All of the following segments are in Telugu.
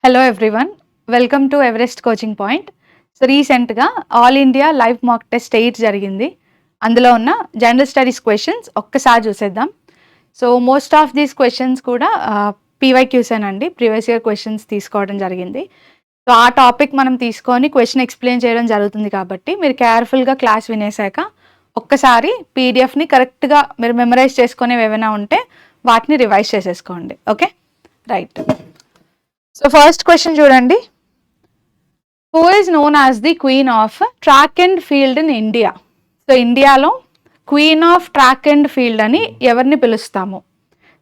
Hello everyone, welcome to Everest coaching point. So రీసెంట్గా all India live mock test 8 జరిగింది. అందులో ఉన్న జనరల్ స్టడీస్ క్వశ్చన్స్ ఒక్కసారి చూసేద్దాం. So most of these questions కూడా పీవైక్యూసేనండి, ప్రీవియస్ ఇయర్ క్వశ్చన్స్ తీసుకోవడం జరిగింది. సో ఆ టాపిక్ మనం తీసుకొని క్వశ్చన్ ఎక్స్ప్లెయిన్ చేయడం జరుగుతుంది కాబట్టి మీరు కేర్ఫుల్గా క్లాస్ వినేసాక ఒక్కసారి పీడిఎఫ్ని కరెక్ట్గా మీరు మెమరైజ్ చేసుకునేవి ఏమైనా ఉంటే వాటిని రివైజ్ చేసేసుకోండి. Okay, right. So first question చూడండి. Who is known as the queen of track and field in India? So ఇండియాలో queen of track and field అని ఎవరిని పిలుస్తాము?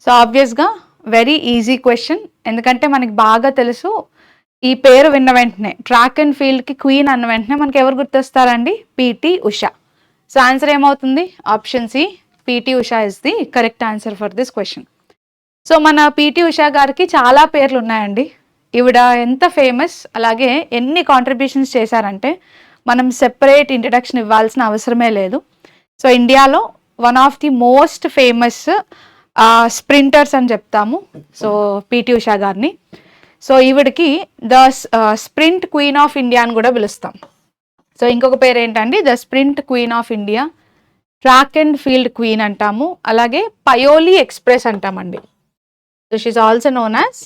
సో ఆబ్వియస్గా వెరీ ఈజీ క్వశ్చన్, ఎందుకంటే మనకి బాగా తెలుసు. ఈ పేరు విన్న వెంటనే ట్రాక్ అండ్ ఫీల్డ్కి క్వీన్ అన్న వెంటనే మనకి ఎవరు గుర్తొస్తారండి? పిటి ఉషా. సో ఆన్సర్ ఏమవుతుంది? Option C, PT Usha is the correct answer for this question. So మన పిటి ఉషా గారికి చాలా పేర్లు ఉన్నాయండి. ఈవిడ ఎంత ఫేమస్, అలాగే ఎన్ని కాంట్రిబ్యూషన్స్ చేశారంటే మనం సెపరేట్ ఇంట్రడక్షన్ ఇవ్వాల్సిన అవసరమే లేదు. సో ఇండియాలో one of the most famous sprinters అని చెప్తాము సో పిటి ఉషా గారిని. సో ఈవిడికి the sprint queen of India అని కూడా పిలుస్తాం. సో ఇంకొక పేరు ఏంటండి? The sprint queen of India, track and field queen అంటాము, అలాగే పయోలీ ఎక్స్ప్రెస్ అంటామండి. So she is also known as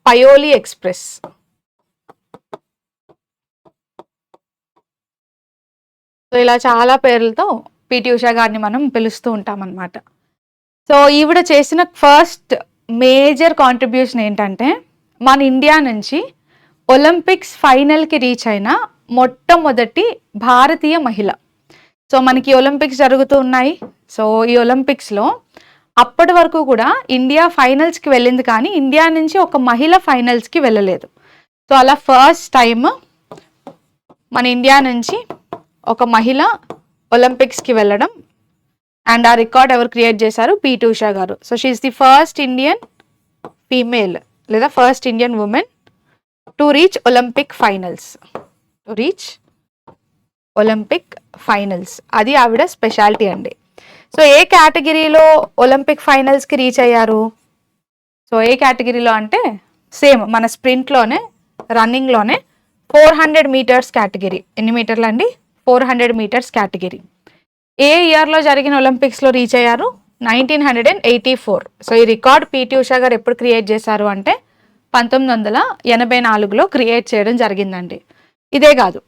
Payyoli express. So ఇలా చాలా పేర్లతో పిటి ఉషా గారిని మనం పిలుస్తూ ఉంటాం అన్నమాట. సో ఈవిడ చేసిన ఫస్ట్ మేజర్ కాంట్రిబ్యూషన్ ఏంటంటే మన ఇండియా నుంచి ఒలింపిక్స్ ఫైనల్కి రీచ్ అయిన మొట్టమొదటి భారతీయ మహిళ. సో మనకి ఒలింపిక్స్ జరుగుతూ ఉన్నాయి. సో ఈ ఒలింపిక్స్లో అప్పటి వరకు కూడా ఇండియా ఫైనల్స్కి వెళ్ళింది, కానీ ఇండియా నుంచి ఒక మహిళ ఫైనల్స్కి వెళ్ళలేదు. సో అలా ఫస్ట్ టైం మన ఇండియా నుంచి ఒక మహిళ ఒలింపిక్స్కి వెళ్ళడం, అండ్ ఆ రికార్డ్ ఎవరు క్రియేట్ చేశారు? పిటి ఉషా గారు. So she is the first Indian female లేదా first Indian women to reach Olympic finals. అది ఆవిడ స్పెషాలిటీ అండి. సో ఏ కేటగిరీలో ఒలింపిక్ ఫైనల్స్కి రీచ్ అయ్యారు? సో ఏ కేటగిరీలో అంటే సేమ్ మన స్ప్రింట్లోనే, రన్నింగ్లోనే 400 మీటర్స్ కేటగిరీ. ఎన్ని మీటర్లు అండి? 400 మీటర్స్ కేటగిరీ. ఏ ఇయర్లో జరిగిన ఒలింపిక్స్లో రీచ్ అయ్యారు? 1984. సో ఈ రికార్డ్ పిటి ఉషా గారు ఎప్పుడు క్రియేట్ చేశారు అంటే 1984లో క్రియేట్ చేయడం జరిగిందండి. ఇదే కాదు,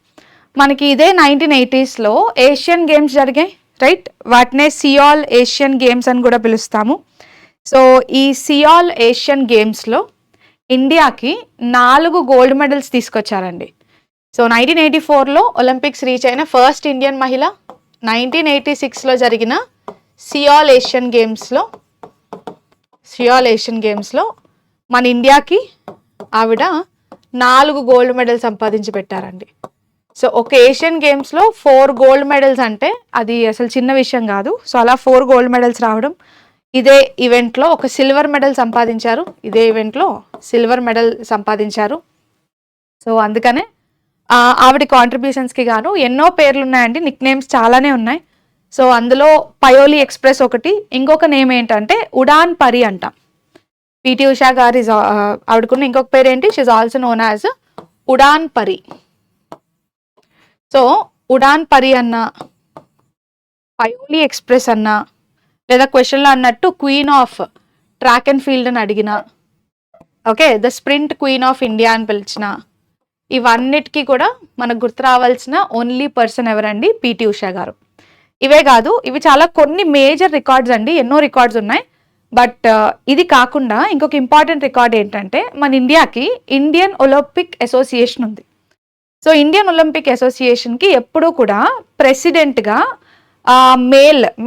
మనకి ఇదే 1980స్లో ఏషియన్ గేమ్స్ జరిగాయి, రైట్? వాటినే సియాల్ ఏషియన్ గేమ్స్ అని కూడా పిలుస్తాము. సో ఈ సియాల్ ఏషియన్ గేమ్స్లో ఇండియాకి 4 గోల్డ్ మెడల్స్ తీసుకొచ్చారండి. సో 1984లో ఒలింపిక్స్ రీచ్ అయిన ఫస్ట్ ఇండియన్ మహిళ, 1986లో జరిగిన సియాల్ ఏషియన్ గేమ్స్లో మన ఇండియాకి ఆవిడ 4 గోల్డ్ మెడల్ సంపాదించి పెట్టారండి. సో ఒక ఏషియన్ గేమ్స్లో 4 గోల్డ్ మెడల్స్ అంటే అది అసలు చిన్న విషయం కాదు. సో అలా 4 గోల్డ్ మెడల్స్ రావడం, ఇదే ఈవెంట్లో ఒక సిల్వర్ మెడల్ సంపాదించారు. సో అందుకనే ఆవిడ కాంట్రిబ్యూషన్స్కి గాను ఎన్నో పేర్లు ఉన్నాయండి, నిక్ నేమ్స్ చాలానే ఉన్నాయి. సో అందులో పయోలీ ఎక్స్ప్రెస్ ఒకటి, ఇంకొక నేమ్ ఏంటంటే ఉడాన్ పరి అంటాం. పిటి ఉషా గారి ఆవిడకున్న ఇంకొక పేరు ఏంటి? She is also known as Udan Pari. So Udaan పరి అన్న, పయోలీ ఎక్స్ప్రెస్ అన్న, లేదా క్వశ్చన్లో అన్నట్టు queen of track and field అని అడిగిన, okay, the sprint queen of India అని పిలిచిన, ఇవన్నిటికీ కూడా మనకు గుర్తు రావాల్సిన ఓన్లీ పర్సన్ ఎవరండి? పిటి ఉషా గారు. ఇవే కాదు, ఇవి చాలా కొన్ని మేజర్ రికార్డ్స్ అండి, ఎన్నో రికార్డ్స్ ఉన్నాయి. బట్ ఇది కాకుండా ఇంకొక ఇంపార్టెంట్ రికార్డ్ ఏంటంటే మన ఇండియాకి ఇండియన్ ఒలింపిక్ అసోసియేషన్ ఉంది. సో ఇండియన్ ఒలింపిక్ అసోసియేషన్కి ఎప్పుడూ కూడా ప్రెసిడెంట్గా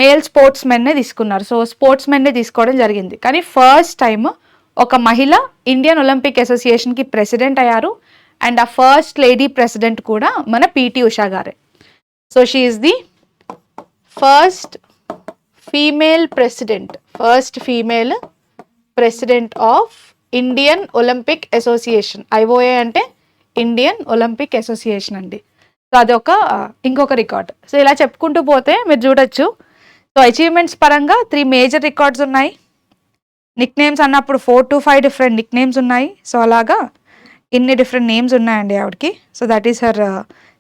మేల్ స్పోర్ట్స్ మెన్నే తీసుకున్నారు. సో స్పోర్ట్స్ మెన్నే తీసుకోవడం జరిగింది. కానీ ఫస్ట్ టైం ఒక మహిళ ఇండియన్ ఒలింపిక్ అసోసియేషన్కి ప్రెసిడెంట్ అయ్యారు, అండ్ ఆ ఫస్ట్ లేడీ ప్రెసిడెంట్ కూడా మన పిటి ఉషా గారే. So she is the first female president of Indian Olympic association. IOA అంటే ఇండియన్ ఒలింపిక్ అసోసియేషన్ అండి. సో అదొక ఇంకొక రికార్డ్. సో ఇలా చెప్పుకుంటూ పోతే మీరు చూడొచ్చు. సో అచీవ్మెంట్స్ పరంగా 3 మేజర్ రికార్డ్స్ ఉన్నాయి. నిక్ నేమ్స్ అన్నప్పుడు 4 to 5 డిఫరెంట్ నిక్ నేమ్స్ ఉన్నాయి. సో అలాగా ఇన్ని డిఫరెంట్ నేమ్స్ ఉన్నాయండి ఆవిడకి. So that is her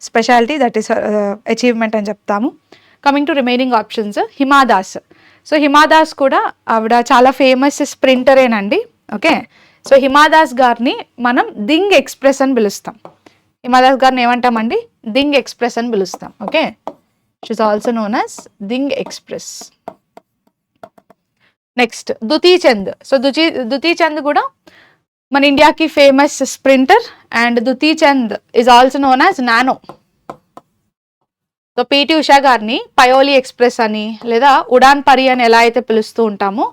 speciality, that is her achievement అని చెప్తాము. Coming to remaining options, Hima Das. So Hima Das కూడా ఆవిడ చాలా ఫేమస్ స్ప్రింటరేనండి. ఓకే, సో హిమా దాస్ గారిని మనం దింగ్ ఎక్స్ప్రెస్ అని పిలుస్తాం. హిమా దాస్ గారిని ఏమంటామండి? దింగ్ ఎక్స్ప్రెస్ అని పిలుస్తాం. Okay, she is also known as Dhing express. Next Dutee Chand. So Dutee Chand కూడా మన ఇండియాకి famous sprinter, and Dutee Chand is also known as nano. So PT Usha గారిని పయోలి ఎక్స్ప్రెస్ అని లేదా ఉడాన్ పరి అని ఎలా అయితే పిలుస్తూ ఉంటామో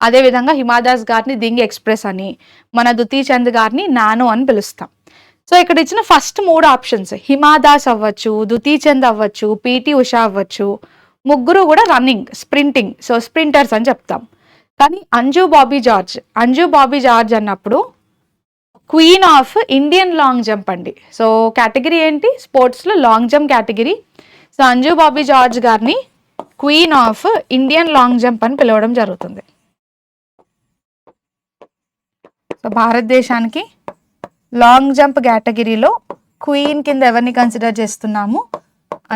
అదేవిధంగా హిమాదాస్ గారిని దింగ్ ఎక్స్ప్రెస్ అని, మన దుతీ చంద్ గారిని నానో అని పిలుస్తాం. సో ఇక్కడ ఇచ్చిన ఫస్ట్ 3 ఆప్షన్స్, హిమాదాస్ అవ్వచ్చు, దుతీ చంద్ అవ్వచ్చు, పిటి ఉషా అవ్వచ్చు, ముగ్గురు కూడా రన్నింగ్, స్ప్రింటింగ్, సో స్ప్రింటర్స్ అని చెప్తాం. కానీ అంజు బాబీ జార్జ్ అన్నప్పుడు queen of Indian long jump అండి. సో కేటగిరీ ఏంటి? స్పోర్ట్స్లో long jump category. So Anju Bobby George గారిని queen of Indian long jump అని పిలవడం జరుగుతుంది. సో భారతదేశానికి లాంగ్ జంప్ కేటగిరీలో క్వీన్ కింద ఎవరిని కన్సిడర్ చేస్తున్నాము?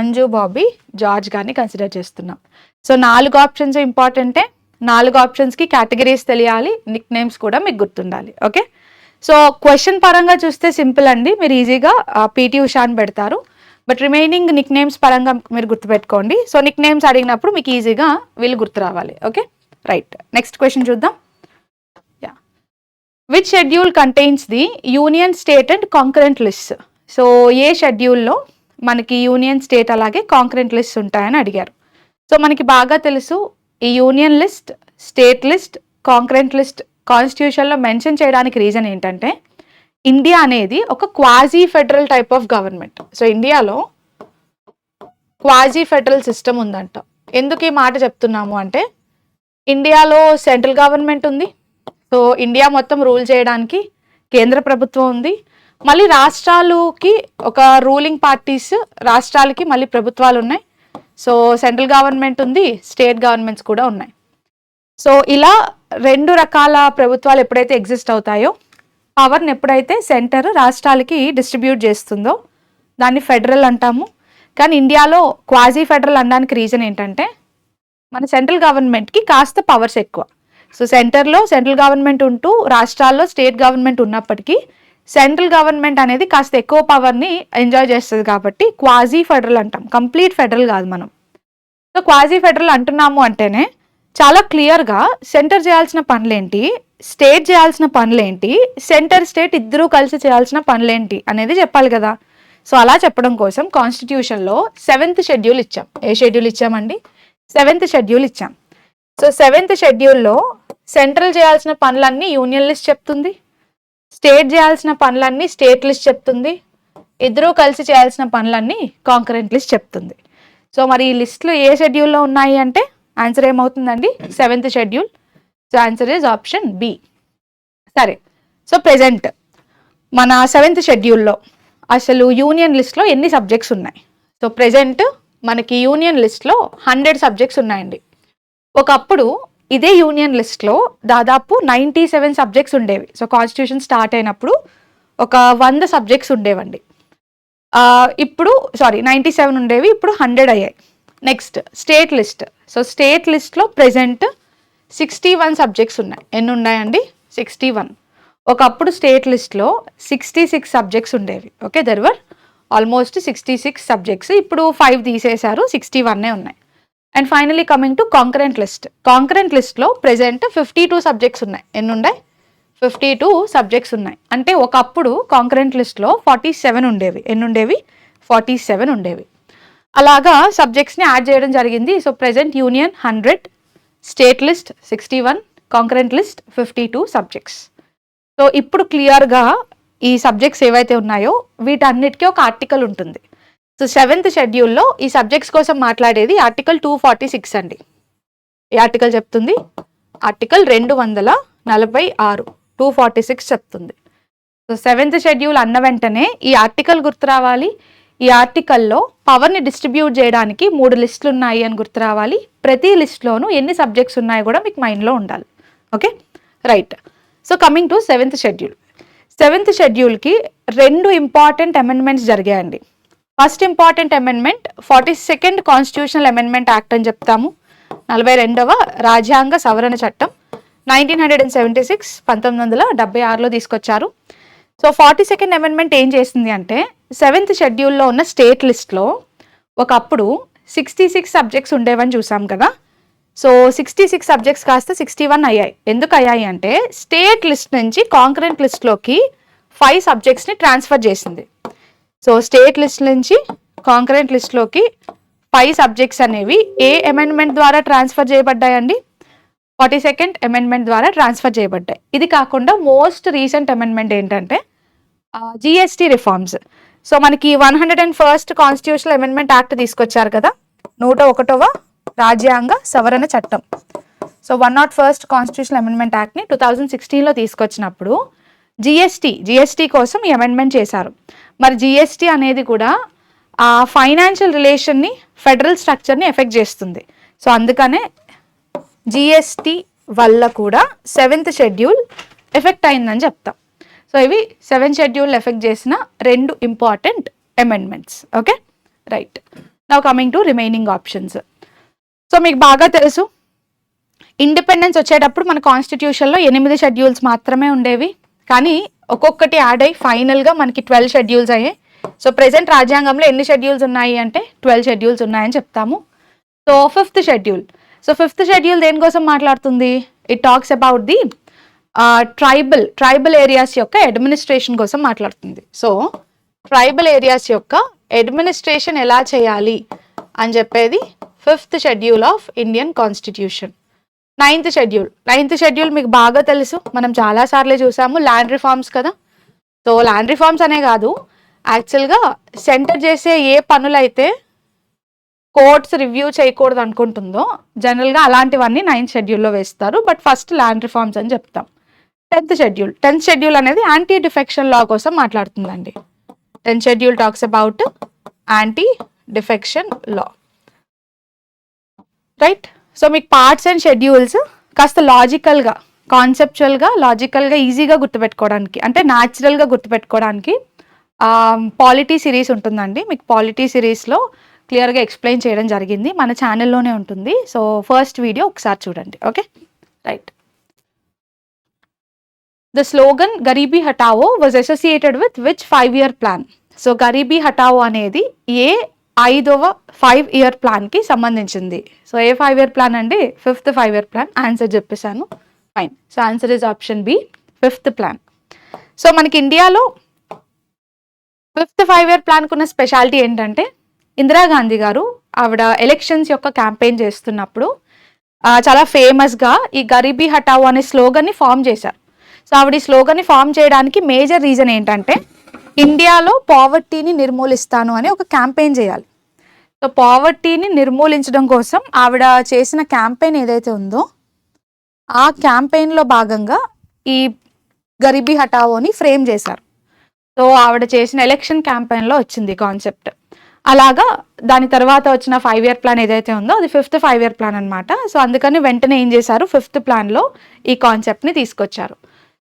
అంజు బాబీ జార్జ్ గారిని కన్సిడర్ చేస్తున్నాం. సో 4 ఆప్షన్స్ ఇంపార్టెంటే, 4 ఆప్షన్స్కి కేటగిరీస్ తెలియాలి, నిక్ నేమ్స్ కూడా మీకు గుర్తుండాలి. ఓకే, సో క్వశ్చన్ పరంగా చూస్తే సింపుల్ అండి, మీరు ఈజీగా పిటి ఉషా అని పెడతారు. బట్ రిమైనింగ్ నిక్ నేమ్స్ పరంగా మీరు గుర్తుపెట్టుకోండి. సో నిక్ నేమ్స్ అడిగినప్పుడు మీకు ఈజీగా వీళ్ళు గుర్తు రావాలి. Okay, right. నెక్స్ట్ క్వశ్చన్ చూద్దాం. Which schedule contains the union state and concurrent list. So ఏ షెడ్యూల్లో మనకి యూనియన్ స్టేట్ అలాగే కాంకరెంట్ లిస్ట్ ఉంటాయని అడిగారు. సో మనకి బాగా తెలుసు ఈ union list, state list, concurrent list కాన్స్టిట్యూషన్లో మెన్షన్ చేయడానికి రీజన్ ఏంటంటే ఇండియా అనేది ఒక quasi federal type of government. So ఇండియాలో క్వాజీ ఫెడరల్ సిస్టమ్ ఉందంట. ఎందుకు ఈ మాట చెప్తున్నాము అంటే ఇండియాలో సెంట్రల్ గవర్నమెంట్ ఉంది. సో ఇండియా మొత్తం రూల్ చేయడానికి కేంద్ర ప్రభుత్వం ఉంది. మళ్ళీ రాష్ట్రాలకి ఒక రూలింగ్ పార్టీస్, రాష్ట్రాలకి మళ్ళీ ప్రభుత్వాలు ఉన్నాయి. సో సెంట్రల్ గవర్నమెంట్ ఉంది, స్టేట్ గవర్నమెంట్స్ కూడా ఉన్నాయి. సో ఇలా 2 రకాల ప్రభుత్వాలు ఎప్పుడైతే ఎగ్జిస్ట్ అవుతాయో, పవర్ని ఎప్పుడైతే సెంటర్ రాష్ట్రాలకి డిస్ట్రిబ్యూట్ చేస్తుందో దాన్ని ఫెడరల్ అంటాము. కానీ ఇండియాలో క్వాజీ ఫెడరల్ అనడానికి రీజన్ ఏంటంటే మన సెంట్రల్ గవర్నమెంట్కి కాస్త పవర్స్ ఎక్కువ. సో సెంటర్లో సెంట్రల్ గవర్నమెంట్ ఉంటూ రాష్ట్రాల్లో స్టేట్ గవర్నమెంట్ ఉన్నప్పటికీ సెంట్రల్ గవర్నమెంట్ అనేది కాస్త ఎక్కువ పవర్ని ఎంజాయ్ చేస్తుంది కాబట్టి క్వాజీ ఫెడరల్ అంటాం, కంప్లీట్ ఫెడరల్ కాదు మనం. సో క్వాజీ ఫెడరల్ అంటున్నాము అంటేనే చాలా క్లియర్గా సెంటర్ చేయాల్సిన పనులేంటి, స్టేట్ చేయాల్సిన పనులేంటి, సెంటర్ స్టేట్ ఇద్దరూ కలిసి చేయాల్సిన పనులేంటి అనేది చెప్పాలి కదా. సో అలా చెప్పడం కోసం కాన్స్టిట్యూషన్లో 7th షెడ్యూల్ ఇచ్చాం. ఏ షెడ్యూల్ ఇచ్చామండి? 7th షెడ్యూల్ ఇచ్చాం. సో 7th షెడ్యూల్లో సెంట్రల్ చేయాల్సిన పనులన్నీ యూనియన్ లిస్ట్ చెప్తుంది, స్టేట్ చేయాల్సిన పనులన్నీ స్టేట్ లిస్ట్ చెప్తుంది, ఇద్దరూ కలిసి చేయాల్సిన పనులన్నీ కాంకరెంట్ లిస్ట్ చెప్తుంది. సో మరి ఈ లిస్టులు ఏ షెడ్యూల్లో ఉన్నాయి అంటే ఆన్సర్ ఏమవుతుందండి? 7th schedule. So answer is option B. సరే, సో ప్రెజెంట్ మన 7th షెడ్యూల్లో అసలు యూనియన్ లిస్ట్లో ఎన్ని సబ్జెక్ట్స్ ఉన్నాయి? సో ప్రెజెంట్ మనకి యూనియన్ లిస్ట్లో 100 సబ్జెక్ట్స్ ఉన్నాయండి. ఒకప్పుడు ఇదే యూనియన్ లిస్ట్లో దాదాపు 97 సబ్జెక్ట్స్ ఉండేవి. సో కాన్స్టిట్యూషన్ స్టార్ట్ అయినప్పుడు ఒక 100 సబ్జెక్ట్స్ ఉండేవండి. ఇప్పుడు 97 ఉండేవి, ఇప్పుడు 100 అయ్యాయి. Next state list. So state లిస్ట్లో ప్రెజెంట్ 61 సబ్జెక్ట్స్ ఉన్నాయి. ఎన్ని ఉన్నాయండి? 61. ఒకప్పుడు స్టేట్ లిస్ట్లో 66 సబ్జెక్ట్స్ ఉండేవి. Okay, there were almost 66 subjects. ఇప్పుడు 5 తీసేశారు, 61 ఉన్నాయి. And finally coming to concurrent list. Concurrent లిస్ట్లో ప్రెజెంట్ 52 సబ్జెక్ట్స్ ఉన్నాయి. ఎన్ని ఉన్నాయి? 52 సబ్జెక్ట్స్ ఉన్నాయి. అంటే ఒకప్పుడు కాంకరెంట్ లిస్ట్లో 47 ఉండేవి. ఎన్ని ఉండేవి? 47 ఉండేవి. అలాగా సబ్జెక్ట్స్ని యాడ్ చేయడం జరిగింది. So present union 100, state list 61, concurrent list 52 subjects. So ఇప్పుడు క్లియర్గా ఈ సబ్జెక్ట్స్ ఏవైతే ఉన్నాయో వీటన్నిటికీ ఒక ఆర్టికల్ ఉంటుంది. సో 7th షెడ్యూల్లో ఈ సబ్జెక్ట్స్ కోసం మాట్లాడేది ఆర్టికల్ 246 అండి. ఈ ఆర్టికల్ చెప్తుంది, ఆర్టికల్ 246, 246 చెప్తుంది. సో 7th షెడ్యూల్ అన్న వెంటనే ఈ ఆర్టికల్ గుర్తు రావాలి. ఈ ఆర్టికల్లో పవర్ని డిస్ట్రిబ్యూట్ చేయడానికి 3 లిస్టులు ఉన్నాయి అని గుర్తు రావాలి. ప్రతి లిస్ట్లోనూ ఎన్ని సబ్జెక్ట్స్ ఉన్నాయో కూడా మీకు మైండ్లో ఉండాలి. Okay, right. So coming to 7th schedule. 7th షెడ్యూల్కి 2 ఇంపార్టెంట్ అమెండ్మెంట్స్ జరిగాయండి. First important amendment 42nd constitutional amendment act అని చెప్తాము. 42వ రాజ్యాంగ సవరణ చట్టం 1976 1976లో తీసుకొచ్చారు. సో 42nd అమెండ్మెంట్ ఏం చేసింది అంటే 7th షెడ్యూల్లో ఉన్న స్టేట్ లిస్ట్లో ఒకప్పుడు 66 సబ్జెక్ట్స్ ఉండేవని చూసాం కదా. సో 66 సబ్జెక్ట్స్ కాస్త 61 అయ్యాయి. ఎందుకు అయ్యాయి అంటే స్టేట్ లిస్ట్ నుంచి కాంకరెంట్ లిస్ట్లోకి 5 సబ్జెక్ట్స్ని ట్రాన్స్ఫర్ చేసింది. సో స్టేట్ లిస్ట్ నుంచి కాంకరెంట్ లిస్ట్లోకి 5 సబ్జెక్ట్స్ అనేవి ఏ అమెండ్మెంట్ ద్వారా ట్రాన్స్ఫర్ చేయబడ్డాయండి? 42nd అమెండ్మెంట్ ద్వారా ట్రాన్స్ఫర్ చేయబడ్డాయి. ఇది కాకుండా మోస్ట్ రీసెంట్ అమెండ్మెంట్ ఏంటంటే జిఎస్టీ రిఫార్మ్స్. సో మనకి 101st కాన్స్టిట్యూషనల్ అమెండ్మెంట్ యాక్ట్ తీసుకొచ్చారు కదా, 101వ రాజ్యాంగ సవరణ చట్టం. సో 101st కాన్స్టిట్యూషనల్ అమెండ్మెంట్ యాక్ట్ని 2016లో తీసుకొచ్చినప్పుడు జిఎస్టీ కోసం ఈ అమెండ్మెంట్ చేశారు. మరి జిఎస్టీ అనేది కూడా ఆ ఫైనాన్షియల్ రిలేషన్ని, ఫెడరల్ స్ట్రక్చర్ని ఎఫెక్ట్ చేస్తుంది. సో అందుకనే జిఎస్టీ వల్ల కూడా 7th షెడ్యూల్ ఎఫెక్ట్ అయిందని చెప్తాం. సో ఇవి 7th షెడ్యూల్ ఎఫెక్ట్ చేసిన 2 important amendments. Okay, right. Now coming to remaining options. So మీకు బాగా తెలుసు, ఇండిపెండెన్స్ వచ్చేటప్పుడు మన కాన్స్టిట్యూషన్లో 8 షెడ్యూల్స్ మాత్రమే ఉండేవి. కానీ ఒక్కొక్కటి యాడ్ అయ్యి ఫైనల్గా మనకి 12 షెడ్యూల్స్ అయ్యాయి. సో ప్రెసెంట్ రాజ్యాంగంలో ఎన్ని షెడ్యూల్స్ ఉన్నాయి అంటే 12 షెడ్యూల్స్ ఉన్నాయని చెప్తాము. So 5th schedule. So 5th schedule దేనికోసం మాట్లాడుతుంది? It talks about the tribal areas యొక్క అడ్మినిస్ట్రేషన్ కోసం మాట్లాడుతుంది. సో ట్రైబల్ ఏరియాస్ యొక్క అడ్మినిస్ట్రేషన్ ఎలా చేయాలి అని చెప్పేది 5th schedule of Indian constitution. 9th schedule మీకు బాగా తెలుసు, మనం చాలాసార్లు చూసాము, ల్యాండ్ రిఫార్మ్స్ కదా. సో ల్యాండ్ రిఫార్మ్స్ అనే కాదు, యాక్చువల్గా సెంటర్ చేసే ఏ పనులైతే కోర్ట్స్ రివ్యూ చేయకూడదు అనుకుంటుందో జనరల్గా అలాంటివన్నీ 9th షెడ్యూల్లో వేస్తారు. బట్ ఫస్ట్ ల్యాండ్ రిఫార్మ్స్ అని చెప్తాం. 10th షెడ్యూల్ అనేది యాంటీ డిఫెక్షన్ లా కోసం మాట్లాడుతుందండి. 10th schedule talks about anti defection law, right. So మీకు పార్ట్స్ అండ్ షెడ్యూల్స్ కాస్త లాజికల్గా, కాన్సెప్చువల్గా, లాజికల్గా ఈజీగా గుర్తుపెట్టుకోవడానికి, అంటే న్యాచురల్గా గుర్తుపెట్టుకోవడానికి పాలిటీ సిరీస్ ఉంటుందండి. మీకు పాలిటీ సిరీస్లో క్లియర్గా ఎక్స్ప్లెయిన్ చేయడం జరిగింది, మన ఛానల్లోనే ఉంటుంది. సో ఫస్ట్ వీడియో ఒకసారి చూడండి. Okay, right. The slogan Garibi Hatao was associated with which 5-year plan? So Garibi Hatao అనేది ఏ 5వ 5-year ప్లాన్కి సంబంధించింది. సో ఏ 5-year ప్లాన్ అండి? 5th 5-year plan. ఆన్సర్ చెప్పేశాను, fine. So answer is option B, 5th plan. So మనకి ఇండియాలో 5th 5-year ప్లాన్కు ఉన్న స్పెషాలిటీ ఏంటంటే ఇందిరాగాంధీ గారు ఆవిడ ఎలక్షన్స్ యొక్క క్యాంపెయిన్ చేస్తున్నప్పుడు చాలా ఫేమస్గా ఈ గరీబీ హటావో అనే స్లోగన్ని ఫామ్ చేశారు. సో ఆవిడ ఈ స్లోగన్ని ఫామ్ చేయడానికి మేజర్ రీజన్ ఏంటంటే ఇండియాలో పావర్టీని నిర్మూలిస్తాను అని ఒక క్యాంపెయిన్ చేయాలి. సో పావర్టీని నిర్మూలించడం కోసం ఆవిడ చేసిన క్యాంపెయిన్ ఏదైతే ఉందో ఆ క్యాంపెయిన్లో భాగంగా ఈ గరీబీ హటావోని ఫ్రేమ్ చేశారు. సో ఆవిడ చేసిన ఎలక్షన్ క్యాంపెయిన్లో వచ్చింది కాన్సెప్ట్. అలాగా దాని తర్వాత వచ్చిన 5-year ప్లాన్ ఏదైతే ఉందో అది 5th 5-year ప్లాన్ అనమాట. సో అందుకని వెంటనే ఏం చేశారు, 5th ప్లాన్లో ఈ కాన్సెప్ట్ని తీసుకొచ్చారు.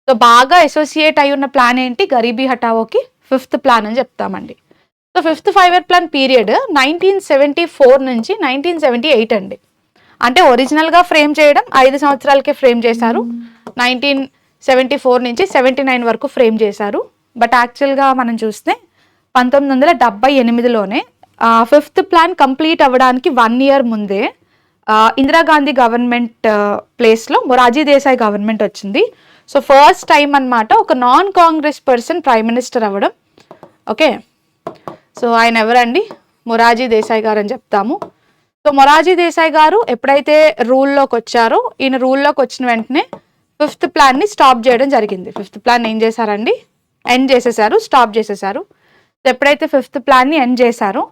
సో బాగా అసోసియేట్ అయి ఉన్న ప్లాన్ ఏంటి? గరీబీ హటావోకి 5th ప్లాన్ అని చెప్తామండి. So 5th 5-year plan period 1974 నుంచి 1978 అండి. అంటే ఒరిజినల్గా ఫ్రేమ్ చేయడం 5 సంవత్సరాలకే ఫ్రేమ్ చేశారు. 1974 నుంచి 79 వరకు ఫ్రేమ్ చేశారు. బట్ యాక్చువల్గా మనం చూస్తే 1978లోనే 5th ప్లాన్ కంప్లీట్ అవ్వడానికి 1 year ముందే ఇందిరాగాంధీ గవర్నమెంట్ ప్లేస్లో మొరార్జీ దేశాయ్ గవర్నమెంట్ వచ్చింది. సో ఫస్ట్ టైం అన్నమాట ఒక non Congress person prime minister అవ్వడం. ఓకే, సో ఆయన ఎవరండి? మొరార్జీ దేశాయ్ గారు అని చెప్తాము. సో మొరార్జీ దేశాయ్ గారు ఎప్పుడైతే రూల్లోకి వచ్చారో, ఈయన రూల్లోకి వచ్చిన వెంటనే 5th ప్లాన్ని స్టాప్ చేయడం జరిగింది. 5th ప్లాన్ ఏం చేశారండి? ఎండ్ చేసేసారు, స్టాప్ చేసేసారు. ఎప్పుడైతే 5th ప్లాన్ని ఎండ్ చేశారో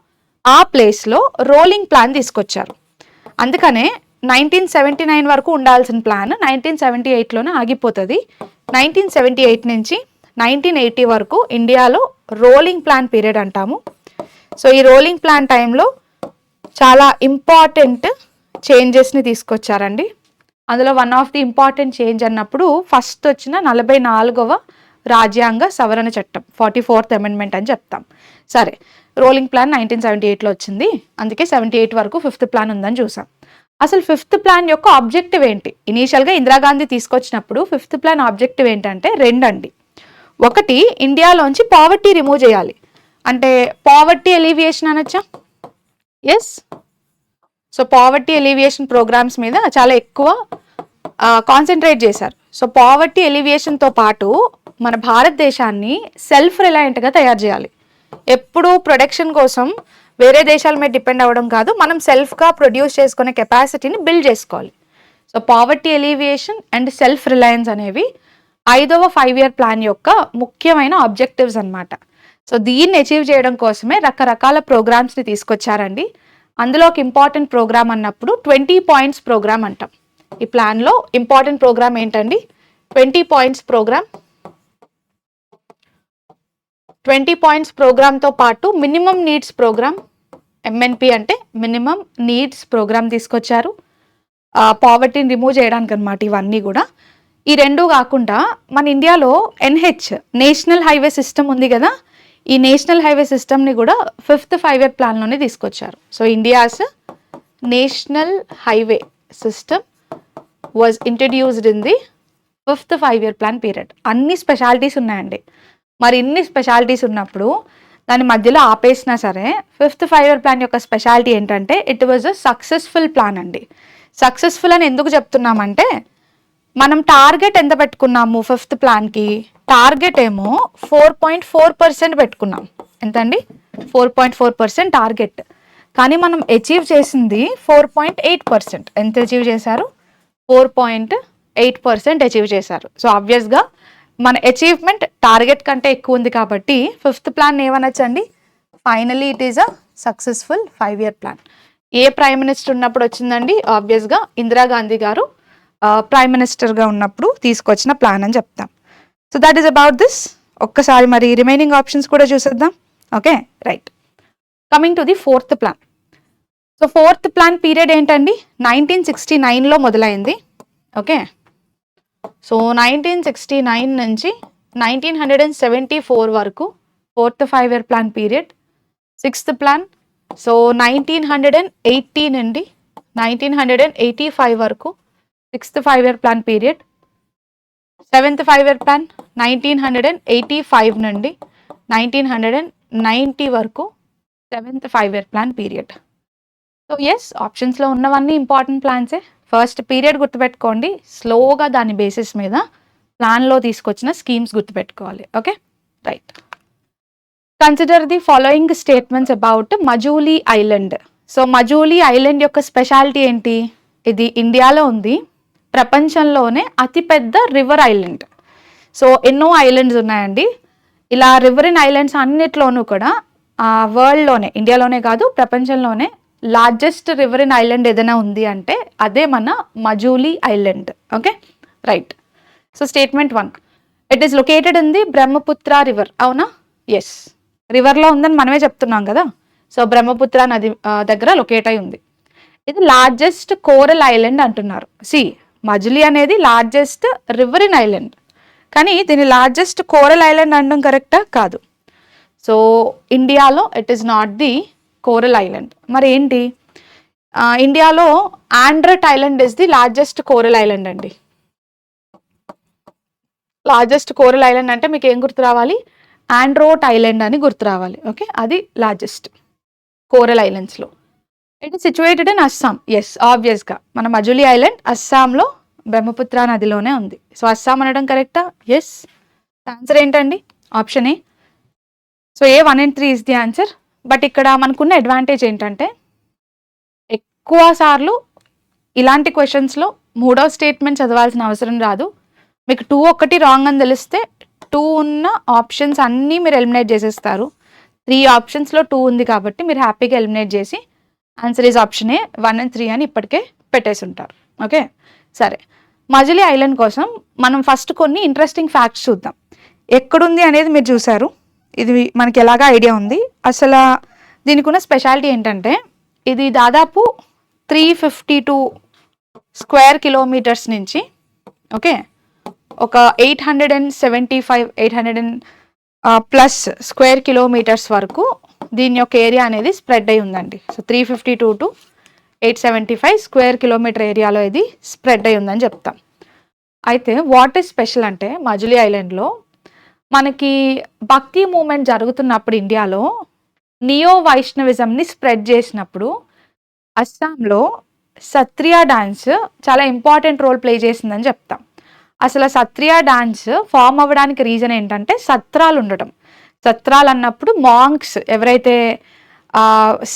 ఆ ప్లేస్లో రోలింగ్ ప్లాన్ తీసుకొచ్చారు. అందుకనే 1979 వరకు ఉండాల్సిన ప్లాన్ 1978లోనే ఆగిపోతుంది. 1978 నుంచి 1980 వరకు ఇండియాలో రోలింగ్ ప్లాన్ పీరియడ్ అంటాము. సో ఈ రోలింగ్ ప్లాన్ టైంలో చాలా ఇంపార్టెంట్ చేంజెస్ని తీసుకొచ్చారండి. అందులో one of the important change అన్నప్పుడు ఫస్ట్ వచ్చిన 44వ రాజ్యాంగ సవరణ చట్టం 44th అమెండ్మెంట్ అని చెప్తాం. సరే, రోలింగ్ ప్లాన్ 1978లో వచ్చింది, అందుకే 78 వరకు 5th ప్లాన్ ఉందని చూసాం. అసలు 5th ప్లాన్ యొక్క ఆబ్జెక్టివ్ ఏంటి? ఇనీషియల్గా ఇందిరాగాంధీ తీసుకొచ్చినప్పుడు 5th ప్లాన్ ఆబ్జెక్టివ్ ఏంటంటే రెండండి. ఒకటి, ఇండియాలోంచి పావర్టీ రిమూవ్ చేయాలి. అంటే పావర్టీ ఎలివియేషన్ అనొచ్చా? Yes. So poverty alleviation programmes మీద చాలా ఎక్కువ కాన్సన్ట్రేట్ చేశారు. సో పావర్టీ ఎలివియేషన్తో పాటు మన భారతదేశాన్ని సెల్ఫ్ రిలయంట్గా తయారు చేయాలి. ఎప్పుడూ ప్రొడక్షన్ కోసం వేరే దేశాల మీద డిపెండ్ అవ్వడం కాదు, మనం సెల్ఫ్గా ప్రొడ్యూస్ చేసుకునే కెపాసిటీని బిల్డ్ చేసుకోవాలి. So poverty alleviation and self Reliance అనేవి 5వ 5-year ప్లాన్ యొక్క ముఖ్యమైన ఆబ్జెక్టివ్స్ అన్నమాట. సో దీన్ని అచీవ్ చేయడం కోసమే రకరకాల ప్రోగ్రామ్స్ని తీసుకొచ్చారండి. అందులో ఒక ఇంపార్టెంట్ ప్రోగ్రామ్ అన్నప్పుడు 20 పాయింట్స్ ప్రోగ్రామ్ అంటాం. ఈ ప్లాన్లో ఇంపార్టెంట్ ప్రోగ్రామ్ ఏంటండి? 20 పాయింట్స్ ప్రోగ్రామ్. 20 పాయింట్స్ ప్రోగ్రామ్తో పాటు మినిమం నీడ్స్ ప్రోగ్రామ్, MNP అంటే మినిమం నీడ్స్ ప్రోగ్రామ్ తీసుకొచ్చారు. పావర్టీని రిమూవ్ చేయడానికి అనమాట ఇవన్నీ కూడా. ఈ రెండు కాకుండా మన ఇండియాలో NH నేషనల్ హైవే సిస్టమ్ ఉంది కదా, ఈ నేషనల్ హైవే సిస్టమ్ని కూడా 5th 5-year ప్లాన్లోనే తీసుకొచ్చారు. So India's national highway system was introduced in the 5th 5-year plan period. అన్ని స్పెషాలిటీస్ ఉన్నాయండి. మరి ఇన్ని స్పెషాలిటీస్ ఉన్నప్పుడు దాని మధ్యలో ఆపేసినా సరే 5th 5-year ప్లాన్ యొక్క స్పెషాలిటీ ఏంటంటే it was a successful plan అండి. సక్సెస్ఫుల్ అని ఎందుకు చెప్తున్నామంటే మనం టార్గెట్ ఎంత పెట్టుకున్నాము 5th ప్లాన్కి? టార్గెట్ ఏమో 4.4% పెట్టుకున్నాం. ఎంతండి? 4.4% టార్గెట్. కానీ మనం అచీవ్ చేసింది 4.8%. ఎంత అచీవ్ చేశారు? 4.8% అచీవ్ చేశారు. సో ఆబ్వియస్గా మన అచీవ్మెంట్ టార్గెట్ కంటే ఎక్కువ ఉంది కాబట్టి 5th ప్లాన్ ఏమనొచ్చండి? Finally it is a successful 5-year plan. ఏ ప్రైమ్ మినిస్టర్ ఉన్నప్పుడు వచ్చిందండి? ఆబ్వియస్గా ఇందిరాగాంధీ గారు ప్రైమ్ మినిస్టర్గా ఉన్నప్పుడు తీసుకొచ్చిన ప్లాన్ అని చెప్తాం. So that is about this. ఒక్కసారి మరి రిమైనింగ్ ఆప్షన్స్ కూడా చూసేద్దాం. Okay, right. Coming to the 4th plan. So 4th plan period ఏంటండి? 1969లో మొదలైంది. ఓకే, సో 1969 నుంచి 1974 వరకు 4th 5-year plan period. 6th plan so 1980 నుండి 1985 వరకు 6th 5-year plan period. 7th 5-year plan 1985 నుండి 1990 వరకు 7th 5-year plan period. So yes, ఆప్షన్స్లో ఉన్నవన్నీ ఇంపార్టెంట్ ప్లాన్సే. ఫస్ట్ పీరియడ్ గుర్తుపెట్టుకోండి, స్లోగా దాని బేసిస్ మీద ప్లాన్లో తీసుకొచ్చిన స్కీమ్స్ గుర్తుపెట్టుకోవాలి. Okay, right. Consider the following statements about Majuli island. So Majuli island యొక్క స్పెషాలిటీ ఏంటి? ఇది ఇండియాలో ఉంది, ప్రపంచంలోనే అతిపెద్ద రివర్ ఐలాండ్. సో ఎన్నో ఐలాండ్స్ ఉన్నాయండి. ఇలా రివరిన్ ఐలాండ్స్ అన్నిట్లోనూ కూడా వరల్డ్లోనే, ఇండియాలోనే కాదు ప్రపంచంలోనే లార్జెస్ట్ రివరిన్ ఐలాండ్ ఏదైనా ఉంది అంటే అదే మన Majuli island. Okay, right. So statement 1, it is located in the Brahmaputra river. అవునా? ఎస్, రివర్లో ఉందని మనమే చెప్తున్నాం కదా. సో బ్రహ్మపుత్ర నది దగ్గర లొకేట్ అయి ఉంది. ఇది లార్జెస్ట్ కోరల్ ఐలాండ్ అంటున్నారు. సి, మజులీ అనేది లార్జెస్ట్ రివరిన్ ఐలాండ్, కానీ దీని లార్జెస్ట్ కోరల్ ఐలాండ్ అనడం కరెక్టా? కాదు. సో ఇండియాలో it is not the coral island. మరి ఏంటి? ఇండియాలో Androth island is the largest coral island అండి. లార్జెస్ట్ కోరల్ ఐలాండ్ అంటే మీకు ఏం గుర్తు రావాలి? ఆండ్రోట్ ఐలాండ్ అని గుర్తు రావాలి. ఓకే, అది లార్జెస్ట్ కోరల్ ఐలాండ్స్లో. It is situated in Assam. Yes, ఆబ్వియస్గా మన మజులీ ఐలాండ్ అస్సాంలో బ్రహ్మపుత్ర నదిలోనే ఉంది. సో అస్సాం అనడం కరెక్టా? ఎస్. ఆన్సర్ ఏంటండి? Option A. So A 1 and 3 is the answer. But ఇక్కడ మనకున్న అడ్వాంటేజ్ ఏంటంటే ఎక్కువ సార్లు ఇలాంటి క్వశ్చన్స్లో 3వ స్టేట్మెంట్ చదవాల్సిన అవసరం రాదు. మీకు 2 ఒక్కటి రాంగ్ అని తెలిస్తే 2 ఉన్న ఆప్షన్స్ అన్నీ మీరు ఎలిమినేట్ చేసేస్తారు. 3 ఆప్షన్స్లో 2 ఉంది కాబట్టి మీరు హ్యాపీగా ఎలిమినేట్ చేసి answer is option A 1 and 3 అని ఇప్పటికే పెట్టేసి ఉంటారు. ఓకే, సరే. మజులీ ఐలాండ్ కోసం మనం ఫస్ట్ కొన్ని ఇంట్రెస్టింగ్ ఫ్యాక్ట్స్ చూద్దాం. ఎక్కడుంది అనేది మీరు చూసారు, ఇది మనకి ఎలాగా ఐడియా ఉంది. అసలు దీనికి ఉన్న స్పెషాలిటీ ఏంటంటే ఇది దాదాపు 352 square kilometers నుంచి, ఓకే, ఒక 875 ప్లస్ స్క్వేర్ కిలోమీటర్స్ వరకు దీని యొక్క ఏరియా అనేది స్ప్రెడ్ అయి ఉందండి. సో 352 టు 875 స్క్వేర్ కిలోమీటర్ ఏరియాలో ఇది స్ప్రెడ్ అయి ఉందని చెప్తాం. అయితే వాట్ ఈస్ స్పెషల్ అంటే మజులీ ఐలాండ్లో మనకి భక్తి మూమెంట్ జరుగుతున్నప్పుడు ఇండియాలో నియో వైష్ణవిజంని స్ప్రెడ్ చేసినప్పుడు అస్సాంలో సత్రియా డాన్స్ చాలా ఇంపార్టెంట్ రోల్ ప్లే చేసిందని చెప్తాం. అసలు సత్రియా డాన్స్ ఫామ్ అవ్వడానికి రీజన్ ఏంటంటే సత్రాలు ఉండటం. సత్రాలు అన్నప్పుడు మాంక్స్ ఎవరైతే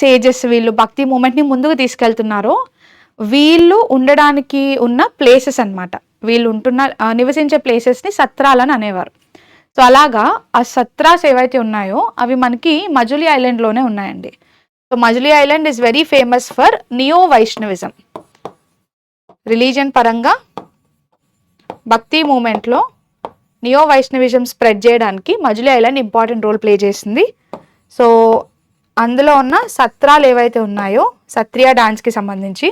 సేజెస్ వీళ్ళు భక్తి మూమెంట్ని ముందుకు తీసుకెళ్తున్నారో వీళ్ళు ఉండడానికి ఉన్న ప్లేసెస్ అన్నమాట. వీళ్ళు నివసించే ప్లేసెస్ని సత్రాలని అనేవారు. సో అలాగా ఆ సత్రాస్ ఏవైతే ఉన్నాయో అవి మనకి మజులీ ఐలాండ్లోనే ఉన్నాయండి. So Majuli island is very famous for neo Vaishnavism. Religion పరంగా భక్తి మూమెంట్లో నియో వైష్ణవిజం స్ప్రెడ్ చేయడానికి Majuli island important role play చేసింది. సో అందులో ఉన్న సత్రాలు ఏవైతే ఉన్నాయో సత్రియా డాన్స్కి సంబంధించి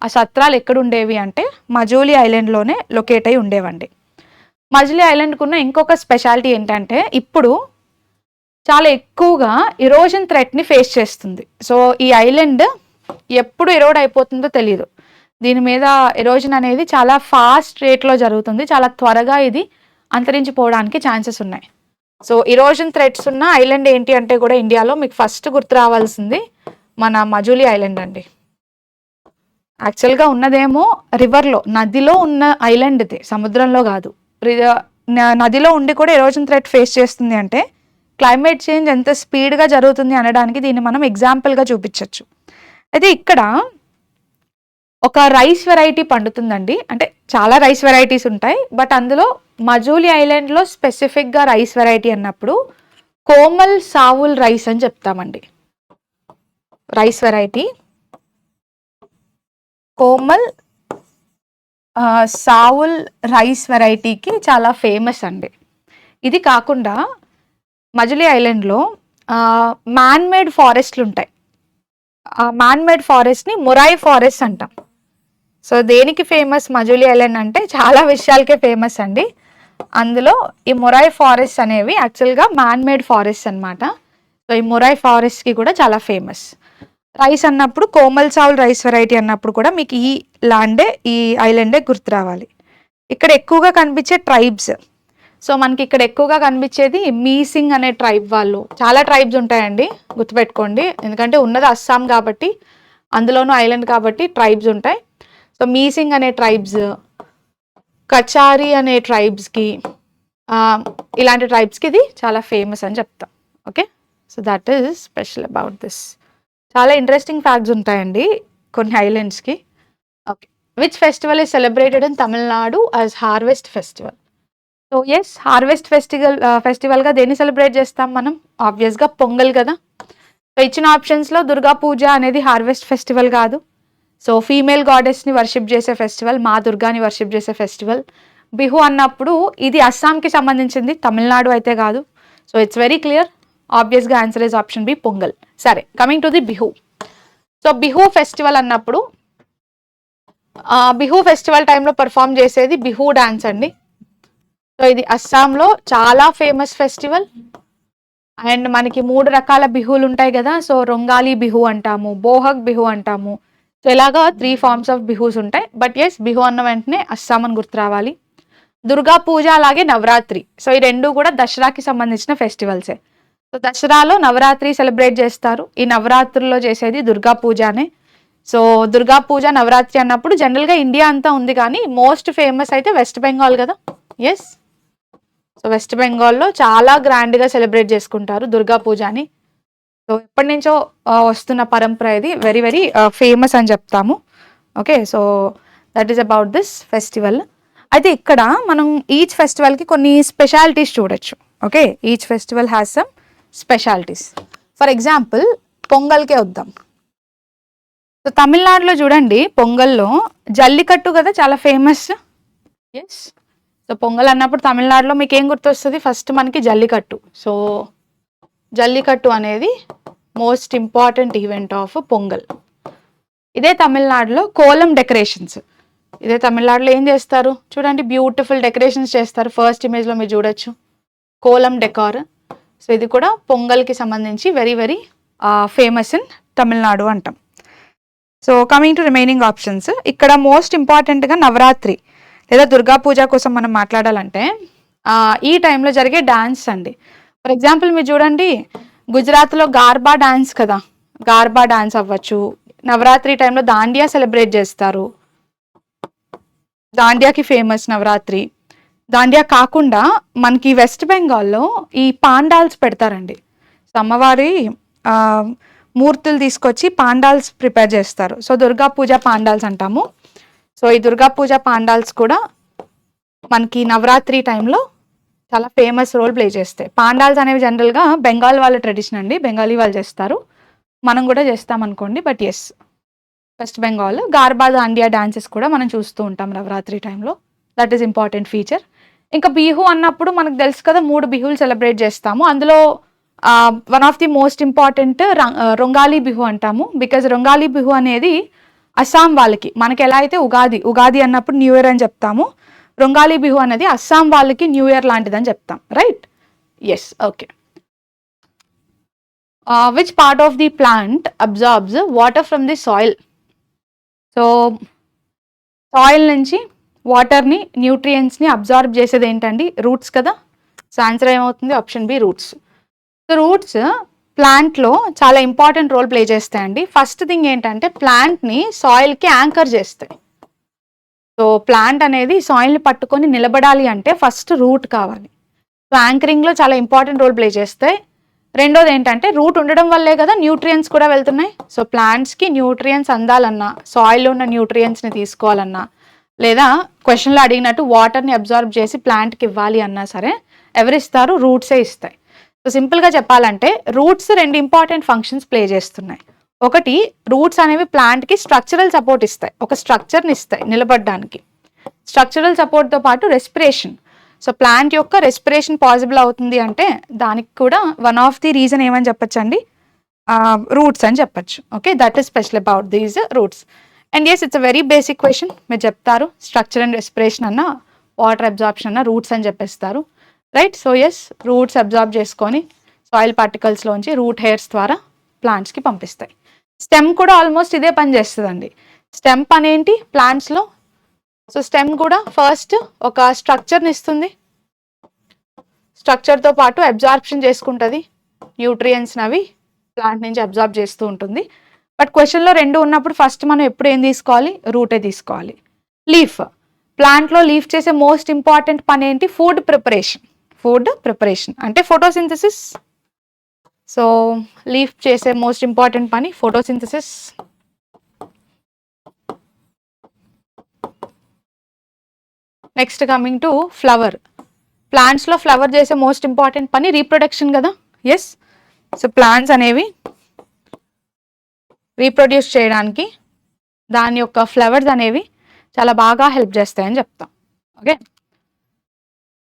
ఆ సత్రాలు ఎక్కడ ఉండేవి అంటే మజులీ ఐలాండ్లోనే లొకేట్ అయి ఉండేవండి. మజులీ ఐలాండ్కు ఉన్న ఇంకొక స్పెషాలిటీ ఏంటంటే ఇప్పుడు చాలా ఎక్కువగా ఇరోజన్ థ్రెట్ని ఫేస్ చేస్తుంది. సో ఈ ఐలాండ్ ఎప్పుడు ఎరోడ్ అయిపోతుందో తెలియదు. దీని మీద ఎరోజన్ అనేది చాలా ఫాస్ట్ రేట్లో జరుగుతుంది. చాలా త్వరగా ఇది అంతరించిపోవడానికి ఛాన్సెస్ ఉన్నాయి. సో ఇరోజన్ థ్రెట్స్ ఉన్న ఐలాండ్ ఏంటి అంటే కూడా ఇండియాలో మీకు ఫస్ట్ గుర్తు రావాల్సింది మన మజులీ ఐలాండ్ అండి. యాక్చువల్గా ఉన్నదేమో రివర్లో నదిలో ఉన్న ఐలాండ్ ఇది, సముద్రంలో కాదు. నదిలో ఉండి కూడా ఎరోజన్ థ్రెట్ ఫేస్ చేస్తుంది అంటే క్లైమేట్ చేంజ్ ఎంత స్పీడ్గా జరుగుతుంది అనడానికి దీన్ని మనం ఎగ్జాంపుల్గా చూపించవచ్చు. అయితే ఇక్కడ ఒక రైస్ వెరైటీ పండుతుందండి. అంటే చాలా రైస్ వెరైటీస్ ఉంటాయి, బట్ అందులో మజులీ ఐలాండ్లో స్పెసిఫిక్గా రైస్ వెరైటీ అన్నప్పుడు కోమల్ సావుల్ రైస్ అని చెప్తామండి. Rice variety Komal Shahul rice వెరైటీకి చాలా ఫేమస్ అండి. ఇది కాకుండా మజులీ ఐలాండ్లో మ్యాన్ మేడ్ ఫారెస్ట్లు ఉంటాయి. మ్యాన్ మేడ్ ఫారెస్ట్ని మొరాయ్ ఫారెస్ట్ అంటాం. సో దేనికి ఫేమస్ మజులీ ఐలాండ్ అంటే చాలా విషయాలకే ఫేమస్ అండి. అందులో ఈ మొరాయ్ ఫారెస్ట్ అనేవి యాక్చువల్గా మ్యాన్ మేడ్ ఫారెస్ట్ అనమాట. సో ఈ మొరాయ్ ఫారెస్ట్కి కూడా చాలా ఫేమస్. రైస్ అన్నప్పుడు కోమల్ సావుల్ రైస్ వెరైటీ అన్నప్పుడు కూడా మీకు ఈ ల్యాండే ఈ ఐలాండే గుర్తు రావాలి. ఇక్కడ ఎక్కువగా కనిపించే ట్రైబ్స్, సో మనకి ఇక్కడ ఎక్కువగా కనిపించేది మీసింగ్ అనే ట్రైబ్ వాళ్ళు. చాలా ట్రైబ్స్ ఉంటాయండి, గుర్తుపెట్టుకోండి. ఎందుకంటే ఉన్నది అస్సాం కాబట్టి, అందులోనూ ఐలాండ్ కాబట్టి ట్రైబ్స్ ఉంటాయి. సో మీసింగ్ అనే ట్రైబ్స్, కచారి అనే ట్రైబ్స్కి, ఇలాంటి ట్రైబ్స్కి ఇది చాలా ఫేమస్ అని చెప్తాం. Okay, so that is special about this. చాలా ఇంట్రెస్టింగ్ ఫ్యాక్ట్స్ ఉంటాయండి కొన్ని ఐలాండ్స్కి. Okay, which festival is celebrated in Tamil Nadu as harvest festival? So yes, harvest ఫెస్టివల్గా దేన్ని సెలబ్రేట్ చేస్తాం మనం? ఆబ్వియస్గా పొంగల్ కదా. సో ఇచ్చిన ఆప్షన్స్లో దుర్గా పూజ అనేది హార్వెస్ట్ ఫెస్టివల్ కాదు. సో ఫీమేల్ గాడెస్ని వర్షిప్ చేసే ఫెస్టివల్, మా దుర్గాని వర్షిప్ చేసే ఫెస్టివల్. బిహు అన్నప్పుడు ఇది అస్సాంకి సంబంధించింది, తమిళనాడు అయితే కాదు. సో ఇట్స్ వెరీ క్లియర్, ఆబ్వియస్గా answer is option B, Pongal. సరే, coming to the Bihu. So Bihu festival అన్నప్పుడు బిహు ఫెస్టివల్ టైంలో పర్ఫామ్ చేసేది బిహు డాన్స్ అండి. సో ఇది అస్సాంలో చాలా ఫేమస్ ఫెస్టివల్. అండ్ మనకి 3 రకాల బిహులు ఉంటాయి కదా. సో రొంగాలి బిహు అంటాము, బోహగ్ బిహు అంటాము. సో ఇలాగా 3 ఫార్మ్స్ ఆఫ్ బిహూస్ ఉంటాయి. బట్ ఎస్, బిహు అన్న వెంటనే అస్సాం అని గుర్తు రావాలి. దుర్గా పూజ అలాగే నవరాత్రి, సో ఈ రెండు కూడా దసరాకి సంబంధించిన ఫెస్టివల్సే. సో దసరాలో నవరాత్రి సెలబ్రేట్ చేస్తారు. ఈ నవరాత్రుల్లో చేసేది దుర్గా పూజనే. సో దుర్గా పూజ నవరాత్రి అన్నప్పుడు జనరల్గా ఇండియా అంతా ఉంది, కానీ మోస్ట్ ఫేమస్ అయితే వెస్ట్ బెంగాల్ కదా. ఎస్, సో వెస్ట్ బెంగాల్లో చాలా గ్రాండ్గా సెలబ్రేట్ చేసుకుంటారు దుర్గా పూజని. సో ఎప్పటి నుంచో వస్తున్న పరంపర ఇది, వెరీ వెరీ ఫేమస్ అని చెప్తాము. Okay, so that is about this festival. అయితే ఇక్కడ మనం ఈచ్ ఫెస్టివల్కి కొన్ని స్పెషాలిటీస్ చూడొచ్చు. Okay, each festival has some specialities. For example పొంగల్కే వద్దాం. సో తమిళనాడులో చూడండి, పొంగల్లో జల్లికట్టు కదా చాలా ఫేమస్. ఎస్, సో పొంగల్ అన్నప్పుడు తమిళనాడులో మీకు ఏం గుర్తొస్తుంది? ఫస్ట్ మనకి జల్లికట్టు. సో జల్లికట్టు అనేది most important event of pongal. ఇదే తమిళనాడులో కోలం డెకరేషన్స్. ఇదే తమిళనాడులో ఏం చేస్తారు చూడండి, బ్యూటిఫుల్ డెకరేషన్స్ చేస్తారు. ఫస్ట్ ఇమేజ్లో మీరు చూడొచ్చు కోలం డెకార్. సో ఇది కూడా పొంగల్కి సంబంధించి very very famous in Tamil Nadu అంటాం. So coming to remaining options, ఇక్కడ మోస్ట్ ఇంపార్టెంట్గా నవరాత్రి లేదా దుర్గా పూజ కోసం మనం మాట్లాడాలంటే ఈ టైంలో జరిగే డాన్స్ అండి. ఫర్ ఎగ్జాంపుల్ మీరు చూడండి, గుజరాత్లో గార్బా డాన్స్ కదా, గార్బా డాన్స్ అవ్వచ్చు. నవరాత్రి టైంలో దాండియా సెలబ్రేట్ చేస్తారు, దాండియాకి ఫేమస్ నవరాత్రి. దాండియా కాకుండా మనకి వెస్ట్ బెంగాల్లో ఈ పాండాల్స్ పెడతారండి. సో అమ్మవారి మూర్తులు తీసుకొచ్చి పాండాల్స్ ప్రిపేర్ చేస్తారు. సో దుర్గా పూజ పాండాల్స్ అంటాము. సో ఈ దుర్గా పూజ పాండాల్స్ కూడా మనకి నవరాత్రి టైంలో చాలా ఫేమస్ రోల్ ప్లే చేస్తాయి. పాండాల్స్ అనేవి జనరల్గా బెంగాల్ వాళ్ళ ట్రెడిషన్ అండి, బెంగాలీ వాళ్ళు చేస్తారు, మనం కూడా చేస్తాం అనుకోండి. But yes, West Bengal garba dandiya dances కూడా మనం చూస్తూ ఉంటాం నవరాత్రి టైంలో. That is important feature. ఇంకా బిహు అన్నప్పుడు మనకు తెలుసు కదా, 3 బిహులు సెలబ్రేట్ చేస్తాము. అందులో one of the most important Rongali Bihu అంటాము. బికాజ్ రొంగాలి బిహు అనేది అస్సాం వాళ్ళకి, మనకి ఎలా అయితే ఉగాది అన్నప్పుడు న్యూ ఇయర్ అని చెప్తాము, రొంగాలి బిహు అనేది అస్సాం వాళ్ళకి న్యూ ఇయర్ లాంటిదని చెప్తాం. Right? Yes, okay. Which part of the plant absorbs water from the soil? So soil నుంచి వాటర్ని, న్యూట్రియంట్స్ని అబ్జార్బ్ చేసేది ఏంటండి? రూట్స్ కదా. సో ఆన్సర్ ఏమవుతుంది? Option B, roots. So roots ప్లాంట్లో చాలా ఇంపార్టెంట్ రోల్ ప్లే చేస్తాయండి. ఫస్ట్ థింగ్ ఏంటంటే ప్లాంట్ని సాయిల్కి యాంకర్ చేస్తాయి. సో ప్లాంట్ అనేది సాయిల్ని పట్టుకొని నిలబడాలి అంటే ఫస్ట్ రూట్ కావాలి. సో యాంకరింగ్లో చాలా ఇంపార్టెంట్ రోల్ ప్లే చేస్తాయి. రెండోది ఏంటంటే రూట్ ఉండడం వల్లే కదా న్యూట్రియంట్స్ కూడా వెళ్తున్నాయి. సో ప్లాంట్స్కి న్యూట్రియంట్స్ అందాలన్నా, సాయిల్లో ఉన్న న్యూట్రియంట్స్ని తీసుకోవాలన్నా, లేదా క్వశ్చన్లో అడిగినట్టు వాటర్ని అబ్జార్బ్ చేసి ప్లాంట్కి ఇవ్వాలి అన్నా సరే ఎవరిస్తారు? రూట్సే ఇస్తాయి. సో సింపుల్గా చెప్పాలంటే రూట్స్ 2 ఇంపార్టెంట్ ఫంక్షన్స్ ప్లే చేస్తున్నాయి. ఒకటి, రూట్స్ అనేవి ప్లాంట్కి స్ట్రక్చరల్ సపోర్ట్ ఇస్తాయి, ఒక స్ట్రక్చర్ని ఇస్తాయి నిలబడడానికి. స్ట్రక్చరల్ సపోర్ట్తో పాటు రెస్పిరేషన్. సో ప్లాంట్ యొక్క రెస్పిరేషన్ పాసిబుల్ అవుతుంది అంటే దానికి కూడా వన్ ఆఫ్ ది రీజన్ ఏమని చెప్పచ్చు అండి? రూట్స్ అని చెప్పచ్చు. Okay, that is special about these roots. And yes, it's a very basic question. మీరు చెప్తారు స్ట్రక్చర్ అండ్ రెస్పిరేషన్ అన్న, వాటర్ అబ్జార్ప్షన్ అన్న రూట్స్ అని చెప్పేస్తారు. Right? So yes, roots absorb చేసుకొని సాయిల్ పార్టికల్స్లోంచి రూట్ హెయిర్స్ ద్వారా ప్లాంట్స్కి పంపిస్తాయి. స్టెమ్ కూడా ఆల్మోస్ట్ ఇదే పని చేస్తుందండి. స్టెమ్ పని ఏంటి ప్లాంట్స్లో? సో స్టెమ్ కూడా ఫస్ట్ ఒక స్ట్రక్చర్ని ఇస్తుంది, స్ట్రక్చర్తో పాటు అబ్జార్ప్షన్ చేసుకుంటుంది, న్యూట్రియంట్స్ని అవి ప్లాంట్ నుంచి అబ్జార్బ్ చేస్తూ ఉంటుంది. బట్ క్వశ్చన్లో 2 ఉన్నప్పుడు ఫస్ట్ మనం ఎప్పుడు ఏం తీసుకోవాలి? రూటే తీసుకోవాలి. లీఫ్, ప్లాంట్లో లీఫ్ చేసే మోస్ట్ ఇంపార్టెంట్ పని ఏంటి? Food preparation. ఫుడ్ ప్రిపరేషన్ అంటే ఫోటోసింథసిస్. సో లీఫ్ చేసే మోస్ట్ ఇంపార్టెంట్ పని photosynthesis. Next coming to flower. ప్లాంట్స్లో ఫ్లవర్ చేసే మోస్ట్ ఇంపార్టెంట్ పని రీప్రొడక్షన్ కదా. ఎస్, సో ప్లాంట్స్ అనేవి రీప్రొడ్యూస్ చేయడానికి దాని యొక్క ఫ్లవర్స్ అనేవి చాలా బాగా హెల్ప్ చేస్తాయని చెప్తాం. Okay,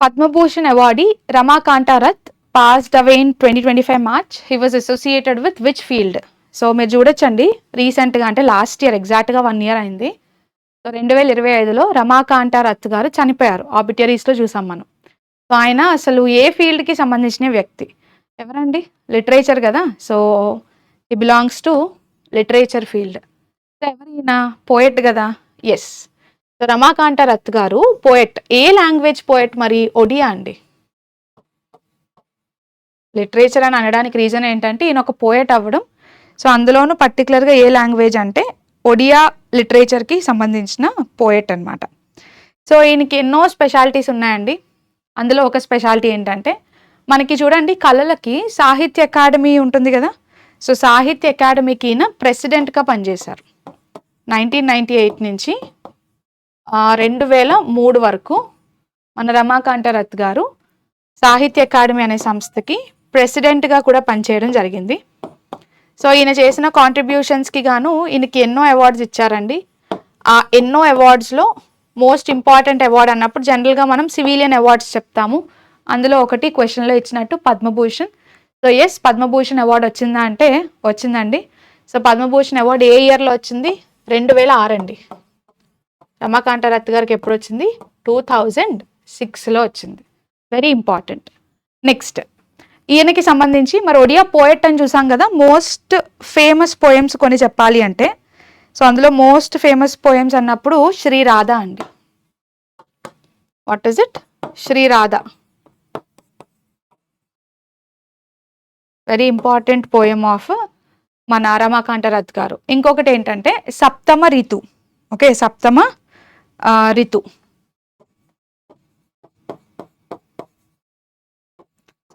Padma Bhushan awardee Ramakanta Rath passed away in 2025 March. He was associated with which field? So మీరు చూడొచ్చండి, రీసెంట్గా అంటే లాస్ట్ ఇయర్, ఎగ్జాక్ట్గా 1 year అయింది. సో 2025లో రమాకాంతారత్ గారు చనిపోయారు. ఆబిటరీస్లో చూసాం మనం. సో ఆయన అసలు ఏ ఫీల్డ్కి సంబంధించిన వ్యక్తి? ఎవరండి? లిటరేచర్ కదా. సో ఈ belongs to literature field. So ఎవరైనా పోయెట్ కదా. ఎస్, సో రమాకాంతారత్ గారు పోయెట్. ఏ లాంగ్వేజ్ పోయెట్ మరి? ఒడియా అండి. లిటరేచర్ అని అనడానికి రీజన్ ఏంటంటే ఈయన ఒక పోయెట్ అవ్వడం. సో అందులోనూ పర్టికులర్గా ఏ లాంగ్వేజ్ అంటే ఒడియా లిటరేచర్కి సంబంధించిన పోయెట్ అనమాట. సో ఈయనకి ఎన్నో స్పెషాలిటీస్ ఉన్నాయండి. అందులో ఒక స్పెషాలిటీ ఏంటంటే మనకి చూడండి, కళలకి సాహిత్య అకాడమీ ఉంటుంది కదా. సో సాహిత్య అకాడమీకి ఈయన ప్రెసిడెంట్గా పనిచేశారు. 1998 నుంచి 2003 వరకు మన రమాకాంతారత్ గారు సాహిత్య అకాడమీ అనే సంస్థకి ప్రెసిడెంట్గా కూడా పనిచేయడం జరిగింది. సో ఈయన చేసిన కాంట్రిబ్యూషన్స్కి గాను ఈయనకి ఎన్నో అవార్డ్స్ ఇచ్చారండి. ఆ ఎన్నో అవార్డ్స్లో మోస్ట్ ఇంపార్టెంట్ అవార్డ్ అన్నప్పుడు జనరల్గా మనం సివిలియన్ అవార్డ్స్ చెప్తాము. అందులో ఒకటి క్వశ్చన్లో ఇచ్చినట్టు Padma Bhushan. So yes, Padma Bhushan award వచ్చిందా అంటే వచ్చిందండి. సో పద్మభూషణ్ అవార్డు ఏ ఇయర్లో వచ్చింది? 2006 అండి. రమాకాంత రత్ గారికి ఎప్పుడు వచ్చింది? 2006లో వచ్చింది. Very important. నెక్స్ట్ ఈయనకి సంబంధించి మరి ఒడియా పోయట్ అని చూసాం కదా, మోస్ట్ ఫేమస్ పోయమ్స్ కొన్ని చెప్పాలి అంటే, సో అందులో మోస్ట్ ఫేమస్ పోయమ్స్ అన్నప్పుడు శ్రీరాధ అండి. What is it? Sriradha. Very important poem of మన రమాకాంత రత్ గారు. ఇంకొకటి ఏంటంటే సప్తమ ఋతు. ఓకే, సప్తమ ఋతు.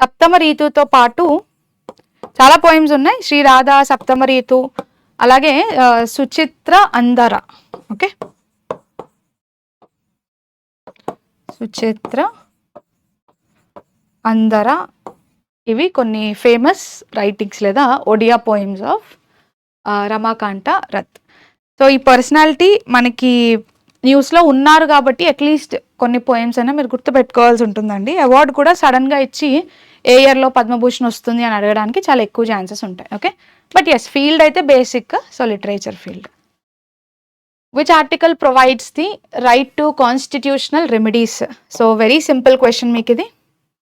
సప్తమ ఋతుతో పాటు చాలా పోయమ్స్ ఉన్నాయి. శ్రీరాధ, సప్తమ ఋతు, అలాగే సుచిత్ర అందర. ఓకే, సుచిత్ర అందర, ఇవి కొన్ని ఫేమస్ రైటింగ్స్ లేదా Odia poems of Ramakanta Rath. So ఈ పర్సనాలిటీ మనకి న్యూస్లో ఉన్నారు కాబట్టి అట్లీస్ట్ కొన్ని పోయమ్స్ అయినా మీరు గుర్తుపెట్టుకోవాల్సి ఉంటుందండి. అవార్డు కూడా సడన్గా ఇచ్చి ఏ ఇయర్లో పద్మభూషణ్ వస్తుంది అని అడగడానికి చాలా ఎక్కువ ఛాన్సెస్ ఉంటాయి. ఓకే, బట్ ఎస్, ఫీల్డ్ అయితే basic, so literature field. Which article provides the right to constitutional remedies? So very simple question మీకు ఇది.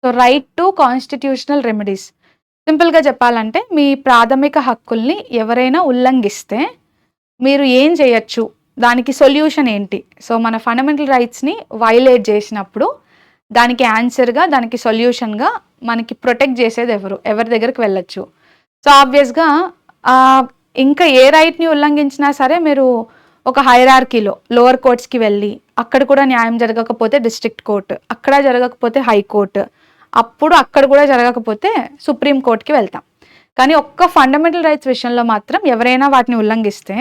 So right to constitutional remedies సింపుల్గా చెప్పాలంటే, మీ ప్రాథమిక హక్కుల్ని ఎవరైనా ఉల్లంఘిస్తే మీరు ఏం చేయొచ్చు, దానికి సొల్యూషన్ ఏంటి? సో మన ఫండమెంటల్ రైట్స్ని వైలేట్ చేసినప్పుడు దానికి ఆన్సర్గా, దానికి సొల్యూషన్గా మనకి ప్రొటెక్ట్ చేసేది ఎవరి దగ్గరికి వెళ్ళొచ్చు? సో ఆబ్వియస్గా ఇంకా ఏ రైట్ని ఉల్లంఘించినా సరే మీరు ఒక హైరార్కీలో లోవర్ కోర్ట్స్కి వెళ్ళి అక్కడ కూడా న్యాయం జరగకపోతే డిస్ట్రిక్ట్ కోర్ట్, అక్కడ జరగకపోతే హైకోర్టు, అప్పుడు అక్కడ కూడా జరగకపోతే సుప్రీం కోర్ట్కి వెళ్తాం. కానీ ఒక్క ఫండమెంటల్ రైట్స్ విషయంలో మాత్రం ఎవరైనా వాటిని ఉల్లంఘిస్తే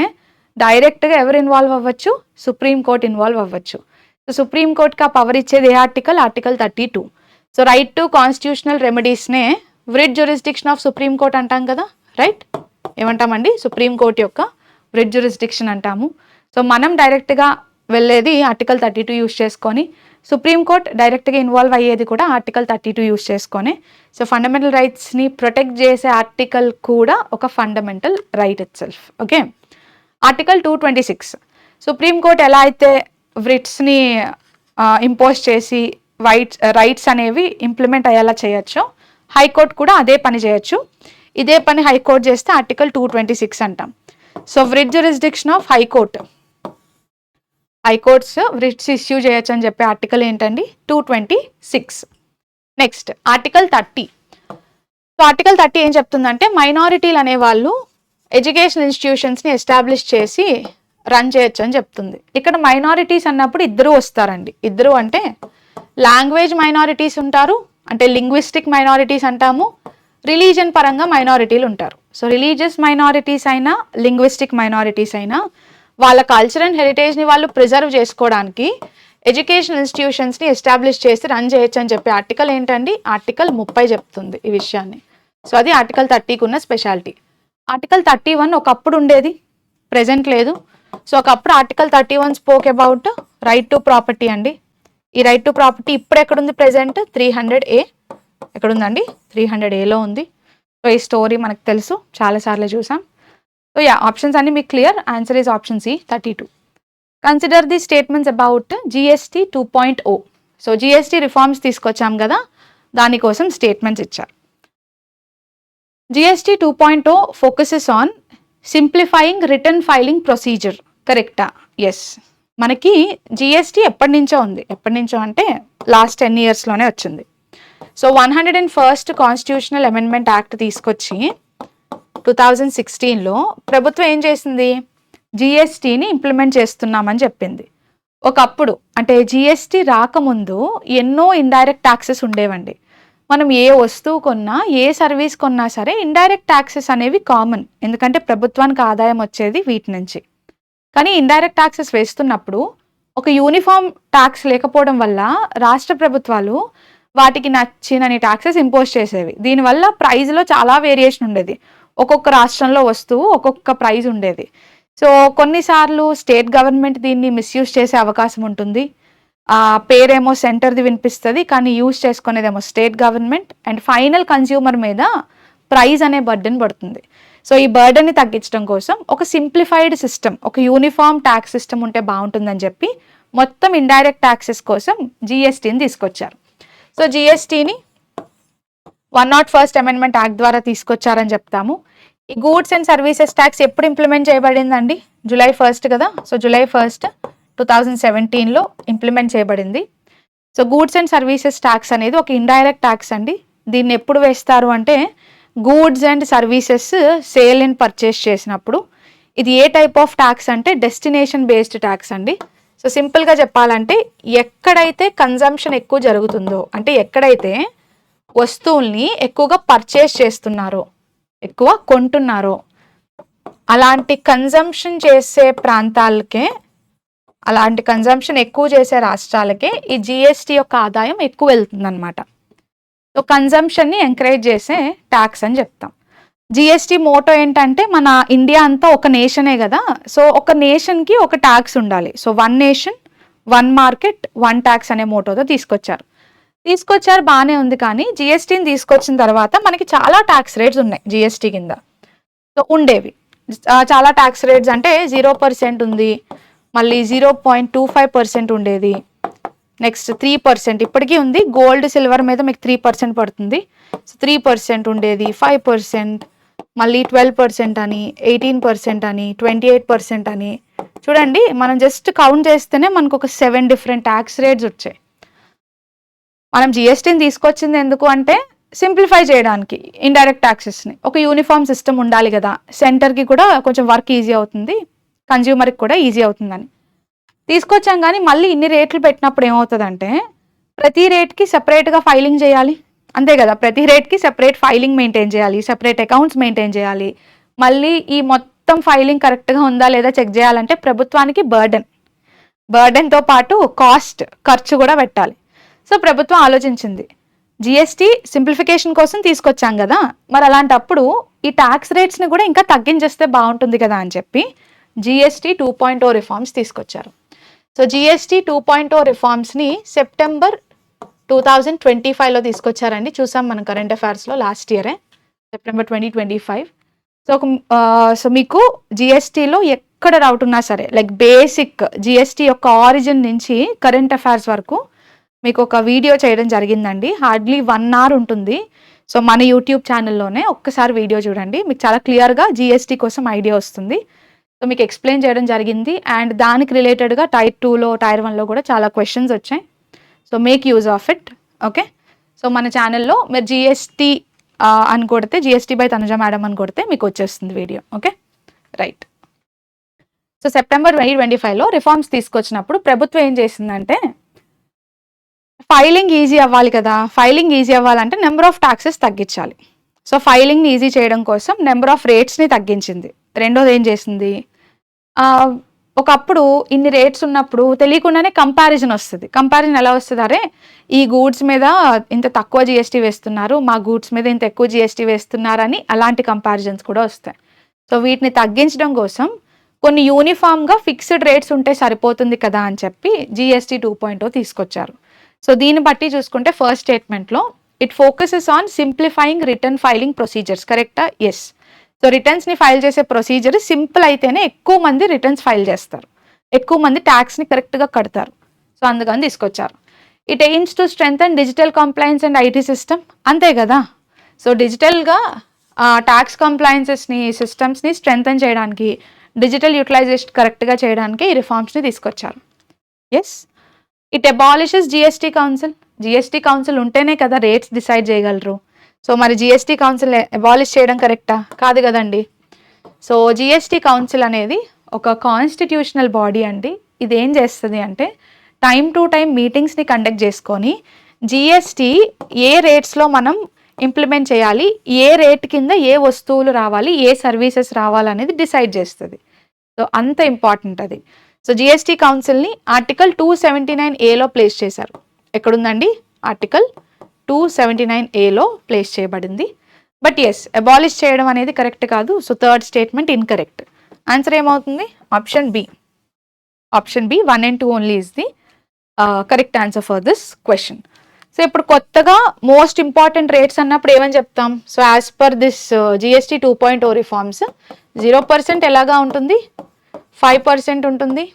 డైరెక్ట్గా ఎవరు ఇన్వాల్వ్ అవ్వచ్చు? సుప్రీం కోర్ట్ ఇన్వాల్వ్ అవ్వచ్చు. సో సుప్రీం కోర్ట్కి ఆ పవర్ ఇచ్చేది ఏ article? Article 32. So right to constitutional రెమెడీస్నే writ jurisdiction of supreme court అంటాం కదా, రైట్? ఏమంటామండి? సుప్రీం కోర్ట్ యొక్క వ్రిట్ జ్యూరిస్డిక్షన్ అంటాము. సో మనం డైరెక్ట్గా వెళ్ళేది ఆర్టికల్ 32 యూస్ చేసుకొని, సుప్రీంకోర్టు డైరెక్ట్గా ఇన్వాల్వ్ అయ్యేది కూడా ఆర్టికల్ 32 యూస్ చేసుకొని. సో ఫండమెంటల్ రైట్స్ని ప్రొటెక్ట్ చేసే ఆర్టికల్ కూడా ఒక fundamental right itself. Okay, article 226. Supreme court ఎలా అయితే వ్రిట్స్ని ఇంపోజ్ చేసి రైట్స్ అనేవి ఇంప్లిమెంట్ అయ్యేలా చేయొచ్చో, హైకోర్టు కూడా అదే పని చేయొచ్చు. ఇదే పని హైకోర్టు చేస్తే ఆర్టికల్ 226 అంటాం. So writ jurisdiction of high court, high courts writs issue చేయొచ్చు అని చెప్పే ఆర్టికల్ ఏంటండి? 226. Next article 30. సో ఆర్టికల్ 30 ఏం చెప్తుందంటే, మైనారిటీలు అనేవాళ్ళు ఎడ్యుకేషన్ ఇన్స్టిట్యూషన్స్ని ఎస్టాబ్లిష్ చేసి రన్ చేయొచ్చు అని చెప్తుంది. ఇక్కడ మైనారిటీస్ అన్నప్పుడు ఇద్దరు వస్తారండి. ఇద్దరు అంటే లాంగ్వేజ్ మైనారిటీస్ ఉంటారు, అంటే లింగ్విస్టిక్ మైనారిటీస్ అంటాము, రిలీజన్ పరంగా మైనారిటీలు ఉంటారు. సో రిలీజియస్ మైనారిటీస్ అయినా లింగ్విస్టిక్ మైనారిటీస్ అయినా వాళ్ళ కల్చర్ అండ్ హెరిటేజ్ని వాళ్ళు ప్రిజర్వ్ చేసుకోవడానికి ఎడ్యుకేషన్ ఇన్స్టిట్యూషన్స్ని ఎస్టాబ్లిష్ చేసి రన్ చేయొచ్చు అని చెప్పే ఆర్టికల్ ఏంటండి? ఆర్టికల్ 30 చెప్తుంది ఈ విషయాన్ని. సో అది ఆర్టికల్ 30కి ఉన్న స్పెషాలిటీ. ఆర్టికల్ 31 ఒకప్పుడు ఉండేది, ప్రెజెంట్ లేదు. సో ఒకప్పుడు article 31 spoke about right to property అండి. ఈ రైట్ టు ప్రాపర్టీ ఇప్పుడు ఎక్కడుంది? ప్రెజెంట్ 300A ఎక్కడుందండి? 300Aలో ఉంది. సో ఈ స్టోరీ మనకు తెలుసు, చాలాసార్లు చూసాం. సో యా, ఆప్షన్స్ అన్ని మీకు clear. Answer is option C, 32. Consider the statements about GST 2.0. So GST reforms తీసుకొచ్చాం కదా, దానికోసం స్టేట్మెంట్స్ ఇచ్చారు. GST 2.0 focuses on simplifying return filing procedure. కరెక్టా? ఎస్. మనకి GST ఎప్పటి నుంచో ఉంది. ఎప్పటి నుంచో అంటే లాస్ట్ 10 yearsలోనే వచ్చింది. So 101st constitutional amendment act తీసుకొచ్చి 2016లో ప్రభుత్వం ఏం చేసింది? GSTని ఇంప్లిమెంట్ చేస్తున్నామని చెప్పింది. ఒకప్పుడు అంటే GST రాకముందు ఎన్నో ఇండైరెక్ట్ ట్యాక్సెస్ ఉండేవండి. మనం ఏ వస్తువు కొన్నా, ఏ సర్వీస్ కొన్నా సరే ఇండైరెక్ట్ ట్యాక్సెస్ అనేవి కామన్, ఎందుకంటే ప్రభుత్వానికి ఆదాయం వచ్చేది వీటి నుంచి. కానీ ఇండైరెక్ట్ ట్యాక్సెస్ వేస్తున్నప్పుడు ఒక యూనిఫామ్ ట్యాక్స్ లేకపోవడం వల్ల రాష్ట్ర ప్రభుత్వాలు వాటికి నచ్చినని ట్యాక్సెస్ ఇంపోజ్ చేసేవి. దీనివల్ల ప్రైజ్లో చాలా వేరియేషన్ ఉండేది. ఒక్కొక్క రాష్ట్రంలో వస్తువు ఒక్కొక్క ప్రైజ్ ఉండేది. సో కొన్నిసార్లు స్టేట్ గవర్నమెంట్ దీన్ని మిస్యూజ్ చేసే అవకాశం ఉంటుంది. పేరేమో సెంటర్ది వినిపిస్తుంది, కానీ యూజ్ చేసుకునేదేమో state government, and final consumer మీద ప్రైజ్ అనే బర్డెన్ పడుతుంది. సో ఈ బర్డన్ని తగ్గించడం కోసం ఒక సింప్లిఫైడ్ సిస్టమ్, ఒక యూనిఫామ్ ట్యాక్స్ సిస్టమ్ ఉంటే బాగుంటుందని చెప్పి మొత్తం ఇండైరెక్ట్ ట్యాక్సెస్ కోసం జిఎస్టీని తీసుకొచ్చారు. సో జిఎస్టీని 101st అమెండ్మెంట్ యాక్ట్ ద్వారా తీసుకొచ్చారని చెప్తాము. ఈ గూడ్స్ అండ్ సర్వీసెస్ ట్యాక్స్ ఎప్పుడు ఇంప్లిమెంట్ చేయబడిందండి? July 1 కదా. సో July 1, 2017లో ఇంప్లిమెంట్ చేయబడింది. So goods and services tax అనేది ఒక ఇండైరెక్ట్ ట్యాక్స్ అండి. దీన్ని ఎప్పుడు వేస్తారు అంటే goods and services sale and purchase చేసినప్పుడు. ఇది ఏ టైప్ ఆఫ్ ట్యాక్స్ అంటే డెస్టినేషన్ బేస్డ్ ట్యాక్స్ అండి. సో సింపుల్గా చెప్పాలంటే ఎక్కడైతే కన్జంప్షన్ ఎక్కువ జరుగుతుందో, అంటే ఎక్కడైతే వస్తువుల్ని ఎక్కువగా పర్చేస్ చేస్తున్నారో, ఎక్కువ కొంటున్నారో, అలాంటి కన్జంప్షన్ చేసే ప్రాంతాలకే, అలాంటి కన్జంప్షన్ ఎక్కువ చేసే రాష్ట్రాలకే ఈ జిఎస్టీ యొక్క ఆదాయం ఎక్కువ వెళ్తుంది అనమాట. సో కన్జంప్షన్ని ఎంకరేజ్ చేసే ట్యాక్స్ అని చెప్తాం. జిఎస్టీ మోటో ఏంటంటే మన ఇండియా అంతా ఒక నేషనే కదా. సో ఒక నేషన్కి ఒక ట్యాక్స్ ఉండాలి. సో 1 నేషన్ 1 మార్కెట్ 1 ట్యాక్స్ అనే మోటోతో తీసుకొచ్చారు బాగానే ఉంది. కానీ జిఎస్టీని తీసుకొచ్చిన తర్వాత మనకి చాలా ట్యాక్స్ రేట్స్ ఉన్నాయి జిఎస్టీ కింద. సో ఉండేవి చాలా ట్యాక్స్ రేట్స్ అంటే 0% ఉంది, మళ్ళీ 0.25% ఉండేది, నెక్స్ట్ 3% ఇప్పటికీ ఉంది. గోల్డ్ సిల్వర్ మీద మీకు 3% పడుతుంది. సో 3% ఉండేది, 5%, మళ్ళీ 12% అని, 18% అని, 28% అని. చూడండి, మనం జస్ట్ కౌంట్ చేస్తేనే మనకు ఒక 7 డిఫరెంట్ ట్యాక్స్ రేట్స్ వచ్చాయి. మనం జిఎస్టీని తీసుకొచ్చింది ఎందుకు అంటే సింప్లిఫై చేయడానికి ఇండైరెక్ట్ ట్యాక్సెస్ని. ఒక యూనిఫామ్ సిస్టమ్ ఉండాలి కదా, సెంటర్కి కూడా కొంచెం వర్క్ ఈజీ అవుతుంది, కన్జ్యూమర్కి కూడా ఈజీ అవుతుందని తీసుకొచ్చాం. కానీ మళ్ళీ ఇన్ని రేట్లు పెట్టినప్పుడు ఏమవుతుందంటే ప్రతి రేట్కి సెపరేట్గా ఫైలింగ్ చేయాలి, అంతే కదా. ప్రతి రేట్కి సెపరేట్ ఫైలింగ్ మెయింటైన్ చేయాలి, సెపరేట్ అకౌంట్స్ మెయింటైన్ చేయాలి. మళ్ళీ ఈ మొత్తం ఫైలింగ్ కరెక్ట్గా ఉందా లేదా చెక్ చేయాలంటే ప్రభుత్వానికి బర్డెన్తో పాటు ఖర్చు కూడా పెట్టాలి. సో ప్రభుత్వం ఆలోచించింది, జిఎస్టీ సింప్లిఫికేషన్ కోసం తీసుకొచ్చాం కదా, మరి అలాంటప్పుడు ఈ ట్యాక్స్ రేట్స్ని కూడా ఇంకా తగ్గించేస్తే బాగుంటుంది కదా అని చెప్పి జిఎస్టీ 2.0 రిఫార్మ్స్ తీసుకొచ్చారు. సో జిఎస్టీ 2.0 రిఫార్మ్స్ని సెప్టెంబర్ 2025లో తీసుకొచ్చారండి. చూసాం మనం కరెంట్ అఫైర్స్లో లాస్ట్ ఇయరే, సెప్టెంబర్ 2025. సో మీకు జిఎస్టీలో ఎక్కడ డౌట్ ఉన్నా సరే, లైక్ బేసిక్ జిఎస్టీ యొక్క ఆరిజిన్ నుంచి కరెంట్ అఫైర్స్ వరకు మీకు ఒక వీడియో చేయడం జరిగిందండి. హార్డ్లీ 1 hour ఉంటుంది. సో మన యూట్యూబ్ ఛానల్లోనే ఒక్కసారి వీడియో చూడండి, మీకు చాలా క్లియర్గా జిఎస్టీ కోసం ఐడియా వస్తుంది. సో మీకు ఎక్స్ప్లెయిన్ చేయడం జరిగింది. అండ్ దానికి రిలేటెడ్గా టైర్ 2లో టైర్ 1లో కూడా చాలా క్వశ్చన్స్ వచ్చాయి. So make use of it. Okay, so మన ఛానల్లో మీరు జిఎస్టీ అని కొడితే, జిఎస్టీ బై తనుజ మేడం అని కొడితే మీకు వచ్చేస్తుంది video. Okay, right. So September 2025లో రిఫార్మ్స్ తీసుకొచ్చినప్పుడు ప్రభుత్వం ఏం చేసిందంటే ఫైలింగ్ ఈజీ అవ్వాలి కదా. ఫైలింగ్ ఈజీ అవ్వాలంటే నెంబర్ ఆఫ్ ట్యాక్సెస్ తగ్గించాలి. సో ఫైలింగ్ని ఈజీ చేయడం కోసం నెంబర్ ఆఫ్ రేట్స్ని తగ్గించింది. రెండోది ఏం చేసింది, ఒకప్పుడు ఇన్ని రేట్స్ ఉన్నప్పుడు తెలియకుండానే కంపారిజన్ వస్తుంది. కంపారిజన్ ఎలా వస్తుంది, అరే ఈ గూడ్స్ మీద ఇంత తక్కువ జిఎస్టీ వేస్తున్నారు, మా గూడ్స్ మీద ఇంత ఎక్కువ జిఎస్టీ వేస్తున్నారని అలాంటి కంపారిజన్స్ కూడా వస్తాయి. సో వీటిని తగ్గించడం కోసం కొన్ని యూనిఫామ్గా ఫిక్స్డ్ రేట్స్ ఉంటే సరిపోతుంది కదా అని చెప్పి జిఎస్టీ 2.0 తీసుకొచ్చారు. సో దీన్ని బట్టి చూసుకుంటే ఫస్ట్ స్టేట్మెంట్లో it focuses on simplifying return filing procedures. కరెక్టా? ఎస్. సో రిటర్న్స్ని ఫైల్ చేసే ప్రొసీజర్ సింపుల్ అయితేనే ఎక్కువ మంది రిటర్న్స్ ఫైల్ చేస్తారు, ఎక్కువ మంది ట్యాక్స్ని కరెక్ట్గా కడతారు. సో అందుకని తీసుకొచ్చారు. It aims to strengthen digital compliance and IT system. అంతే కదా. సో డిజిటల్గా ట్యాక్స్ కంప్లైన్సెస్ని, సిస్టమ్స్ని స్ట్రెంగ్థెన్ చేయడానికి, డిజిటల్ యూటిలైజేషన్ కరెక్ట్గా చేయడానికి ఈ రిఫార్మ్స్ని తీసుకొచ్చారు. Yes. It abolishes GST council. GST council ఉంటేనే కదా రేట్స్ డిసైడ్ చేయగలరు. సో మరి జిఎస్టీ కౌన్సిల్ అబాలిష్ చేయడం కరెక్టా? కాదు కదండి. సో జిఎస్టీ కౌన్సిల్ అనేది ఒక కాన్స్టిట్యూషనల్ బాడీ అండి. ఇది ఏం చేస్తుంది అంటే టైం టు టైం మీటింగ్స్ని కండక్ట్ చేసుకొని జిఎస్టీ ఏ రేట్స్లో మనం ఇంప్లిమెంట్ చేయాలి, ఏ రేట్ కింద ఏ వస్తువులు రావాలి, ఏ సర్వీసెస్ రావాలనేది డిసైడ్ చేస్తుంది. సో అంత ఇంపార్టెంట్ అది. సో జిఎస్టీ కౌన్సిల్ని ఆర్టికల్ 279A ప్లేస్ చేశారు. ఎక్కడుందండి? ఆర్టికల్ 279A ప్లేస్ చేయబడింది. బట్ ఎస్, అబాలిష్ చేయడం అనేది కరెక్ట్ కాదు. So third statement incorrect. Answer ఏమవుతుంది? Option B. Option B 1 and 2 only is the correct answer for this question. So ఇప్పుడు కొత్తగా మోస్ట్ ఇంపార్టెంట్ రేట్స్ అన్నప్పుడు ఏమని చెప్తాం? So as per this GST 2.0 reforms 0% ఎలాగా ఉంటుంది, 5% ఉంటుంది,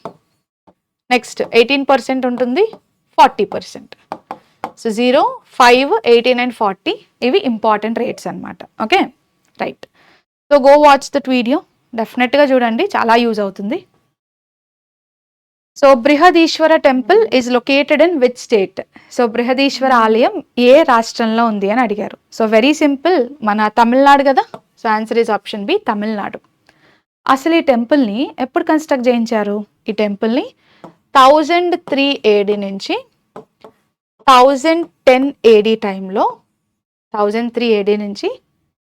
నెక్స్ట్ 18% ఉంటుంది, 40%. సో 0, 5, 18 అండ్ 40 ఇవి ఇంపార్టెంట్ రేట్స్ అనమాట. Okay right. So go watch that video, డెఫినెట్గా చూడండి, చాలా యూజ్ అవుతుంది. So Brihadeeswara temple is located in which state? So Brihadeeswara ఆలయం ఏ రాష్ట్రంలో ఉంది అని అడిగారు. సో వెరీ సింపుల్, మన తమిళనాడు కదా. So answer is option B, Tamil Nadu. అసలు ఈ టెంపుల్ని ఎప్పుడు కన్స్ట్రక్ట్ చేయించారు? ఈ టెంపుల్ని 1003 AD నుంచి 1010 AD టైంలో, 1003 AD నుంచి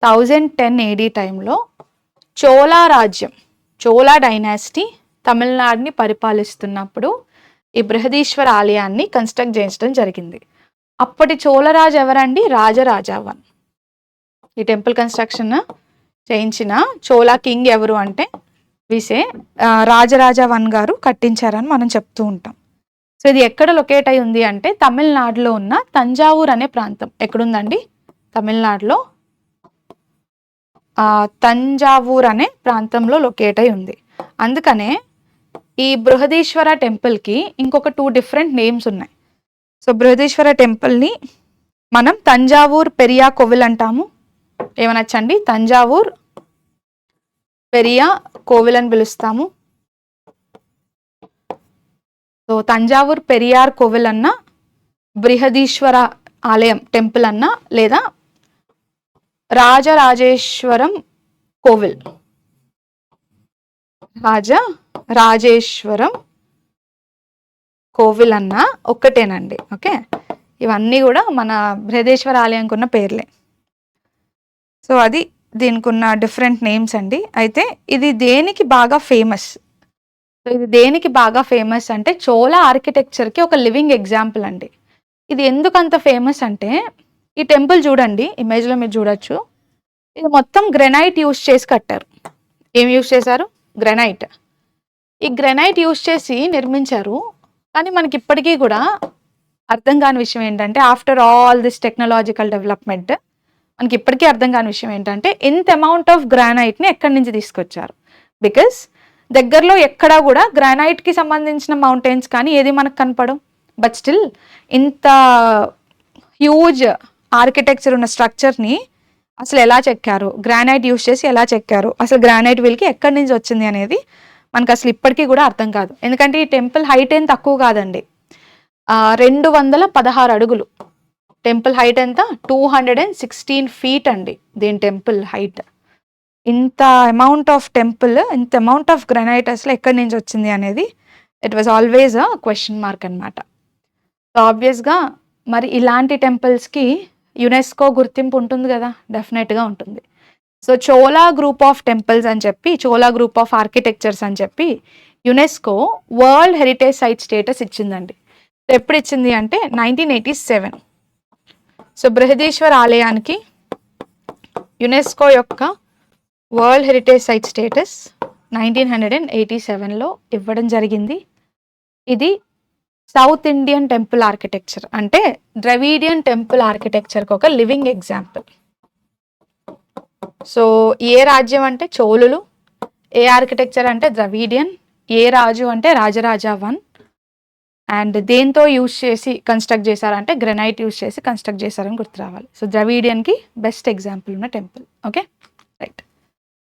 1010 AD టైంలో చోళా రాజ్యం, చోళా డైనాసిటీ తమిళనాడుని పరిపాలిస్తున్నప్పుడు ఈ బృహదీశ్వర ఆలయాన్ని కన్స్ట్రక్ట్ చేయించడం జరిగింది. అప్పటి చోళరాజు ఎవరండి? రాజరాజా 1. ఈ టెంపుల్ కన్స్ట్రక్షన్ చేయించిన చోళా కింగ్ ఎవరు అంటే విసే రాజరాజా 1 గారు కట్టించారని మనం చెప్తూ ఉంటాం. సో ఇది ఎక్కడ లొకేట్ అయి ఉంది అంటే తమిళనాడులో ఉన్న తంజావూర్ అనే ప్రాంతం. ఎక్కడుందండి? తమిళనాడులో తంజావూర్ అనే ప్రాంతంలో లొకేట్ అయి ఉంది. అందుకనే ఈ బృహదీశ్వర టెంపుల్కి ఇంకొక 2 డిఫరెంట్ నేమ్స్ ఉన్నాయి. సో బృహదీశ్వర టెంపుల్ని మనం తంజావూర్ పెరియా కోవిల్ అంటాము. ఏమనొచ్చండి? తంజావూర్ పెరియా కోవిల్ అని పిలుస్తాము. సో తంజావూర్ పెరియార్ కోవిల్ అన్న, బృహదీశ్వర ఆలయం టెంపుల్ అన్న, లేదా రాజరాజేశ్వరం కోవిల్, రాజేశ్వరం కోవిల్ అన్న ఒక్కటేనండి. ఓకే, ఇవన్నీ కూడా మన బృహదీశ్వర ఆలయానికి ఉన్న పేర్లే. సో అది దీనికి ఉన్న డిఫరెంట్ నేమ్స్ అండి. అయితే ఇది దేనికి బాగా ఫేమస్? సో ఇది దేనికి బాగా ఫేమస్ అంటే చోళా ఆర్కిటెక్చర్కి ఒక లివింగ్ ఎగ్జాంపుల్ అండి. ఇది ఎందుకు అంత ఫేమస్ అంటే ఈ టెంపుల్ చూడండి, ఇమేజ్లో మీరు చూడొచ్చు, ఇది మొత్తం గ్రెనైట్ యూస్ చేసి కట్టారు. ఏం యూస్ చేశారు? గ్రెనైట్. ఈ గ్రెనైట్ యూస్ చేసి నిర్మించారు. కానీ మనకి ఇప్పటికీ కూడా అర్థం కాని విషయం ఏంటంటే after all this technological development మనకి ఇప్పటికీ అర్థం కాని విషయం ఏంటంటే ఇంత అమౌంట్ ఆఫ్ గ్రానైట్ని ఎక్కడి నుంచి తీసుకొచ్చారు? బికాస్ దగ్గరలో ఎక్కడా కూడా గ్రానైట్కి సంబంధించిన మౌంటైన్స్ కానీ ఏది మనకు కనపడవు. బట్ స్టిల్ ఇంత హ్యూజ్ ఆర్కిటెక్చర్ ఉన్న స్ట్రక్చర్ని అసలు ఎలా చెక్కారు, గ్రానైట్ యూస్ చేసి ఎలా చెక్కారు, అసలు గ్రానైట్ వీల్కి ఎక్కడి నుంచి వచ్చింది అనేది మనకు అసలు ఇప్పటికీ కూడా అర్థం కాదు. ఎందుకంటే ఈ టెంపుల్ హైట్ ఏం తక్కువ కాదండి, 216 అడుగులు. టెంపుల్ హైట్ ఎంత? 216 feet అండి దీని టెంపుల్ హైట్. ఇంత అమౌంట్ ఆఫ్ టెంపుల్, ఇంత అమౌంట్ ఆఫ్ గ్రానైట్ అసలు ఎక్కడి నుంచి వచ్చింది అనేది it was always a question mark అనమాట. సో ఆబ్వియస్గా మరి ఇలాంటి టెంపుల్స్కి యునెస్కో గుర్తింపు ఉంటుంది కదా, డెఫినెట్గా ఉంటుంది. So Chola group of temples అని చెప్పి, చోళా గ్రూప్ ఆఫ్ ఆర్కిటెక్చర్స్ అని చెప్పి UNESCO world heritage site status ఇచ్చిందండి. ఎప్పుడు ఇచ్చింది అంటే 1987. సో బృహదీశ్వర ఆలయానికి యునెస్కో యొక్క వరల్డ్ హెరిటేజ్ సైట్ స్టేటస్ 1987లో ఇవ్వడం జరిగింది. ఇది సౌత్ ఇండియన్ టెంపుల్ ఆర్కిటెక్చర్ అంటే ద్రవిడియన్ టెంపుల్ ఆర్కిటెక్చర్కి ఒక లివింగ్ ఎగ్జాంపుల్. సో ఏ రాజ్యం అంటే చోళులు, ఏ ఆర్కిటెక్చర్ అంటే ద్రవిడియన్, ఏ రాజు అంటే రాజరాజా 1, అండ్ దేంతో యూస్ చేసి కన్స్ట్రక్ట్ చేశారంటే గ్రెనైట్ యూస్ చేసి కన్స్ట్రక్ట్ చేశారని గుర్తు రావాలి. సో ద్రవిడియన్కి బెస్ట్ ఎగ్జాంపుల్ ఉన్న temple. Okay right.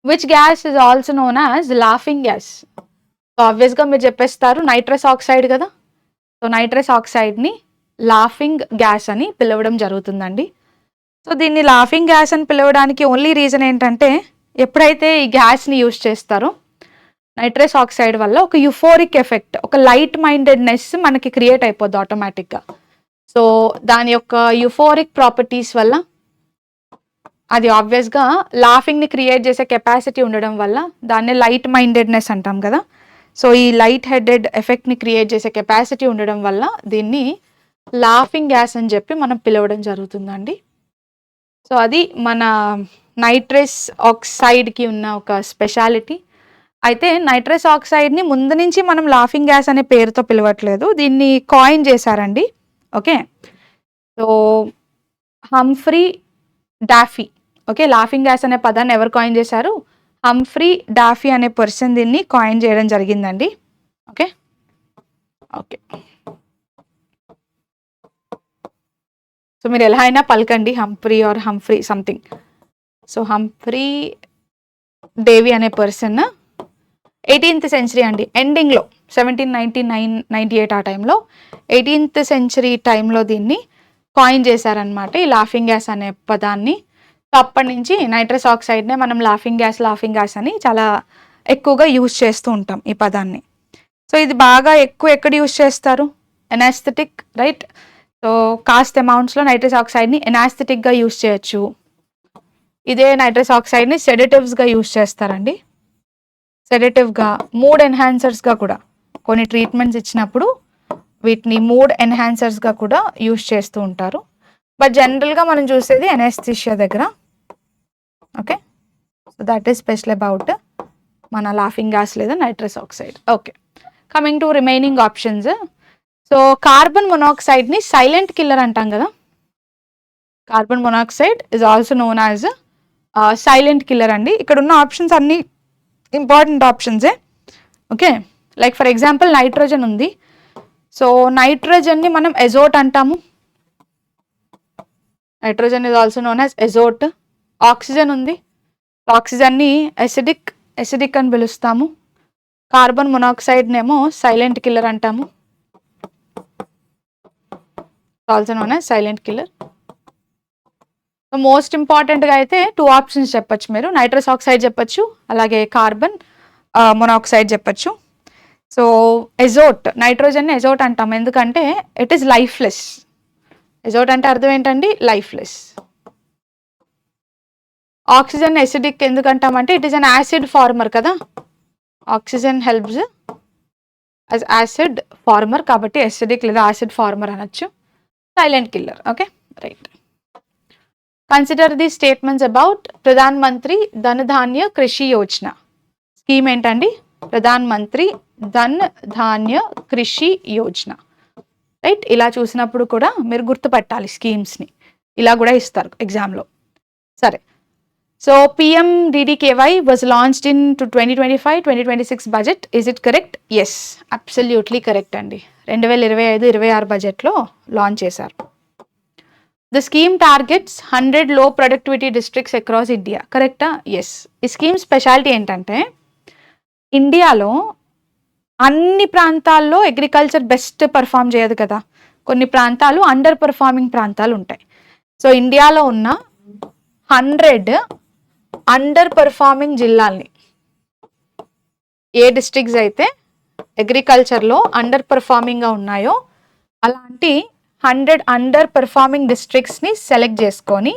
Which gas is also known as laughing gas? So ఆబ్వియస్గా మీరు చెప్పేస్తారు నైట్రస్ ఆక్సైడ్ కదా. సో నైట్రస్ ఆక్సైడ్ని లాఫింగ్ గ్యాస్ అని పిలవడం జరుగుతుందండి. సో దీన్ని లాఫింగ్ గ్యాస్ అని పిలవడానికి ఓన్లీ రీజన్ ఏంటంటే ఎప్పుడైతే ఈ గ్యాస్ని యూస్ చేస్తారో నైట్రస్ ఆక్సైడ్ వల్ల ఒక యుఫోరిక్ ఎఫెక్ట్, ఒక లైట్ మైండెడ్నెస్ మనకి క్రియేట్ అయిపోద్ది ఆటోమేటిక్గా. సో దాని యొక్క యుఫోరిక్ ప్రాపర్టీస్ వల్ల అది ఆబ్వియస్గా లాఫింగ్ని క్రియేట్ చేసే కెపాసిటీ ఉండడం వల్ల దాన్ని లైట్ మైండెడ్నెస్ అంటాం కదా. సో ఈ లైట్ హెడెడ్ ఎఫెక్ట్ని క్రియేట్ చేసే కెపాసిటీ ఉండడం వల్ల దీన్ని లాఫింగ్ గ్యాస్ అని చెప్పి మనం పిలవడం జరుగుతుందండి. సో అది మన నైట్రస్ ఆక్సైడ్కి ఉన్న ఒక స్పెషాలిటీ. అయితే నైట్రస్ ఆక్సైడ్ని ముందు నుంచి మనం లాఫింగ్ గ్యాస్ అనే పేరుతో పిలవట్లేదు, దీన్ని కాయిన్ చేశారండి. Okay, so Humphry Davy, okay, laughing gas అనే పదాన్ని ఎవరు కాయిన్ చేశారు? హంఫ్రీ డాఫీ అనే పర్సన్ దీన్ని కాయిన్ చేయడం జరిగిందండి. ఓకే ఓకే, సో మీరు ఎలా అయినా పలకండి, Humphry or Humphry something. So Humphry Davy అనే పర్సన్ 18th సెంచరీ అండి ఎండింగ్లో, 1799-98 ఆ టైంలో, 18th సెంచరీ టైంలో దీన్ని కాయిన్ చేశారనమాట, ఈ లాఫింగ్ గ్యాస్ అనే పదాన్ని. సో అప్పటి నుంచి నైట్రస్ ఆక్సైడ్నే మనం లాఫింగ్ గ్యాస్ అని చాలా ఎక్కువగా యూజ్ చేస్తూ ఉంటాం ఈ పదాన్ని. సో ఇది బాగా ఎక్కువ ఎక్కడ యూజ్ చేస్తారు? Anaesthetic, right? సో కాస్ట్ అమౌంట్స్లో నైట్రస్ ఆక్సైడ్ని ఎనాస్థెటిక్గా యూజ్ చేయొచ్చు. ఇదే నైట్రస్ ఆక్సైడ్ని సెడేటివ్స్గా యూజ్ చేస్తారండి. సెడేటివ్గా, మూడ్ ఎన్హాన్సర్స్గా కూడా కొన్ని ట్రీట్మెంట్స్ ఇచ్చినప్పుడు వీటిని మూడ్ ఎన్హాన్సర్స్గా కూడా యూజ్ చేస్తూ ఉంటారు. బట్ జనరల్గా మనం చూసేది ఎనాస్థీషియా దగ్గర. Okay, so that is special about మన లాఫింగ్ గ్యాస్ లేదా nitrous oxide. Okay, coming to remaining options. So carbon మొనాక్సైడ్ని సైలెంట్ కిల్లర్ అంటాం కదా. Carbon monoxide is also known as silent killer అండి. ఇక్కడ ఉన్న ఆప్షన్స్ అన్నీ ఇంపార్టెంట్ ఆప్షన్సే. Okay, like for example nitrogen ఉంది. సో నైట్రోజన్ని మనం ఎజోట్ అంటాము. Nitrogen is also known as azote. Oxygen ఉంది, ఆక్సిజన్ని ఎసిడిక్ అని పిలుస్తాము. కార్బన్ మొనాక్సైడ్నేమో సైలెంట్ కిల్లర్ అంటాము, also known as silent killer. So most ఇంపార్టెంట్గా అయితే 2 ఆప్షన్స్ చెప్పచ్చు మీరు, నైట్రస్ ఆక్సైడ్ చెప్పచ్చు, అలాగే కార్బన్ మొనాక్సైడ్ చెప్పచ్చు. సో ఎజోట్, నైట్రోజన్ ఎజోట్ అంటాం ఎందుకంటే ఇట్ ఈస్ లైఫ్లెస్. ఎజోట్ అంటే అర్థం ఏంటండి? లైఫ్లెస్. ఆక్సిజన్ ఎసిడిక్ ఎందుకంటామంటే it is an acid former కదా, oxygen helps as acid former కాబట్టి ఎసిడిక్ లేదా యాసిడ్ ఫార్మర్ అనొచ్చు. Silent killer. Okay, right. Consider the statements about Pradhan Mantri Dhan ధాన్య కృషి యోజన. స్కీమ్ ఏంటండి? ప్రధాన్ మంత్రి ధన్ ధాన్య కృషి యోజన, రైట్? ఇలా చూసినప్పుడు కూడా మీరు గుర్తుపట్టాలి స్కీమ్స్ని, ఇలా కూడా ఇస్తారు ఎగ్జామ్లో. సరే, so PMDDKY was launched in 2025-2026 budget. Is it correct? Yes, absolutely correct అండి. 2025-26 బడ్జెట్లో లాంచ్ చేశారు. The scheme targets 100 low productivity districts across India. కరెక్టా? ఎస్. ఈ స్కీమ్ స్పెషాలిటీ ఏంటంటే ఇండియాలో అన్ని ప్రాంతాల్లో అగ్రికల్చర్ బెస్ట్ పర్ఫామ్ చేయదు కదా, కొన్ని ప్రాంతాలు అండర్ పర్ఫార్మింగ్ ప్రాంతాలు ఉంటాయి. సో ఇండియాలో ఉన్న 100 అండర్ పర్ఫార్మింగ్ జిల్లాల్ని, ఏ డిస్ట్రిక్ట్స్ అయితే అగ్రికల్చర్లో అండర్ పర్ఫార్మింగ్గా ఉన్నాయో అలాంటి 100 అండర్ పర్ఫార్మింగ్ డిస్ట్రిక్ట్స్ని సెలెక్ట్ చేసుకొని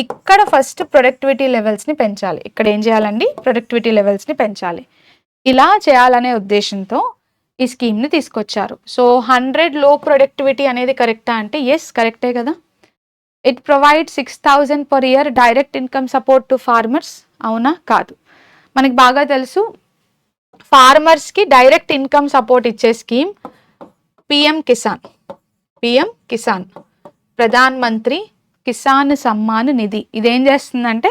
ఇక్కడ ఫస్ట్ ప్రొడక్టివిటీ లెవెల్స్ని పెంచాలి. ఇక్కడ ఏం చేయాలండి? ప్రొడక్టివిటీ లెవెల్స్ని పెంచాలి. ఇలా చేయాలనే ఉద్దేశంతో ఈ స్కీమ్ని తీసుకొచ్చారు. సో 100 లో ప్రొడక్టివిటీ అనేది కరెక్టా అంటే ఎస్, కరెక్టే కదా. It provide 6,000 per year direct income support to farmers. అవునా? కాదు. మనకి బాగా తెలుసు ఫార్మర్స్కి డైరెక్ట్ ఇన్కమ్ సపోర్ట్ ఇచ్చే స్కీమ్ పిఎం కిసాన్, ప్రధాన్ మంత్రి కిసాన్ సమ్మాన్ నిధి. ఇదేం చేస్తుందంటే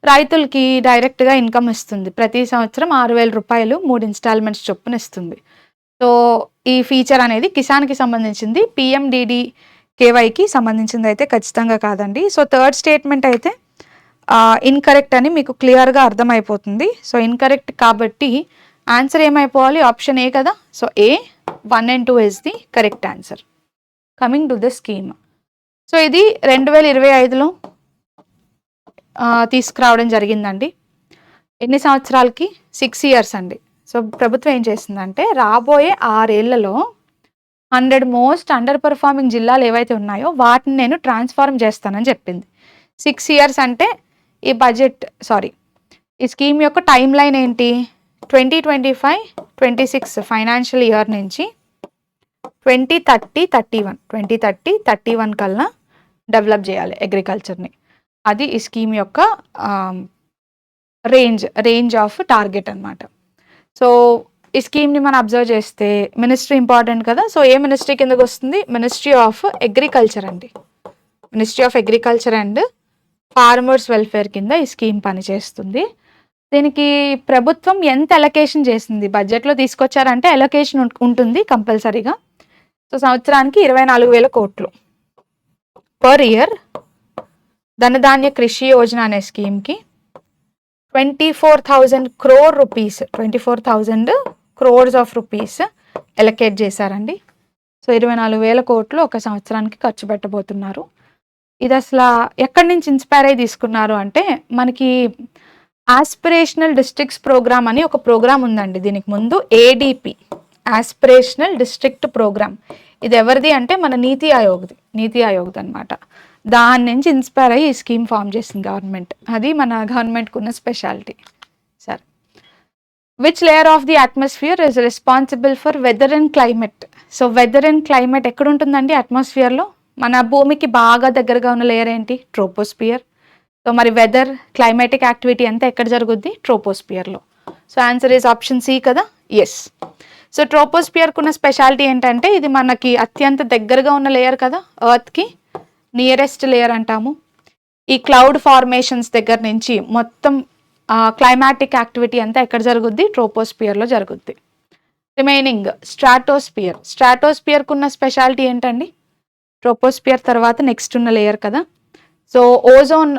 రైతులకి డైరెక్ట్గా ఇన్కమ్ ఇస్తుంది. ప్రతి సంవత్సరం 6,000 రూపాయలు 3 ఇన్స్టాల్మెంట్స్ చొప్పున ఇస్తుంది. సో ఈ ఫీచర్ అనేది కిసాన్కి సంబంధించింది, PMDDKYకి సంబంధించింది అయితే ఖచ్చితంగా కాదండి. సో థర్డ్ స్టేట్మెంట్ అయితే ఇన్కరెక్ట్ అని మీకు క్లియర్గా అర్థమైపోతుంది. సో ఇన్కరెక్ట్ కాబట్టి ఆన్సర్ ఏమైపోవాలి? ఆప్షన్ ఏ కదా. So A 1 and 2 is the correct answer. Coming to the scheme. So ఇది 2025లో తీసుకురావడం జరిగిందండి. ఎన్ని సంవత్సరాలకి? 6 years అండి. సో ప్రభుత్వం ఏం చేస్తుందంటే రాబోయే 6 ఏళ్లలో 100 మోస్ట్ అండర్ పర్ఫార్మింగ్ జిల్లాలు ఏవైతే ఉన్నాయో వాటిని నేను ట్రాన్స్ఫార్మ్ చేస్తానని చెప్పింది. 6 years అంటే ఈ స్కీమ్ యొక్క టైం లైన్ ఏంటి? 2025-26 ఫైనాన్షియల్ ఇయర్ నుంచి 2030-31 కల్లా డెవలప్ చేయాలి అగ్రికల్చర్ని. అది ఈ స్కీమ్ యొక్క రేంజ్ ఆఫ్ టార్గెట్ అన్నమాట. సో ఈ స్కీమ్ని మనం అబ్జర్వ్ చేస్తే మినిస్ట్రీ ఇంపార్టెంట్ కదా. సో ఏ మినిస్ట్రీ కిందకి వస్తుంది? మినిస్ట్రీ ఆఫ్ అగ్రికల్చర్ అండి. Ministry of agriculture and farmers welfare కింద ఈ స్కీమ్ పనిచేస్తుంది. దీనికి ప్రభుత్వం ఎంత అలొకేషన్ చేసింది? బడ్జెట్లో తీసుకొచ్చారంటే అలొకేషన్ ఉంటుంది కంపల్సరీగా. సో సంవత్సరానికి 24,000 కోట్లు పర్ ఇయర్. ధనధాన్య కృషి యోజన అనే స్కీమ్కి 24,000 crore rupees, 24,000 crores of rupees allocate చేశారండి. సో 24,000 కోట్లు ఒక సంవత్సరానికి ఖర్చు పెట్టబోతున్నారు. ఇది అసలు ఎక్కడి నుంచి ఇన్స్పైర్ అయ్యి తీసుకున్నారు అంటే, మనకి ఆస్పిరేషనల్ డిస్ట్రిక్ట్స్ ప్రోగ్రామ్ అని ఒక ప్రోగ్రామ్ ఉందండి. దీనికి ముందు ఏడిపి, ఆస్పిరేషనల్ డిస్ట్రిక్ట్ ప్రోగ్రామ్. ఇది ఎవరిది అంటే మన నీతి ఆయోగ్ది అనమాట. దాని నుంచి ఇన్స్పైర్ అయ్యి ఈ స్కీమ్ ఫామ్ చేసింది గవర్నమెంట్. అది మన గవర్నమెంట్కి ఉన్న స్పెషాలిటీ. సరే, which layer of the atmosphere is responsible for weather and climate? So weather and climate ఎక్కడ ఉంటుందండి అట్మాస్ఫియర్లో? మన భూమికి బాగా దగ్గరగా ఉన్న లేయర్ ఏంటి? ట్రోపోస్పియర్. సో మరి వెదర్, క్లైమాటిక్ యాక్టివిటీ అంతా ఎక్కడ జరుగుద్ది? ట్రోపోస్పియర్లో. So answer is option C కదా. ఎస్. సో ట్రోపోస్పియర్కు ఉన్న స్పెషాలిటీ ఏంటంటే, ఇది మనకి అత్యంత దగ్గరగా ఉన్న లేయర్ కదా, ఎర్త్కి నియరెస్ట్ లేయర్ అంటాము. ఈ క్లౌడ్ ఫార్మేషన్స్ దగ్గర నుంచి మొత్తం క్లైమాటిక్ యాక్టివిటీ అంతా ఎక్కడ జరుగుద్ది? ట్రోపోస్పియర్లో జరుగుద్ది. రిమైనింగ్ స్ట్రాటోస్పియర్కు ఉన్న స్పెషాలిటీ ఏంటండి? ట్రోపోస్పియర్ తర్వాత నెక్స్ట్ ఉన్న లేయర్ కదా. సో ఓజోన్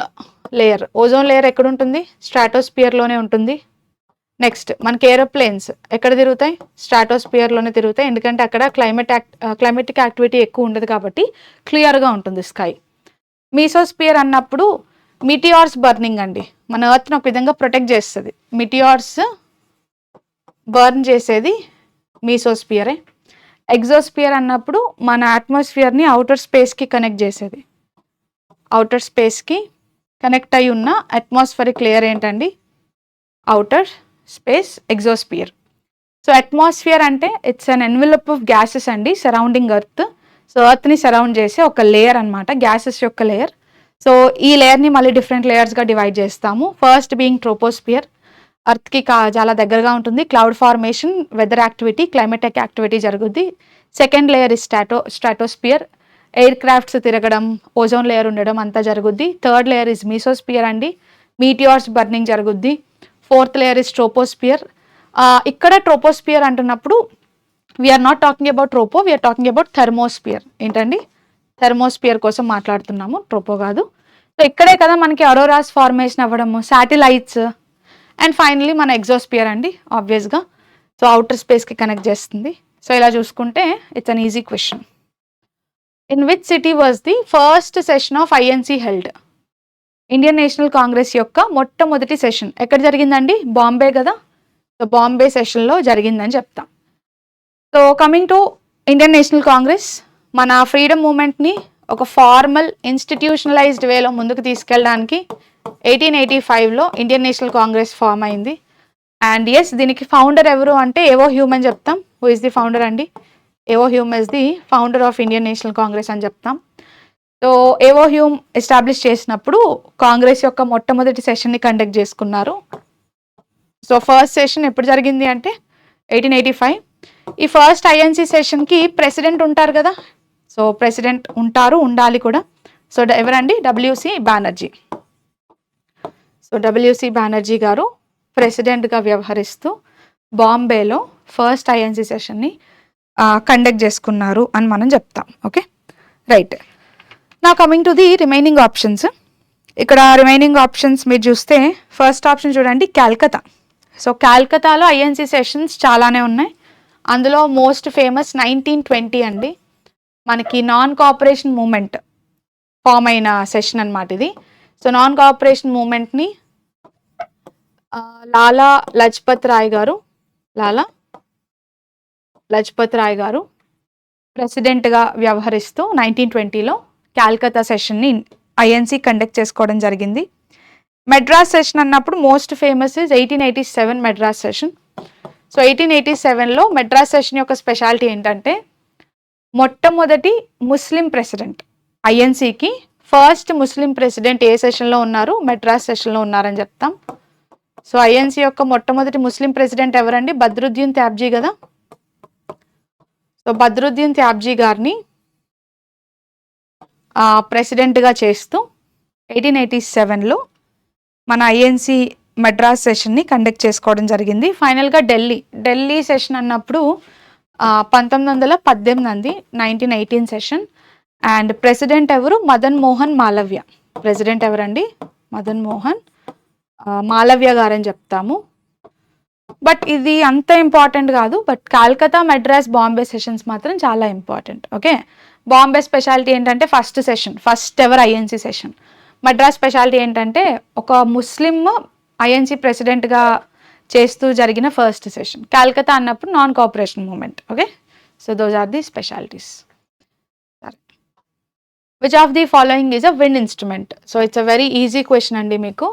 లేయర్ ఎక్కడ ఉంటుంది? స్ట్రాటోస్పియర్లోనే ఉంటుంది. నెక్స్ట్ మనకి ఏరోప్లేన్స్ ఎక్కడ తిరుగుతాయి? స్ట్రాటోస్పియర్లోనే తిరుగుతాయి. ఎందుకంటే అక్కడ క్లైమాటిక్ యాక్టివిటీ ఎక్కువ ఉండదు కాబట్టి క్లియర్గా ఉంటుంది స్కై. మీసోస్పియర్ అన్నప్పుడు మిటియార్స్ బర్నింగ్ అండి. మన ఎర్త్ని ఒక విధంగా ప్రొటెక్ట్ చేస్తుంది. మిటియార్స్ బర్న్ చేసేది మీసోస్పియరే. ఎగ్జోస్పియర్ అన్నప్పుడు మన అట్మాస్ఫియర్ని అవుటర్ స్పేస్కి కనెక్ట్ చేసేది. అవుటర్ స్పేస్కి కనెక్ట్ అయి ఉన్న అట్మాస్ఫియరిక్ లేయర్ ఏంటండి? Outer space, exosphere. So atmosphere అంటే it's an envelope of gases అండి సరౌండింగ్ ఎర్త్. సో ఎర్త్ని సరౌండ్ చేసే ఒక లేయర్ అనమాట, గ్యాసెస్ యొక్క లేయర్. సో ఈ లేయర్ని మళ్ళీ డిఫరెంట్ లేయర్స్గా డివైడ్ చేస్తాము. ఫస్ట్ బీయింగ్ ట్రోపోస్పియర్, అర్త్కి చాలా దగ్గరగా ఉంటుంది. Cloud formation, weather activity, climatic activity జరుగుద్ది. Second layer is stratosphere, air crafts తిరగడం, ఓజోన్ లేయర్ ఉండడం అంతా జరుగుద్ది. థర్డ్ లేయర్ ఇస్ మీసోస్పియర్ అండి, మీటియార్స్ బర్నింగ్ జరుగుద్ది. Fourth layer is troposphere. ఇక్కడ ట్రోపోస్పియర్ అంటున్నప్పుడు we are not talking about tropo, we are talking about thermosphere. ఏంటండి? థర్మోస్పియర్ కోసం మాట్లాడుతున్నాము, ట్రోపో కాదు. సో ఇక్కడే కదా మనకి అరోరాస్ ఫార్మేషన్ అవ్వడము, శాటిలైట్స్, అండ్ ఫైనలీ మన ఎగ్జోస్పియర్ అండి ఆబ్వియస్గా. సో అవుటర్ స్పేస్కి కనెక్ట్ చేస్తుంది. సో ఇలా చూసుకుంటే it's an easy question. In which city was the first session of INC held? Indian national Congress యొక్క మొట్టమొదటి సెషన్ ఎక్కడ జరిగిందండి? బాంబే కదా. సో బాంబే సెషన్లో జరిగిందని చెప్తాం. So coming to Indian national Congress, మన ఫ్రీడమ్ మూమెంట్ని ఒక ఫార్మల్ ఇన్స్టిట్యూషనలైజ్డ్ వేలో ముందుకు తీసుకెళ్ళడానికి 1885లో ఇండియన్ నేషనల్ కాంగ్రెస్ ఫామ్ అయింది. అండ్ ఎస్, దీనికి ఫౌండర్ ఎవరు అంటే ఏవో హ్యూమ్ అని చెప్తాం. హూ ఇస్ ది ఫౌండర్ అండి? ఏవో Hume is the founder of Indian national Congress అని చెప్తాం. సో ఏవో హ్యూమ్ ఎస్టాబ్లిష్ చేసినప్పుడు కాంగ్రెస్ యొక్క మొట్టమొదటి సెషన్ని కండక్ట్ చేసుకున్నారు. సో ఫస్ట్ సెషన్ ఎప్పుడు జరిగింది అంటే 1885. ఈ ఫస్ట్ ఐఎన్సి సెషన్కి ప్రెసిడెంట్ ఉంటారు కదా. సో ప్రెసిడెంట్ ఉంటారు, ఉండాలి కూడా. సో ఎవరండి? WC Banerjee. So WC Banerjee గారు ప్రెసిడెంట్గా వ్యవహరిస్తూ బాంబేలో ఫస్ట్ ఐఎన్సి సెషన్ని కండక్ట్ చేసుకున్నారు అని మనం చెప్తాం. Okay, right. నా coming to the remaining options. ఇక్కడ రిమైనింగ్ ఆప్షన్స్ మీరు చూస్తే ఫస్ట్ ఆప్షన్ చూడండి, క్యాల్కతా. సో క్యాల్కతాలో ఐఎన్సి సెషన్స్ చాలానే ఉన్నాయి. అందులో మోస్ట్ ఫేమస్ 1920 అండి, మనకి నాన్ కోఆపరేషన్ మూమెంట్ ఫామ్ అయిన సెషన్ అనమాట ఇది. సో నాన్ కోఆపరేషన్ మూమెంట్ని లాలా లజపత్ రాయ్ గారు ప్రెసిడెంట్గా వ్యవహరిస్తూ 1920లో క్యాల్కతా సెషన్ని ఐఎన్సి కండక్ట్ చేసుకోవడం జరిగింది. మెడ్రాస్ సెషన్ అన్నప్పుడు most famous is 1887 Madras session. So 1887లో మెడ్రాస్ సెషన్ యొక్క స్పెషాలిటీ ఏంటంటే, మొట్టమొదటి ముస్లిం ప్రెసిడెంట్, ఐఎన్సికి ఫస్ట్ ముస్లిం ప్రెసిడెంట్ ఏ సెషన్లో ఉన్నారు? మెడ్రాస్ సెషన్లో ఉన్నారని చెప్తాం. సో ఐఎన్సీ యొక్క మొట్టమొదటి ముస్లిం ప్రెసిడెంట్ ఎవరండి? బద్రుద్దీన్ త్యాబ్జీ కదా. సో బద్రుద్దీన్ త్యాబ్జీ గారిని ప్రెసిడెంట్గా చేస్తూ 1887లో మన ఐఎన్సీ మెడ్రాస్ సెషన్ని కండక్ట్ చేసుకోవడం జరిగింది. ఫైనల్గా ఢిల్లీ సెషన్ అన్నప్పుడు 1918 1918 సెషన్. అండ్ ప్రెసిడెంట్ ఎవరు? మదన్ మోహన్ మాలవ్య. ప్రెసిడెంట్ ఎవరండి? మదన్ మోహన్ మాలవ్య గారని చెప్తాము. బట్ ఇది అంత ఇంపార్టెంట్ కాదు. బట్ కాల్కతా, మెడ్రాస్, బాంబే సెషన్స్ మాత్రం చాలా ఇంపార్టెంట్. ఓకే, బాంబే స్పెషాలిటీ ఏంటంటే first ever INC session. Madras speciality ఏంటంటే ఒక ముస్లిం ఐఎన్సీ ప్రెసిడెంట్గా చేస్తూ జరిగిన ఫస్ట్ సెషన్. కాల్కతా అన్నప్పుడు non cooperation movement. Okay, so those are the specialities. Which of the following is a wind instrument? So it's a very easy question అండి. మీకు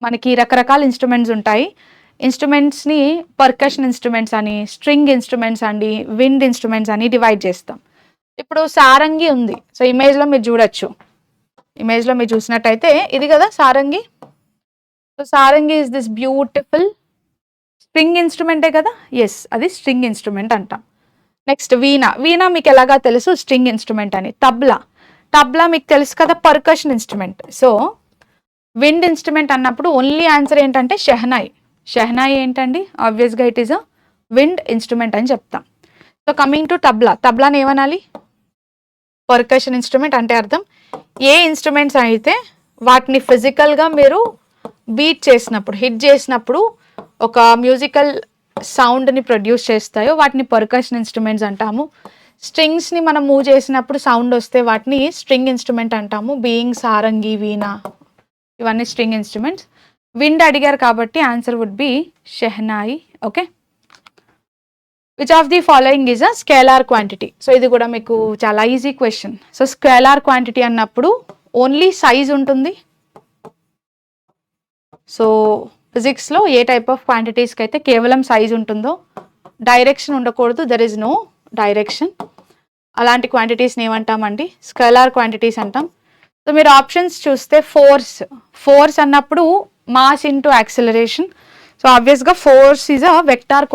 మనకి రకరకాల ఇన్స్ట్రుమెంట్స్ ఉంటాయి. ఇన్స్ట్రుమెంట్స్ని పర్కషన్ ఇన్స్ట్రుమెంట్స్ అని, స్ట్రింగ్ ఇన్స్ట్రుమెంట్స్ అండి, విండ్ ఇన్స్ట్రుమెంట్స్ అని డివైడ్ చేస్తాం. ఇప్పుడు సారంగి ఉంది. సో ఇమేజ్లో మీరు చూడొచ్చు. ఇమేజ్లో మీరు చూసినట్టయితే ఇది కదా sarangi. So sarangi is this beautiful string ఇన్స్ట్రుమెంటే కదా. ఎస్, అది స్ట్రింగ్ ఇన్స్ట్రుమెంట్ అంటాం. నెక్స్ట్ వీణా మీకు ఎలాగా తెలుసు స్ట్రింగ్ ఇన్స్ట్రుమెంట్ అని. తబ్లా మీకు తెలుసు కదా percussion instrument. So wind instrument అన్నప్పుడు ఓన్లీ ఆన్సర్ ఏంటంటే షెహనాయి ఏంటండి? ఆబ్వియస్గా it is a wind instrument అని చెప్తాం. సో కమింగ్ టు తబ్లాని ఏమనాలి? పర్కషన్ ఇన్స్ట్రుమెంట్ అంటే అర్థం ఏ ఇన్స్ట్రుమెంట్స్ అయితే వాటిని ఫిజికల్గా మీరు బీట్ చేసినప్పుడు, హిట్ చేసినప్పుడు ఒక మ్యూజికల్ సౌండ్ని ప్రొడ్యూస్ చేస్తాయో వాటిని పర్కషన్ ఇన్స్ట్రుమెంట్స్ అంటాము. స్ట్రింగ్స్ని మనం మూవ్ చేసినప్పుడు సౌండ్ వస్తే వాటిని స్ట్రింగ్ ఇన్స్ట్రుమెంట్ అంటాము. బీయింగ్ సారంగి, వీణ, ఇవన్నీ స్ట్రింగ్ ఇన్స్ట్రుమెంట్స్. విండ్ అడిగారు కాబట్టి answer would be shehnai. Okay, which of the following is a scalar quantity? So ఇది కూడా మీకు చాలా easy question. So scalar quantity అన్నప్పుడు ఓన్లీ సైజ్ ఉంటుంది. సో ఫిజిక్స్లో ఏ టైప్ ఆఫ్ క్వాంటిటీస్కి అయితే కేవలం సైజ్ ఉంటుందో, డైరెక్షన్ ఉండకూడదు, దెర్ ఇస్ నో డైరెక్షన్, అలాంటి క్వాంటిటీస్ని ఏమంటామండి? స్కేలార్ క్వాంటిటీస్ అంటాం. సో మీరు ఆప్షన్స్ చూస్తే ఫోర్స్ అన్నప్పుడు మాస్ ఇంటూ యాక్సిలరేషన్. సో ఆబ్వియస్గా force is a vector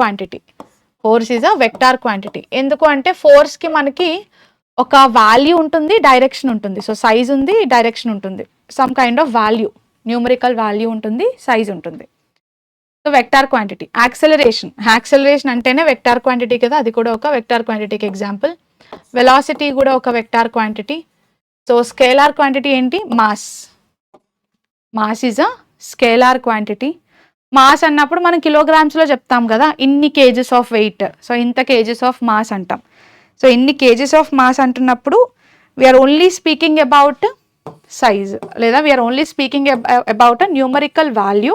quantity. ఎందుకు అంటే ఫోర్స్కి మనకి ఒక వాల్యూ ఉంటుంది, డైరెక్షన్ ఉంటుంది. సో సైజ్ ఉంది, డైరెక్షన్ ఉంటుంది, some kind of value, numerical value ఉంటుంది, సైజ్ ఉంటుంది. So vector quantity. యాక్సెలరేషన్ అంటేనే వెక్టార్ క్వాంటిటీ కదా, అది కూడా ఒక వెక్టార్ క్వాంటిటీకి ఎగ్జాంపుల్. వెలాసిటీ కూడా ఒక vector quantity. So scalar quantity ఏంటి? Mass is a scalar quantity. Mass అన్నప్పుడు మనం కిలోగ్రామ్స్లో చెప్తాం కదా, ఇన్ని కేజెస్ ఆఫ్ వెయిట్, సో ఇంత కేజెస్ ఆఫ్ మాస్ అంటాం. సో ఇన్ని కేజెస్ ఆఫ్ మాస్ అంటున్నప్పుడు we are only speaking about size, లేదా we are only speaking about a numerical value,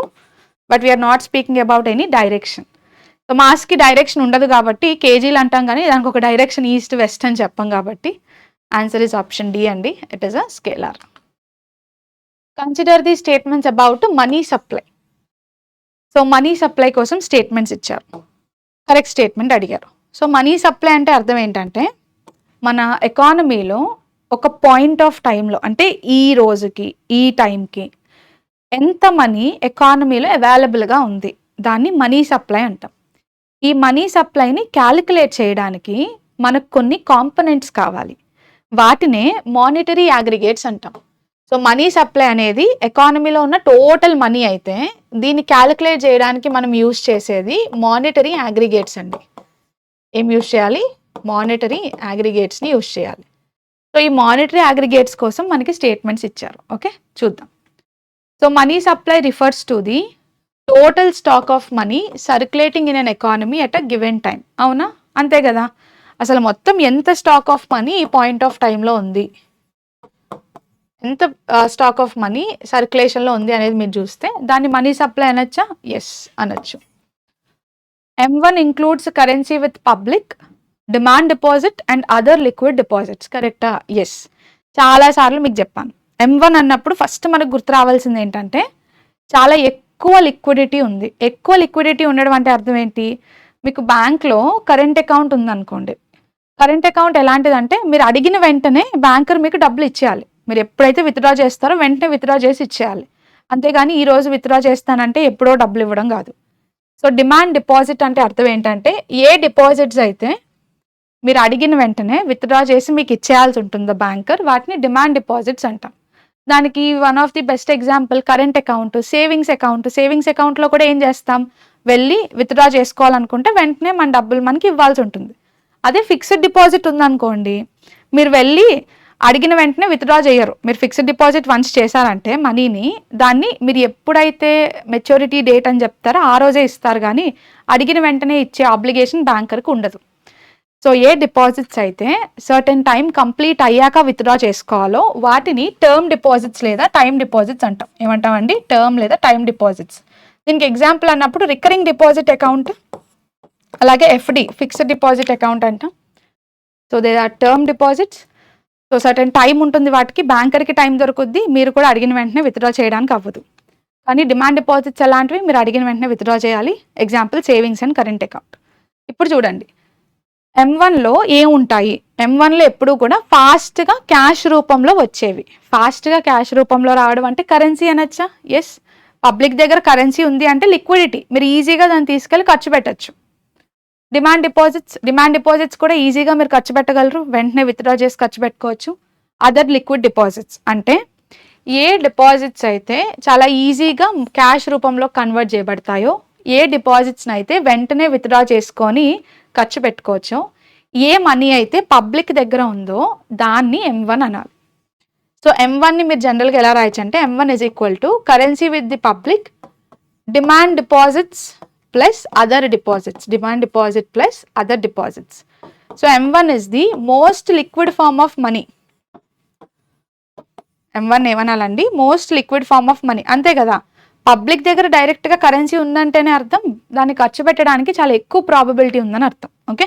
but we are not speaking about any direction. So మాస్కి డైరెక్షన్ ఉండదు కాబట్టి కేజీలు అంటాం, కానీ దానికి ఒక డైరెక్షన్ ఈస్ట్ వెస్ట్ అని చెప్పాం కాబట్టి ఆన్సర్ ఇస్ ఆప్షన్ డి అండి. It is a scalar. Consider the statements about money supply. So money supply కోసం స్టేట్మెంట్స్ ఇచ్చారు, కరెక్ట్ స్టేట్మెంట్ అడిగారు. సో మనీ సప్లై అంటే అర్థం ఏంటంటే మన ఎకానమీలో ఒక పాయింట్ ఆఫ్ టైంలో, అంటే ఈ రోజుకి ఈ టైంకి ఎంత మనీ ఎకానమీలో అవైలబుల్గా ఉంది, దాన్ని మనీ సప్లై అంటాం. ఈ మనీ సప్లైని క్యాలిక్యులేట్ చేయడానికి మనకు కొన్ని కాంపనెంట్స్ కావాలి, వాటినే మానిటరీ అగ్రిగేట్స్ అంటాం. సో మనీ సప్లై అనేది ఎకానమీలో ఉన్న టోటల్ మనీ అయితే దీన్ని క్యాలిక్యులేట్ చేయడానికి మనం యూజ్ చేసేది మానిటరీ అగ్రిగేట్స్ అండి. ఏం యూజ్ చేయాలి? మానిటరీ అగ్రిగేట్స్ని యూజ్ చేయాలి. సో ఈ మానిటరీ అగ్రిగేట్స్ కోసం మనకి స్టేట్మెంట్స్ ఇచ్చారు. ఓకే, చూద్దాం. So money supply refers to the total stock of money circulating in an economy at a given time. అవునా? అంతే కదా. అసలు మొత్తం ఎంత స్టాక్ ఆఫ్ మనీ ఈ పాయింట్ ఆఫ్ టైంలో ఉంది, ఎంత స్టాక్ ఆఫ్ మనీ సర్క్యులేషన్లో ఉంది అనేది మీరు చూస్తే దాన్ని మనీ సప్లై అనొచ్చా? ఎస్ అనొచ్చు. M1 includes currency with public, demand deposit and other liquid deposits. కరెక్టా? ఎస్. చాలాసార్లు మీకు చెప్పాను, M1 అన్నప్పుడు ఫస్ట్ మనకు గుర్తు రావాల్సింది ఏంటంటే చాలా ఎక్కువ లిక్విడిటీ ఉంది. ఎక్కువ లిక్విడిటీ ఉండడం అంటే అర్థం ఏంటి? మీకు బ్యాంక్లో కరెంట్ అకౌంట్ ఉందనుకోండి, కరెంట్ అకౌంట్ ఎలాంటిదంటే మీరు అడిగిన వెంటనే బ్యాంకర్ మీకు డబ్బులు ఇచ్చేయాలి. మీరు ఎప్పుడైతే విత్డ్రా చేస్తారో వెంటనే విత్డ్రా చేసి ఇచ్చేయాలి. అంతేగాని ఈ రోజు విత్డ్రా చేస్తానంటే ఎప్పుడో డబ్బులు ఇవ్వడం కాదు. సో డిమాండ్ డిపాజిట్ అంటే అర్థం ఏంటంటే ఏ డిపాజిట్స్ అయితే మీరు అడిగిన వెంటనే విత్డ్రా చేసి మీకు ఇచ్చేయాల్సి ఉంటుందో బ్యాంకర్, వాటిని డిమాండ్ డిపాజిట్స్ అంటాం. దానికి one of the best example current account, savings account. Savings అకౌంట్లో కూడా ఏం చేస్తాం, వెళ్ళి విత్డ్రా చేసుకోవాలనుకుంటే వెంటనే మన డబ్బులు మనకి ఇవ్వాల్సి ఉంటుంది. అదే ఫిక్స్డ్ డిపాజిట్ ఉందనుకోండి, మీరు వెళ్ళి అడిగిన వెంటనే విత్డ్రా చేయరు. మీరు ఫిక్స్డ్ డిపాజిట్ వన్స్ చేశారంటే మనీని, దాన్ని మీరు ఎప్పుడైతే మెచ్యూరిటీ డేట్ అని చెప్తారో ఆ రోజే ఇస్తారు, కానీ అడిగిన వెంటనే ఇచ్చే ఆబ్లిగేషన్ బ్యాంకర్కి ఉండదు. సో ఏ డిపాజిట్స్ అయితే సర్టెన్ టైం కంప్లీట్ అయ్యాక విత్డ్రా చేసుకోవాలో వాటిని టర్మ్ డిపాజిట్స్ లేదా టైమ్ డిపాజిట్స్ అంటాం. ఏమంటామండి, టర్మ్ లేదా టైమ్ డిపాజిట్స్. దీనికి ఎగ్జాంపుల్ అన్నప్పుడు రికరింగ్ డిపాజిట్ అకౌంట్, అలాగే ఎఫ్డి ఫిక్స్డ్ డిపాజిట్ అకౌంట్ అంటాం. So they are term deposits. So certain time ఉంటుంది వాటికి, బ్యాంకర్కి టైం దొరుకుద్ది, మీరు కూడా అడిగిన వెంటనే విత్డ్రా చేయడానికి అవ్వదు. కానీ డిమాండ్ డిపాజిట్స్ ఎలాంటివి, మీరు అడిగిన వెంటనే విత్డ్రా చేయాలి. Example savings and current account. ఇప్పుడు చూడండి M1లో ఏముంటాయి, M1లో ఎప్పుడు కూడా ఫాస్ట్గా క్యాష్ రూపంలో వచ్చేవి. ఫాస్ట్గా క్యాష్ రూపంలో రావడం అంటే కరెన్సీ అనొచ్చా? ఎస్, పబ్లిక్ దగ్గర కరెన్సీ ఉంది అంటే లిక్విడిటీ, మీరు ఈజీగా దాన్ని తీసుకెళ్ళి ఖర్చు పెట్టచ్చు. డిమాండ్ డిపాజిట్స్ కూడా ఈజీగా మీరు ఖర్చు పెట్టగలరు, వెంటనే విత్డ్రా చేసి ఖర్చు పెట్టుకోవచ్చు. అదర్ లిక్విడ్ డిపాజిట్స్ అంటే ఏ డిపాజిట్స్ అయితే చాలా ఈజీగా క్యాష్ రూపంలో కన్వర్ట్ చేయబడతాయో, ఏ డిపాజిట్స్ని అయితే వెంటనే విత్డ్రా చేసుకొని ఖర్చు పెట్టుకోవచ్చో, ఏ మనీ అయితే పబ్లిక్ దగ్గర ఉందో దాన్ని M1 అనాలి. సో M1ని మీరు జనరల్గా ఎలా రాయచ్చు అంటే M1 is equal to currency with the public, demand deposits plus other deposits, demand deposit plus other deposits. So M1 is the most liquid form of money. M1 ఏమనాలండి, most liquid form of money, అంతే కదా. పబ్లిక్ దగ్గర డైరెక్ట్గా కరెన్సీ ఉందంటేనే అర్థం దాన్ని ఖర్చు పెట్టడానికి చాలా ఎక్కువ ప్రాబబిలిటీ ఉందని అర్థం. ఓకే,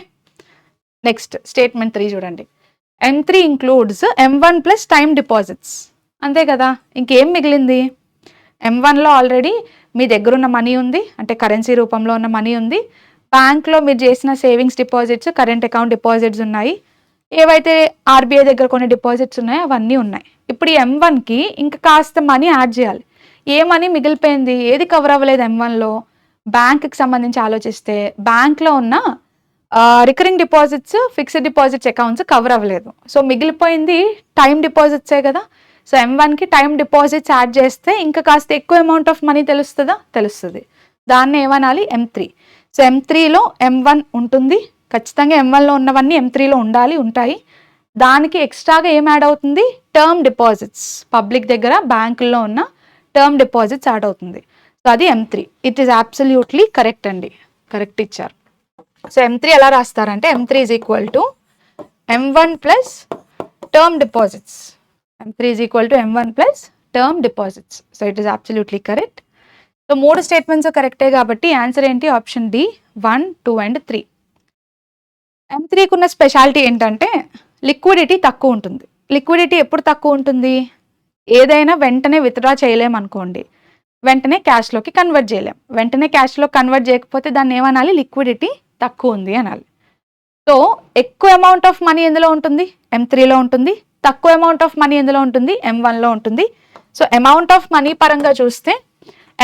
నెక్స్ట్ స్టేట్మెంట్ 3 చూడండి. M3 includes M1 plus time deposits, అంతే కదా. ఇంకేం మిగిలింది, M1లో ఆల్రెడీ మీ దగ్గర ఉన్న మనీ ఉంది, అంటే కరెన్సీ రూపంలో ఉన్న మనీ ఉంది. బ్యాంక్లో మీరు చేసిన savings deposits, current account deposits ఉన్నాయి. ఏవైతే RBI దగ్గర కొన్ని డిపాజిట్స్ ఉన్నాయో అవన్నీ ఉన్నాయి. ఇప్పుడు ఈ M1కి ఇంకా కాస్త మనీ యాడ్ చేయాలి. ఏ మనీ మిగిలిపోయింది, ఏది కవర్ అవ్వలేదు M1లో, బ్యాంక్కి సంబంధించి ఆలోచిస్తే బ్యాంక్లో ఉన్న recurring deposits, fixed deposits accounts cover అవ్వలేదు. సో మిగిలిపోయింది టైమ్ డిపాజిట్సే కదా. సో M1కి టైమ్ డిపాజిట్స్ యాడ్ చేస్తే ఇంకా కాస్త ఎక్కువ అమౌంట్ ఆఫ్ మనీ తెలుస్తుందా, తెలుస్తుంది. దాన్ని ఏమనాలి, M3. సో M3లో M1 ఉంటుంది, ఖచ్చితంగా M1లో ఉన్నవన్నీ M3లో ఉంటాయి. దానికి ఎక్స్ట్రాగా ఏం యాడ్ అవుతుంది, టర్మ్ డిపాజిట్స్, పబ్లిక్ దగ్గర బ్యాంకుల్లో ఉన్న టర్మ్ డిపాజిట్స్ యాడ్ అవుతుంది. సో అది M3. It is absolutely correct అండి, కరెక్ట్ ఇచ్చారు. సో M3 ఎలా రాస్తారంటే M3 is equal to M1 plus term deposits. M3 is equal to M1 plus term deposits. So it is absolutely correct. So 3 statements కరెక్టే కాబట్టి ఆన్సర్ ఏంటి, ఆప్షన్ డి 1, 2 అండ్ 3. M3కి ఉన్న స్పెషాలిటీ ఏంటంటే లిక్విడిటీ తక్కువ ఉంటుంది. లిక్విడిటీ ఎప్పుడు తక్కువ ఉంటుంది, ఏదైనా వెంటనే విత్డ్రా చేయలేమనుకోండి, వెంటనే క్యాష్లోకి కన్వర్ట్ చేయలేం. వెంటనే క్యాష్లో కన్వర్ట్ చేయకపోతే దాన్ని ఏమనాలి, లిక్విడిటీ తక్కువ ఉంది అనాలి. సో ఎక్కువ అమౌంట్ ఆఫ్ మనీ ఎందులో ఉంటుంది, M3లో ఉంటుంది. తక్కువ అమౌంట్ ఆఫ్ మనీ ఎందులో ఉంటుంది, M1లో ఉంటుంది. సో అమౌంట్ ఆఫ్ మనీ పరంగా చూస్తే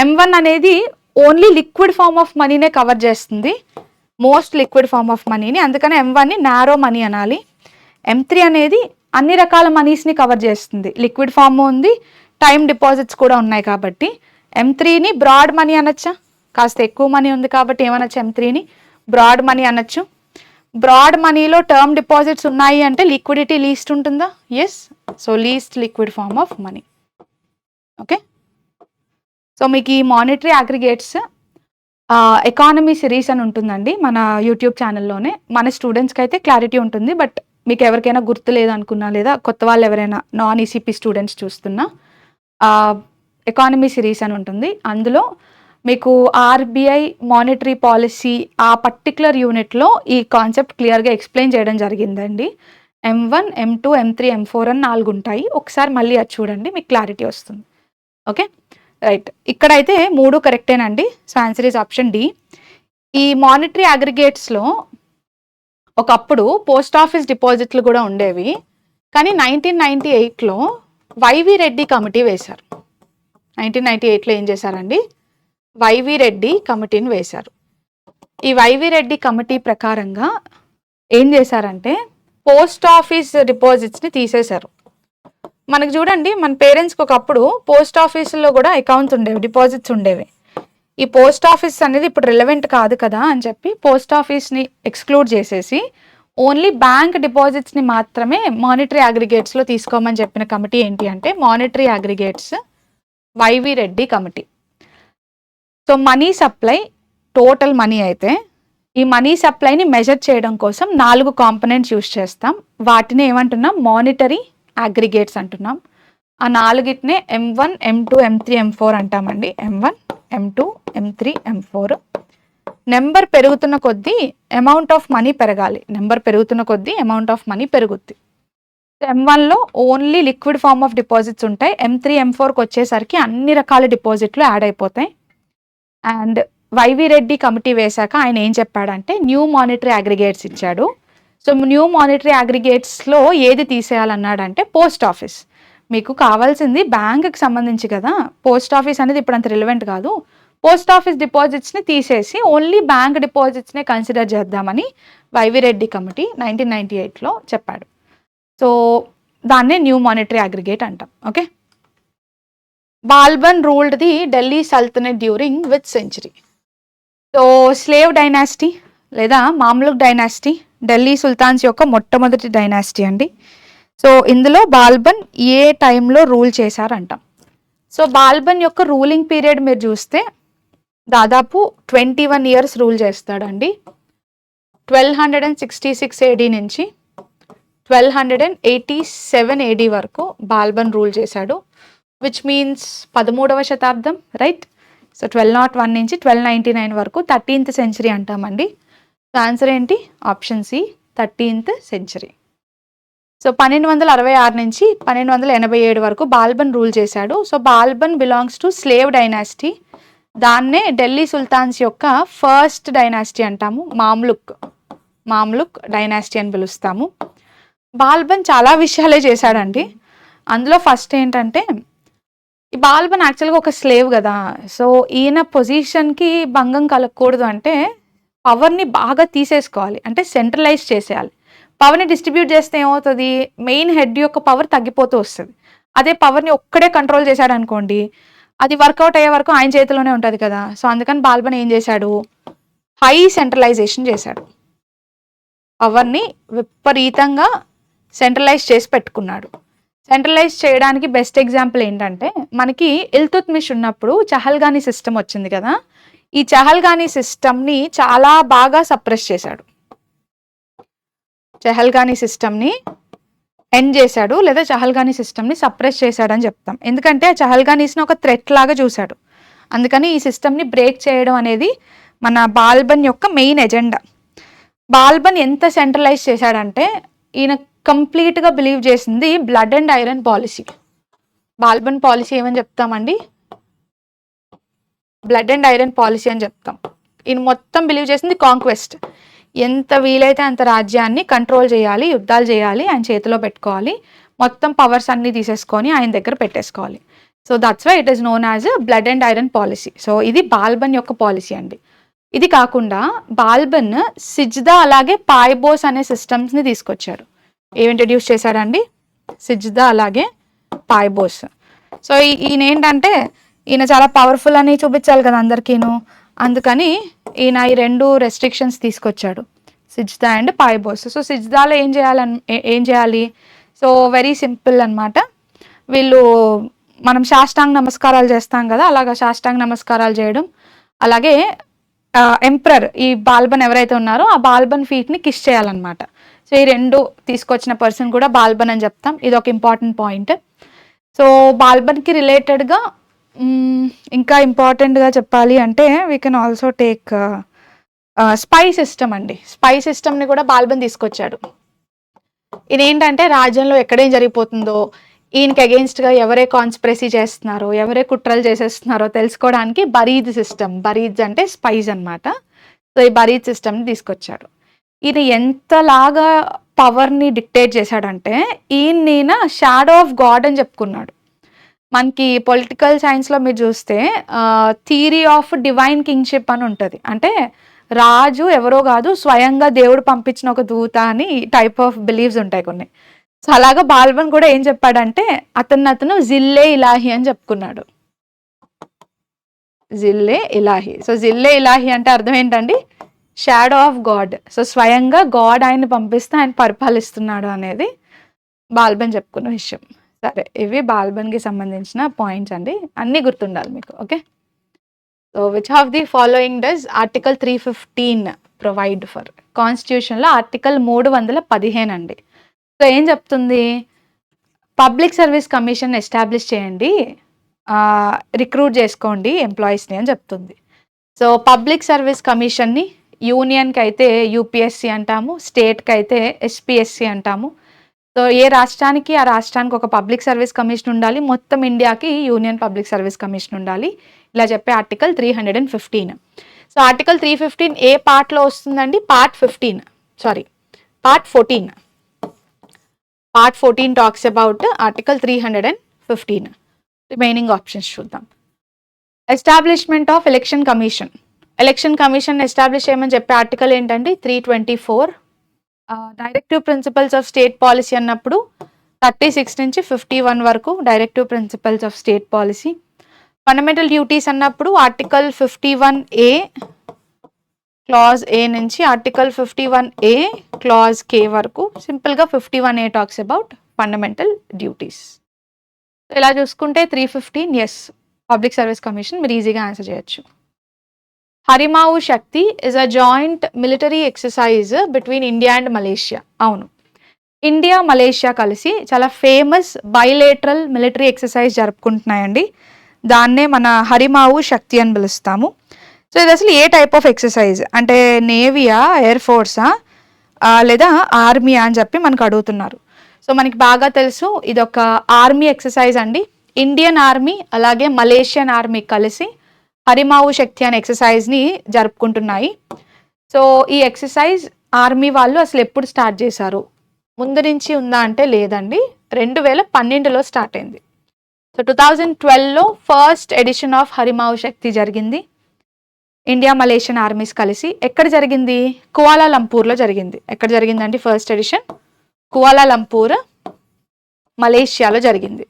M1 అనేది ఓన్లీ లిక్విడ్ ఫార్మ్ ఆఫ్ మనీనే కవర్ చేస్తుంది, మోస్ట్ లిక్విడ్ ఫార్మ్ ఆఫ్ మనీని, అందుకని M1ని నారో మనీ అనాలి. M3 అనేది అన్ని రకాల మనీస్ని కవర్ చేస్తుంది, లిక్విడ్ ఫామ్ ఉంది, టైమ్ డిపాజిట్స్ కూడా ఉన్నాయి కాబట్టి M3ని బ్రాడ్ మనీ అనొచ్చా, కాస్త ఎక్కువ మనీ ఉంది కాబట్టి ఏమనొచ్చు, M3ని బ్రాడ్ మనీ అనొచ్చు. బ్రాడ్ మనీలో టర్మ్ డిపాజిట్స్ ఉన్నాయి అంటే లిక్విడిటీ లీస్ట్ ఉంటుందా, yes. So least liquid form of money. Okay, so మీకు ఈ మానిటరీ అగ్రిగేట్స్ ఎకానమీ సిరీస్ అని ఉంటుందండి మన యూట్యూబ్ ఛానల్లోనే. మన స్టూడెంట్స్కి అయితే క్లారిటీ ఉంటుంది, బట్ మీకు ఎవరికైనా గుర్తు లేదనుకున్నా, లేదా కొత్త వాళ్ళు ఎవరైనా నాన్ ECP స్టూడెంట్స్ చూస్తున్నా, ఎకానమీ సిరీస్ అని ఉంటుంది. అందులో మీకు RBI మానిటరీ పాలసీ ఆ పర్టికులర్ యూనిట్లో ఈ కాన్సెప్ట్ క్లియర్గా ఎక్స్ప్లెయిన్ చేయడం జరిగిందండి. M1, M2, M3, M4 అని 4 ఉంటాయి. ఒకసారి మళ్ళీ అది చూడండి, మీకు క్లారిటీ వస్తుంది. Okay, right. ఇక్కడైతే 3 కరెక్టేనండి. So answer is option D. ఈ మానిటరీ అగ్రిగేట్స్లో ఒకప్పుడు పోస్ట్ ఆఫీస్ డిపాజిట్లు కూడా ఉండేవి, కానీ 1998లో వైవి రెడ్డి కమిటీ వేశారు. 1998లో ఏం చేశారండి, వైవి రెడ్డి కమిటీని వేశారు. ఈ వైవి రెడ్డి కమిటీ ప్రకారంగా ఏం చేశారంటే పోస్ట్ ఆఫీస్ డిపాజిట్స్ని తీసేశారు. మనకు చూడండి, మన పేరెంట్స్కి ఒకప్పుడు పోస్ట్ ఆఫీసులో కూడా అకౌంట్స్ ఉండేవి, డిపాజిట్స్ ఉండేవి. ఈ పోస్ట్ ఆఫీస్ అనేది ఇప్పుడు రిలవెంట్ కాదు కదా అని చెప్పి పోస్ట్ ఆఫీస్ని ఎక్స్క్లూడ్ చేసేసి ఓన్లీ బ్యాంక్ డిపాజిట్స్ని మాత్రమే మానిటరీ అగ్రిగేట్స్లో తీసుకోమని చెప్పిన కమిటీ ఏంటి అంటే monetary aggregates YV Reddy committee. So money supply, total money అయితే ఈ మనీ సప్లైని మెజర్ చేయడం కోసం 4 కాంపనెంట్స్ యూస్ చేస్తాం. వాటిని ఏమంటున్నాం, మానిటరీ అగ్రిగేట్స్ అంటున్నాం. ఆ 4టినే M1, M2, M3, M4 అంటామండి. M1, M2, M3, M4. Number పెరుగుతున్న కొద్దీ అమౌంట్ ఆఫ్ మనీ పెరగాలి, నెంబర్ పెరుగుతున్న కొద్దీ అమౌంట్ ఆఫ్ మనీ పెరుగుద్ది. M1లో only liquid form of deposits ఉంటాయి. M3, M4కి వచ్చేసరికి అన్ని రకాల డిపాజిట్లు యాడ్ అయిపోతాయి. అండ్ వైవి రెడ్డి కమిటీ వేశాక ఆయన ఏం చెప్పాడంటే న్యూ మానిటరీ అగ్రిగేట్స్ ఇచ్చాడు. సో న్యూ మానిటరీ అగ్రిగేట్స్లో ఏది తీసేయాలన్నాడంటే పోస్ట్ ఆఫీస్. మీకు కావాల్సింది బ్యాంకుకి సంబంధించి కదా, పోస్ట్ ఆఫీస్ అనేది ఇప్పుడు అంత రిలవెంట్ కాదు. పోస్ట్ ఆఫీస్ డిపాజిట్స్ని తీసేసి ఓన్లీ బ్యాంక్ డిపాజిట్స్నే కన్సిడర్ చేద్దామని వైవి రెడ్డి కమిటీ 1998లో చెప్పాడు. సో దాన్నే న్యూ మానిటరీ అగ్రిగేట్ అంటాం. Okay, Balban ruled the Delhi sultanate during which century? So slave dynasty లేదా మామ్లుక్ డైనాసిటీ ఢిల్లీ సుల్తాన్స్ యొక్క మొట్టమొదటి డైనాసిటీ అండి. సో ఇందులో బాల్బన్ ఏ టైంలో రూల్ చేశారంటాం. సో బాల్బన్ యొక్క రూలింగ్ పీరియడ్ మీరు చూస్తే దాదాపు 21 years రూల్ చేస్తాడండి. 1266 AD నుంచి 1287 AD వరకు బాల్బన్ రూల్ చేశాడు, విచ్ మీన్స్ 13వ శతాబ్దం, రైట్? సో 1201 నుంచి 1299 వరకు 13th century అంటామండి. సో ఆన్సర్ ఏంటి, option C, 13th century. So 1266 నుంచి 1287 వరకు బాల్బన్ రూల్ చేశాడు. So Balban belongs to slave dynasty. దాన్నే ఢిల్లీ సుల్తాన్స్ యొక్క ఫస్ట్ డైనాసిటీ అంటాము, మామ్లుక్ డైనాసిటీ అని పిలుస్తాము. బాల్బన్ చాలా విషయాలే చేశాడండి. అందులో ఫస్ట్ ఏంటంటే ఈ బాల్బన్ యాక్చువల్గా ఒక స్లేవ్ కదా. సో ఈయన పొజిషన్కి భంగం కలగకూడదు అంటే పవర్ని బాగా తీసేసుకోవాలి, అంటే సెంట్రలైజ్ చేసేయాలి. పవర్ని డిస్ట్రిబ్యూట్ చేస్తే ఏమవుతుంది, మెయిన్ హెడ్ యొక్క పవర్ తగ్గిపోతూ వస్తుంది. అదే పవర్ని ఒక్కడే కంట్రోల్ చేశాడు అనుకోండి, అది వర్కౌట్ అయ్యే వరకు ఆయన చేతిలోనే ఉంటుంది కదా. సో అందుకని బాల్బన్ ఏం చేశాడు, హై సెంట్రలైజేషన్ చేశాడు, పవర్ని విపరీతంగా సెంట్రలైజ్ చేసి పెట్టుకున్నాడు. సెంట్రలైజ్ చేయడానికి బెస్ట్ ఎగ్జాంపుల్ ఏంటంటే మనకి ఇల్తుత్మిష్ ఉన్నప్పుడు చహల్గానీ సిస్టమ్ వచ్చింది కదా. ఈ చహల్గానీ సిస్టమ్ని చాలా బాగా సప్రెస్ చేశాడు, చహల్గానీ సిస్టమ్ని ఎండ్ చేశాడు లేదా చహల్గానీ సిస్టమ్ని సప్రెస్ చేశాడని చెప్తాం. ఎందుకంటే ఆ చహల్గానీస్ని ఒక థ్రెట్ లాగా చూశాడు. అందుకని ఈ సిస్టమ్ని బ్రేక్ చేయడం అనేది మన బాల్బన్ యొక్క మెయిన్ ఎజెండా. బాల్బన్ ఎంత సెంట్రలైజ్ చేశాడంటే ఈయన కంప్లీట్గా బిలీవ్ చేసింది blood and iron policy. Balban policy ఏమని చెప్తామండి, బ్లడ్ అండ్ ఐరన్ పాలసీ అని చెప్తాం. ఈయన మొత్తం బిలీవ్ చేసింది కాంక్వెస్ట్, ఎంత వీలైతే అంత రాజ్యాన్ని కంట్రోల్ చేయాలి, యుద్ధాలు చేయాలి, ఆయన చేతిలో పెట్టుకోవాలి, మొత్తం పవర్స్ అన్ని తీసేసుకొని ఆయన దగ్గర పెట్టేసుకోవాలి. So that's why it is known as blood and iron policy. So ఇది బాల్బన్ యొక్క పాలసీ అండి. ఇది కాకుండా బాల్బన్ సిజ్దా అలాగే పాయ్బోస్ అనే సిస్టమ్స్ని తీసుకొచ్చాడు. ఏమి ఇంట్రడ్యూస్ చేశాడండి, సిజ్దా అలాగే పాయ్బోస్. సో ఈయన ఏంటంటే ఈయన చాలా పవర్ఫుల్ అని చూపించాలి కదా అందరికీను, అందుకని ఈయన ఈ 2 రెస్ట్రిక్షన్స్ తీసుకొచ్చాడు, సిజ్దా అండ్ పాయ్బోస్. సో సిజ్దాలో ఏం చేయాలి, సో వెరీ సింపుల్ అనమాట. వీళ్ళు మనం సాష్టాంగ నమస్కారాలు చేస్తాం కదా, అలాగా సాష్టాంగ నమస్కారాలు చేయడం, అలాగే ఎంపరర్ ఈ బాల్బన్ ఎవరైతే ఉన్నారో ఆ బాల్బన్ ఫీట్ని కిస్ చేయాలన్నమాట. సో ఈ 2 తీసుకొచ్చిన పర్సన్ కూడా బాల్బన్ అని చెప్తాం. ఇది ఒక ఇంపార్టెంట్ పాయింట్. సో బాల్బన్కి రిలేటెడ్గా ఇంకా ఇంపార్టెంట్గా చెప్పాలి అంటే we can also take spy system అండి. స్పై సిస్టమ్ని కూడా బాల్బన్ తీసుకొచ్చాడు. ఇదేంటంటే రాజ్యంలో ఎక్కడేం జరిగిపోతుందో, ఈయనకి అగెయిన్స్ట్గా ఎవరే కాన్స్పిరసీ చేస్తున్నారో, ఎవరే కుట్రలు చేసేస్తున్నారో తెలుసుకోవడానికి బరీద్ సిస్టమ్, బరీద్ అంటే స్పైస్ అనమాట. సో ఈ బరీద్ సిస్టమ్ని తీసుకొచ్చాడు. ఈయన ఎంతలాగా పవర్ని డిక్టేట్ చేశాడంటే ఈయన షాడో ఆఫ్ గాడ్ అని చెప్పుకున్నాడు. మనకి పొలిటికల్ సైన్స్లో మీరు చూస్తే థియరీ ఆఫ్ డివైన్ కింగ్షిప్ అని ఉంటుంది. అంటే రాజు ఎవరో కాదు, స్వయంగా దేవుడు పంపించిన ఒక దూత అని టైప్ ఆఫ్ బిలీవ్స్ ఉంటాయి కొన్ని. సో అలాగా బాల్బన్ కూడా ఏం చెప్పాడంటే అతను జిల్లే ఇలాహి అని చెప్పుకున్నాడు. జిల్లే ఇలాహి. సో జిల్లే ఇలాహి అంటే అర్థం ఏంటండి? Shadow of God. సో స్వయంగా గాడ్ ఆయన పంపిస్తే ఆయన పరిపాలిస్తున్నాడు అనేది బాల్బన్ చెప్పుకున్న విషయం. సరే, ఇవి బాల్బన్కి సంబంధించిన పాయింట్స్ అండి, అన్నీ గుర్తుండాలి మీకు. Okay, so which of the following does article 315 provide for? కాన్స్టిట్యూషన్లో ఆర్టికల్ 315 అండి. సో ఏం చెప్తుంది? పబ్లిక్ సర్వీస్ కమిషన్ ఎస్టాబ్లిష్ చేయండి, రిక్రూట్ చేసుకోండి ఎంప్లాయీస్ని అని చెప్తుంది. సో పబ్లిక్ సర్వీస్ కమిషన్ని యూనియన్కి అయితే యూపీఎస్సి అంటాము, స్టేట్కి అయితే ఎస్పీఎస్సి అంటాము. సో ఏ రాష్ట్రానికి ఆ రాష్ట్రానికి ఒక పబ్లిక్ సర్వీస్ కమిషన్ ఉండాలి, మొత్తం ఇండియాకి యూనియన్ పబ్లిక్ సర్వీస్ కమిషన్ ఉండాలి, ఇలా చెప్పే ఆర్టికల్ 315. సో ఆర్టికల్ 315 ఏ పార్ట్లో వస్తుందండి? Part 14. Part 14 talks about article 315. Remaining options చూద్దాం. Establishment of election commission. Election commission establish చేయమని చెప్పే ఆర్టికల్ ఏంటండి? 324. Directive principles of state policy అన్నప్పుడు 36 నుంచి 51 వరకు directive principles of state policy. Fundamental duties అన్నప్పుడు ఆర్టికల్ 51A క్లాజ్ ఏ నుంచి ఆర్టికల్ 51A క్లాజ్ K వరకు. సింపుల్గా 51A talks about fundamental duties. ఇలా చూసుకుంటే 315 ఎస్, పబ్లిక్ సర్వీస్ కమిషన్ మీరు ఈజీగా ఆన్సర్ చేయొచ్చు. Harimau Shakti is a joint military exercise between India and Malaysia. అవును, ఇండియా మలేషియా కలిసి చాలా ఫేమస్ బైలేటరల్ మిలిటరీ ఎక్సర్సైజ్ జరుపుకుంటున్నాయండి. దాన్నే మన హరిమావు శక్తి అని పిలుస్తాము. సో ఇది అసలు ఏ టైప్ ఆఫ్ ఎక్సర్సైజ్ అంటే నేవీయా, ఎయిర్ ఫోర్సా లేదా ఆర్మీయా అని చెప్పి మనకు అడుగుతున్నారు. సో మనకి బాగా తెలుసు ఇది ఒక ఆర్మీ ఎక్సర్సైజ్ అండి. ఇండియన్ ఆర్మీ అలాగే మలేషియన్ ఆర్మీ కలిసి హరిమావు శక్తి అనే ఎక్సర్సైజ్ని జరుపుకుంటున్నాయి. సో ఈ ఎక్సర్సైజ్ ఆర్మీ వాళ్ళు అసలు ఎప్పుడు స్టార్ట్ చేశారు? ముందు నుంచి ఉందా అంటే లేదండి, 2012లో స్టార్ట్ అయింది. సో 2012లో ఫస్ట్ ఎడిషన్ ఆఫ్ హరిమావు శక్తి జరిగింది. ఇండియా మలేషియన్ ఆర్మీస్ కలిసి. ఎక్కడ జరిగింది? కువాలాలంపూర్లో జరిగింది. ఎక్కడ జరిగిందండి ఫస్ట్ ఎడిషన్? కువాలాలంపూర్, మలేషియాలో జరిగింది.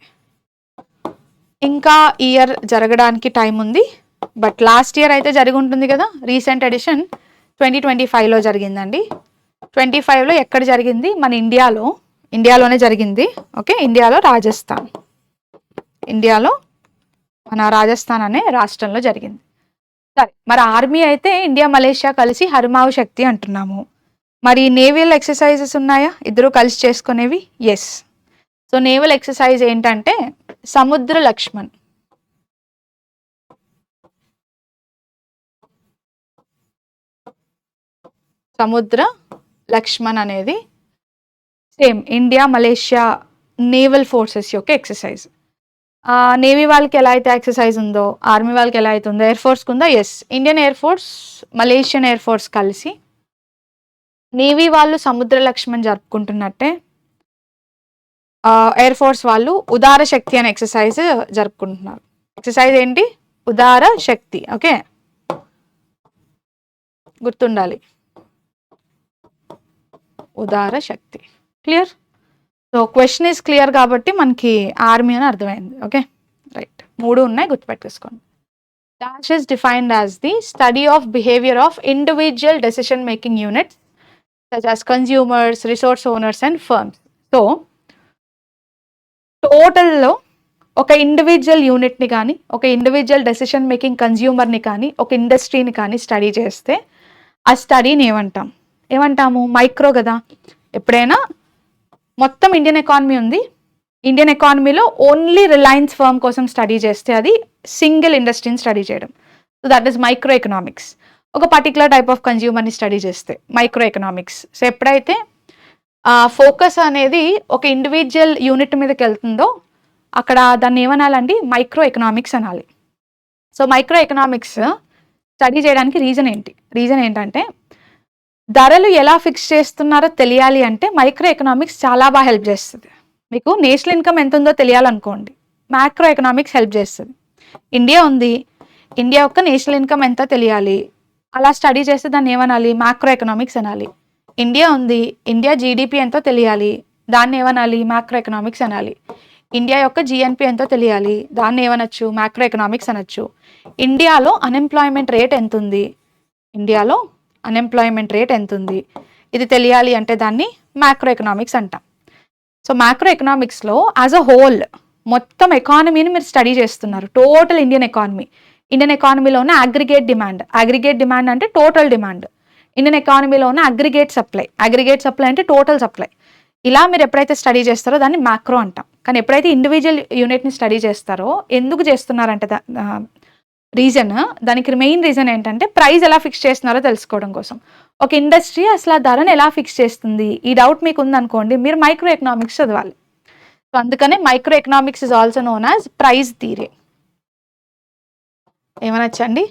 ఇంకా ఇయర్ జరగడానికి టైం ఉంది, బట్ లాస్ట్ ఇయర్ అయితే జరిగి ఉంటుంది కదా. రీసెంట్ ఎడిషన్ 2025లో జరిగిందండి. 25లో ఎక్కడ జరిగింది? మన ఇండియాలోనే జరిగింది. ఓకే, ఇండియాలో మన రాజస్థాన్ అనే రాష్ట్రంలో జరిగింది. సరే, మరి ఆర్మీ అయితే ఇండియా మలేషియా కలిసి హరిమావు శక్తి అంటున్నాము. మరి నేవల్ ఎక్సర్సైజెస్ ఉన్నాయా ఇద్దరు కలిసి చేసుకునేవి? ఎస్. సో నేవల్ ఎక్సర్సైజ్ ఏంటంటే సముద్ర లక్ష్మణ్. సముద్ర లక్ష్మణ్ అనేది same India Malaysia naval forces యొక్క ఎక్సర్సైజ్. నేవీ వాళ్ళకి ఎలా అయితే ఎక్సర్సైజ్ ఉందో ఆర్మీ వాళ్ళకి ఎలా అయితే ఉందో ఎయిర్ ఫోర్స్కి ఉందో, yes. Indian air force Malaysian air force కలిసి నేవీ వాళ్ళు సముద్ర లక్ష్మణ్ జరుపుకుంటున్నట్టే ఎయిర్ ఫోర్స్ వాళ్ళు ఉదార శక్తి అనే ఎక్సర్సైజ్ జరుపుకుంటున్నారు. ఎక్సర్సైజ్ ఏంటి? ఉదార శక్తి. ఓకే, గుర్తుండాలి, Udara Shakti. Clear? So question is clear కాబట్టి మనకి ఆర్మీ అని అర్థమైంది. Okay, right. 3 ఉన్నాయి, గుర్తుపెట్టేసుకోండి. Dash is defined as the study of behaviour of individual decision making units such as consumers, resource owners and firms. So టోటల్లో ఒక ఇండివిజువల్ యూనిట్ని కానీ, ఒక ఇండివిజువల్ డెసిషన్ మేకింగ్ కన్స్యూమర్ని కానీ, ఒక ఇండస్ట్రీని కానీ స్టడీ చేస్తే ఆ స్టడీని ఏమంటాము? మైక్రో కదా. ఎప్పుడైనా మొత్తం ఇండియన్ ఎకానమీ ఉంది, ఇండియన్ ఎకానమీలో ఓన్లీ రిలయన్స్ ఫర్మ్ కోసం స్టడీ చేస్తే అది సింగిల్ ఇండస్ట్రీని స్టడీ చేయడం. So that is micro economics. ఒక పర్టికులర్ టైప్ ఆఫ్ కన్జ్యూమర్ని స్టడీ చేస్తే మైక్రో ఎకనామిక్స్. సో ఎప్పుడైతే ఫోకస్ అనేది ఒక ఇండివిజువల్ యూనిట్ మీదకి వెళ్తుందో అక్కడ దాన్ని ఏమనాలండి? మైక్రో ఎకనామిక్స్ అనాలి. సో మైక్రో ఎకనామిక్స్ స్టడీ చేయడానికి రీజన్ ఏంటంటే ధరలు ఎలా ఫిక్స్ చేస్తున్నారో తెలియాలి అంటే మైక్రో ఎకనామిక్స్ చాలా బాగా హెల్ప్ చేస్తుంది. మీకు నేషనల్ ఇన్కమ్ ఎంత ఉందో తెలియాలనుకోండి, మ్యాక్రో ఎకనామిక్స్ హెల్ప్ చేస్తుంది. ఇండియా ఉంది, ఇండియా యొక్క నేషనల్ ఇన్కమ్ ఎంత తెలియాలి, అలా స్టడీ చేస్తే దాన్ని ఏమనాలి, మ్యాక్రో ఎకనామిక్స్ అనాలి. ఇండియా ఉంది, ఇండియా జీడిపి ఎంతో తెలియాలి, దాన్ని ఏమనాలి, మ్యాక్రో ఎకనామిక్స్ అనాలి. ఇండియా యొక్క జిఎన్పి ఎంతో తెలియాలి, దాన్ని ఏమనొచ్చు, మ్యాక్రో ఎకనామిక్స్ అనొచ్చు. ఇండియాలో అన్ఎంప్లాయ్మెంట్ రేట్ ఎంత ఉంది, ఇండియాలో అన్ఎంప్లాయ్మెంట్ రేట్ ఎంత ఉంది, ఇది తెలియాలి అంటే దాన్ని మ్యాక్రో ఎకనామిక్స్ అంటాం. సో మ్యాక్రో ఎకనామిక్స్లో యాజ్ అ హోల్ మొత్తం ఎకానమీని మీరు స్టడీ చేస్తున్నారు, టోటల్ ఇండియన్ ఎకానమీలో ఉన్న అగ్రిగేట్ డిమాండ్ అంటే టోటల్ డిమాండ్, ఇండియన్ ఎకానమీలో ఉన్న అగ్రిగేట్ సప్లై అంటే టోటల్ సప్లై. ఇలా మీరు ఎప్పుడైతే స్టడీ చేస్తారో దాన్ని మ్యాక్రో అంటాం. కానీ ఎప్పుడైతే ఇండివిజువల్ యూనిట్ని స్టడీ చేస్తారో, ఎందుకు చేస్తున్నారంటే రీజన్, దానికి మెయిన్ రీజన్ ఏంటంటే ప్రైస్ ఎలా ఫిక్స్ చేస్తున్నారో తెలుసుకోవడం కోసం. ఒక ఇండస్ట్రీ అసలు ఆ ధరను ఎలా ఫిక్స్ చేస్తుంది, ఈ డౌట్ మీకు ఉందనుకోండి, మీరు మైక్రో ఎకనామిక్స్ చదవాలి. సో అందుకనే micro economics is also known as price theory. ఏమనొచ్చండి,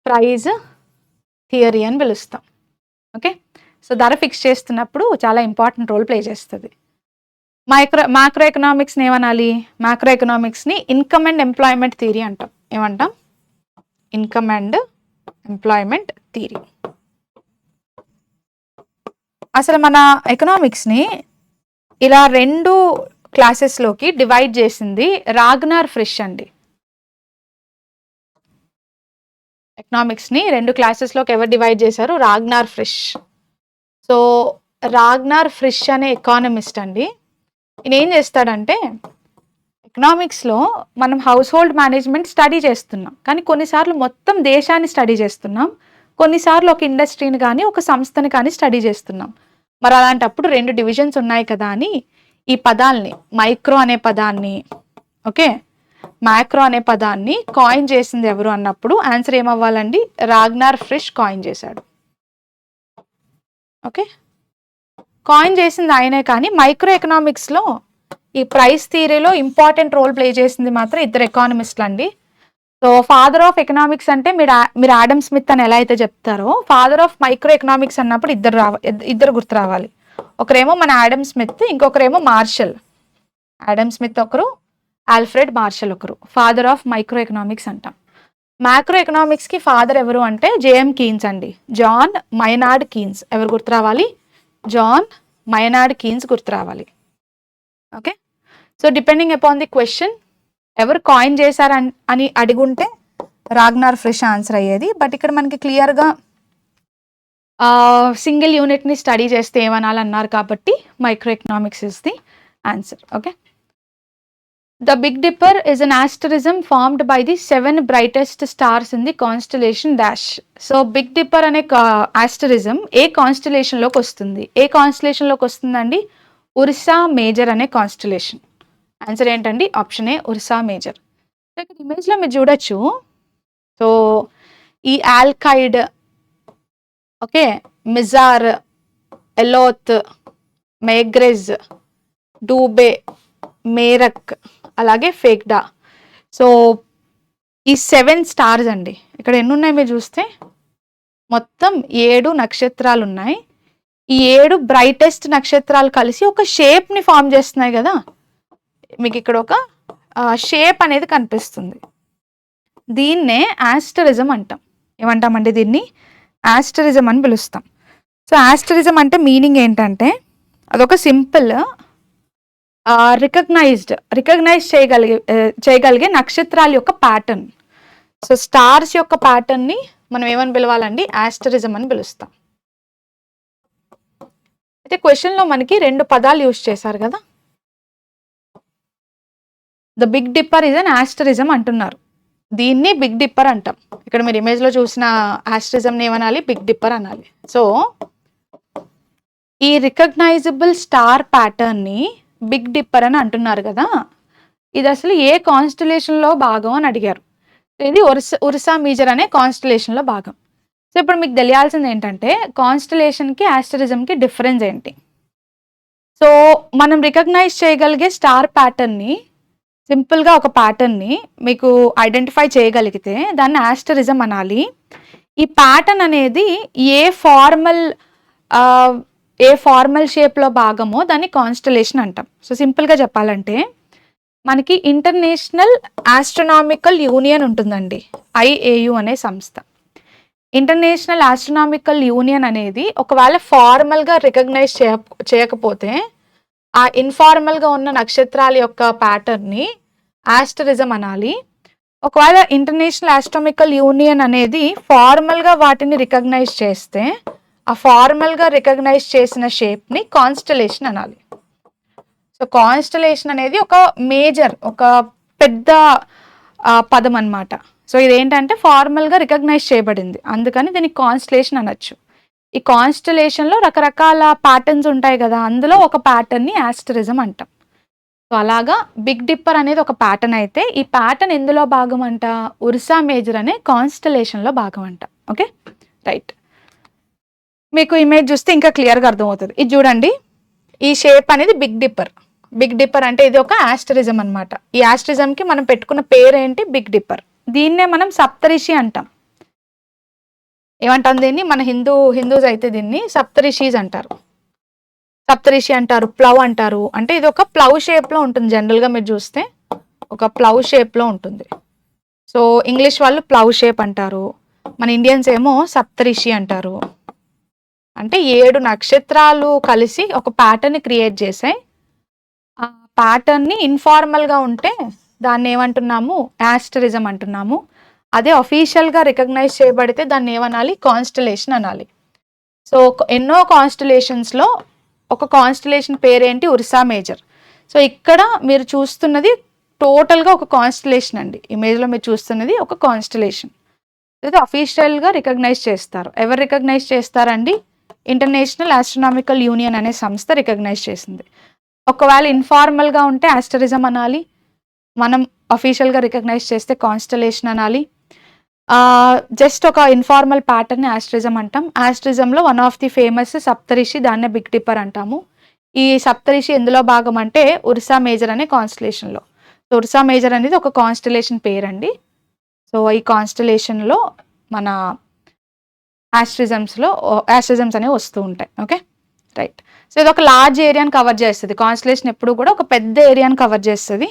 ప్రైజ్ థియరీ అని పిలుస్తాం. ఓకే, సో ధర ఫిక్స్ చేస్తున్నప్పుడు చాలా ఇంపార్టెంట్ రోల్ ప్లే చేస్తుంది. మ్యాక్రో ఎకనామిక్స్ని ఏమనాలి, మ్యాక్రో ఎకనామిక్స్ని ఇన్కమ్ అండ్ ఎంప్లాయ్మెంట్ థియరీ అంటాం. ఏమంటాం, ఇన్కమ్ అండ్ ఎంప్లాయ్మెంట్ థియరీ. అసలు మన ఎకనామిక్స్ని ఇలా 2 క్లాసెస్లోకి డివైడ్ చేసింది రాగ్నార్ ఫ్రిష్ అండి. ఎకనామిక్స్ని 2 క్లాసెస్లోకి ఎవరు డివైడ్ చేశారు, రాగ్నార్ ఫ్రిష్. సో రాగ్నార్ ఫ్రిష్ అనే ఎకానమిస్ట్ అండి, ఈయన ఏం చేస్తాడంటే, ఎకనామిక్స్లో మనం హౌస్ హోల్డ్ మేనేజ్మెంట్ స్టడీ చేస్తున్నాం, కానీ కొన్నిసార్లు మొత్తం దేశాన్ని స్టడీ చేస్తున్నాం, కొన్నిసార్లు ఒక ఇండస్ట్రీని కానీ ఒక సంస్థని కానీ స్టడీ చేస్తున్నాం. మరి అలాంటప్పుడు 2 డివిజన్స్ ఉన్నాయి కదా అని ఈ పదాల్ని, మైక్రో అనే పదాన్ని, ఓకే, మ్యాక్రో అనే పదాన్ని కాయిన్ చేసింది ఎవరు అన్నప్పుడు ఆన్సర్ ఏమవ్వాలండి, రాగ్నార్ ఫ్రిష్ కాయిన్ చేశాడు. ఓకే, కాయిన్ చేసింది ఆయనే, కానీ మైక్రో ఎకనామిక్స్లో ఈ ప్రైస్ థియరీలో ఇంపార్టెంట్ రోల్ ప్లే చేసింది మాత్రం 2 ఎకానమిస్టులు అండి. సో ఫాదర్ ఆఫ్ ఎకనామిక్స్ అంటే మీరు ఆడమ్ స్మిత్ అని ఎలా అయితే చెప్తారో, ఫాదర్ ఆఫ్ మైక్రో ఎకనామిక్స్ అన్నప్పుడు ఇద్దరు గుర్తు రావాలి. ఒకరేమో మన ఆడమ్ స్మిత్, ఇంకొకరేమో మార్షల్. ఆడమ్ స్మిత్ ఒకరు, ఆల్ఫ్రెడ్ మార్షల్ ఒకరు. ఫాదర్ ఆఫ్ మైక్రో ఎకనామిక్స్ అంటాం. మ్యాక్రో ఎకనామిక్స్కి ఫాదర్ ఎవరు అంటే జేఎం కీన్స్ అండి, జాన్ మైనార్డ్ కీన్స్. ఎవరు గుర్తు రావాలి, జాన్ మైనార్డ్ కీన్స్ గుర్తు రావాలి. Okay, so depending upon the question ఎవరు కాయిన్ చేశారని అని అడిగుంటే రాగ్నార్ ఫ్రిష్ ఆన్సర్ అయ్యేది. బట్ ఇక్కడ మనకి క్లియర్గా సింగిల్ యూనిట్ని స్టడీ చేస్తే ఏమనాలన్నారు కాబట్టి micro economics is the answer. Okay, The Big Dipper is an asterism formed by the 7 brightest stars in the constellation Dash. So Big Dipper అనే asterism ఏ కాన్స్టలేషన్ లోకి వస్తుంది, ఏ కాన్స్టలేషన్ లోకి వస్తుందండి, ఉర్సా మేజర్ అనే కాన్స్టలేషన్. ఆన్సర్ ఏంటండి, ఆప్షన్ ఏ, ఉర్సా మేజర్. ఇక్కడ ఇమేజ్లో మీరు చూడొచ్చు. సో ఈ ఆల్కైడ్, ఓకే, మిజార్, ఎలోత్, మేగ్రెజ్, డూబే, మేరక్, అలాగే ఫేక్డా. సో ఈ 7 స్టార్స్ అండి, ఇక్కడ ఎన్ని ఉన్నాయి మీరు చూస్తే మొత్తం 7 నక్షత్రాలు ఉన్నాయి. ఈ 7 బ్రైటెస్ట్ నక్షత్రాలు కలిసి ఒక షేప్ని ఫామ్ చేస్తున్నాయి కదా. మీకు ఇక్కడ ఒక షేప్ అనేది కనిపిస్తుంది, దీన్నే ఆస్టరిజం అంటాం. ఏమంటామండి, దీన్ని ఆస్టరిజం అని పిలుస్తాం. సో ఆస్టరిజం అంటే మీనింగ్ ఏంటంటే అదొక సింపుల్ రికగ్నైజ్ చేయగలిగే నక్షత్రాల యొక్క ప్యాటర్న్. సో స్టార్స్ యొక్క ప్యాటర్న్ని మనం ఏమని పిలవాలండి, ఆస్టరిజం అని పిలుస్తాం. అయితే క్వశ్చన్లో మనకి 2 పదాలు యూజ్ చేశారు కదా, the big dipper is an asterism అంటున్నారు, దీన్ని బిగ్ డిప్పర్ అంటాం. ఇక్కడ మీరు ఇమేజ్లో చూసిన ఆస్టరిజంని ఏమనాలి, బిగ్ డిప్పర్ అనాలి. సో ఈ రికగ్నైజబుల్ స్టార్ ప్యాటర్న్ని బిగ్ డిప్పర్ అని అంటున్నారు కదా, ఇది అసలు ఏ కాన్స్టలేషన్లో భాగం అని అడిగారు. ఇది ఉర్సా మేజర్ అనే కాన్స్టలేషన్లో భాగం. సో ఇప్పుడు మీకు తెలియాల్సింది ఏంటంటే కాన్స్టలేషన్కి ఆస్టరిజంకి డిఫరెన్స్ ఏంటి. సో మనం రికగ్నైజ్ చేయగలిగే స్టార్ ప్యాటర్న్ని, సింపుల్గా ఒక ప్యాటర్న్ని మీకు ఐడెంటిఫై చేయగలిగితే దాన్ని ఆస్టరిజం అనాలి. ఈ ప్యాటర్న్ అనేది ఏ ఫార్మల్ ఏ ఫార్మల్ షేప్లో భాగమో దాన్ని కాన్స్టలేషన్ అంటాం. సో సింపుల్గా చెప్పాలంటే మనకి ఇంటర్నేషనల్ ఆస్ట్రనామికల్ యూనియన్ ఉంటుందండి, IAU అనే సంస్థ. ఇంటర్నేషనల్ ఆస్ట్రనామికల్ యూనియన్ అనేది ఒకవేళ ఫార్మల్గా రికగ్నైజ్ చేయకపోతే ఆ ఇన్ఫార్మల్గా ఉన్న నక్షత్రాల యొక్క ప్యాటర్న్ని ఆస్టరిజం అనాలి. ఒకవేళ ఇంటర్నేషనల్ ఆస్ట్రానమికల్ యూనియన్ అనేది ఫార్మల్గా వాటిని రికగ్నైజ్ చేస్తే ఆ ఫార్మల్గా రికగ్నైజ్ చేసిన షేప్ని కాన్స్టలేషన్ అనాలి. సో కాన్స్టలేషన్ అనేది ఒక మేజర్, ఒక పెద్ద పదం అన్నమాట. సో ఇదేంటంటే ఫార్మల్గా రికగ్నైజ్ చేయబడింది, అందుకని దీనికి కాన్స్టలేషన్ అనొచ్చు. ఈ కాన్స్టలేషన్లో రకరకాల ప్యాటర్న్స్ ఉంటాయి కదా, అందులో ఒక ప్యాటర్న్ని ఆస్టరిజం అంటాం. సో అలాగా బిగ్ డిప్పర్ అనేది ఒక ప్యాటర్న్ అయితే ఈ ప్యాటర్న్ ఎందులో భాగం అంట, ఉర్సా మేజర్ అనే కాన్స్టలేషన్లో భాగం అంట. Okay right. మీకు ఇమేజ్ చూస్తే ఇంకా క్లియర్గా అర్థమవుతుంది. ఇది చూడండి, ఈ షేప్ అనేది బిగ్ డిప్పర్. బిగ్ డిప్పర్ అంటే ఇది ఒక ఆస్టరిజం అనమాట. ఈ ఆస్టరిజంకి మనం పెట్టుకున్న పేరు ఏంటి, బిగ్ డిప్పర్. దీన్నే మనం సప్తరిషి అంటాం. ఏమంటాం దీన్ని, మన హిందూస్ అయితే దీన్ని సప్తరిషీస్ అంటారు. సప్తరిషి అంటారు, ప్లవ్ అంటారు. అంటే ఇది ఒక ప్లవ్ షేప్లో ఉంటుంది, జనరల్గా మీరు చూస్తే ఒక ప్లవ్ షేప్లో ఉంటుంది. సో ఇంగ్లీష్ వాళ్ళు ప్లవ్ షేప్ అంటారు, మన ఇండియన్స్ ఏమో సప్తరిషి అంటారు. అంటే 7 నక్షత్రాలు కలిసి ఒక ప్యాటర్న్ని క్రియేట్ చేసాయి. ఆ ప్యాటర్న్ని ఇన్ఫార్మల్గా ఉంటే దాన్ని ఏమంటున్నాము, యాస్టరిజం అంటున్నాము. అదే అఫీషియల్గా రికగ్నైజ్ చేయబడితే దాన్ని ఏమనాలి, కాన్స్టలేషన్ అనాలి. సో ఎన్నో కాన్స్టలేషన్స్లో ఒక కాన్స్టలేషన్ పేరేంటి, ఉర్సా మేజర్. సో ఇక్కడ మీరు చూస్తున్నది టోటల్గా ఒక కాన్స్టలేషన్ అండి. ఇమేజ్లో మీరు చూస్తున్నది ఒక కాన్స్టలేషన్. ఇది అఫీషియల్గా రికగ్నైజ్ చేస్తారు. ఎవరు రికగ్నైజ్ చేస్తారండి, ఇంటర్నేషనల్ ఆస్ట్రనామికల్ యూనియన్ అనే సంస్థ రికగ్నైజ్ చేసింది. ఒకవేళ ఇన్ఫార్మల్గా ఉంటే ఆస్టరిజం అనాలి, మనం అఫీషియల్గా రికగ్నైజ్ చేస్తే కాన్స్టలేషన్ అనాలి. జస్ట్ ఒక ఇన్ఫార్మల్ ప్యాటర్న్ ఆస్ట్రిజం అంటాం. ఆస్ట్రిజంలో one of the famous Saptarishi, దాన్నే బిగ్ డిప్పర్ అంటాము. ఈ సప్తరిషి ఎందులో భాగం అంటే ఉర్సా మేజర్ అనే కాన్స్టలేషన్లో. సో ఉర్సా మేజర్ అనేది ఒక కాన్స్టలేషన్ పేరండి. సో ఈ కాన్స్టలేషన్లో మన ఆస్ట్రిజమ్స్ అనేవి వస్తూ ఉంటాయి. Okay right. సో ఇది ఒక లార్జ్ ఏరియాని కవర్ చేస్తుంది. కాన్స్టలేషన్ ఎప్పుడు కూడా ఒక పెద్ద ఏరియాని కవర్ చేస్తుంది.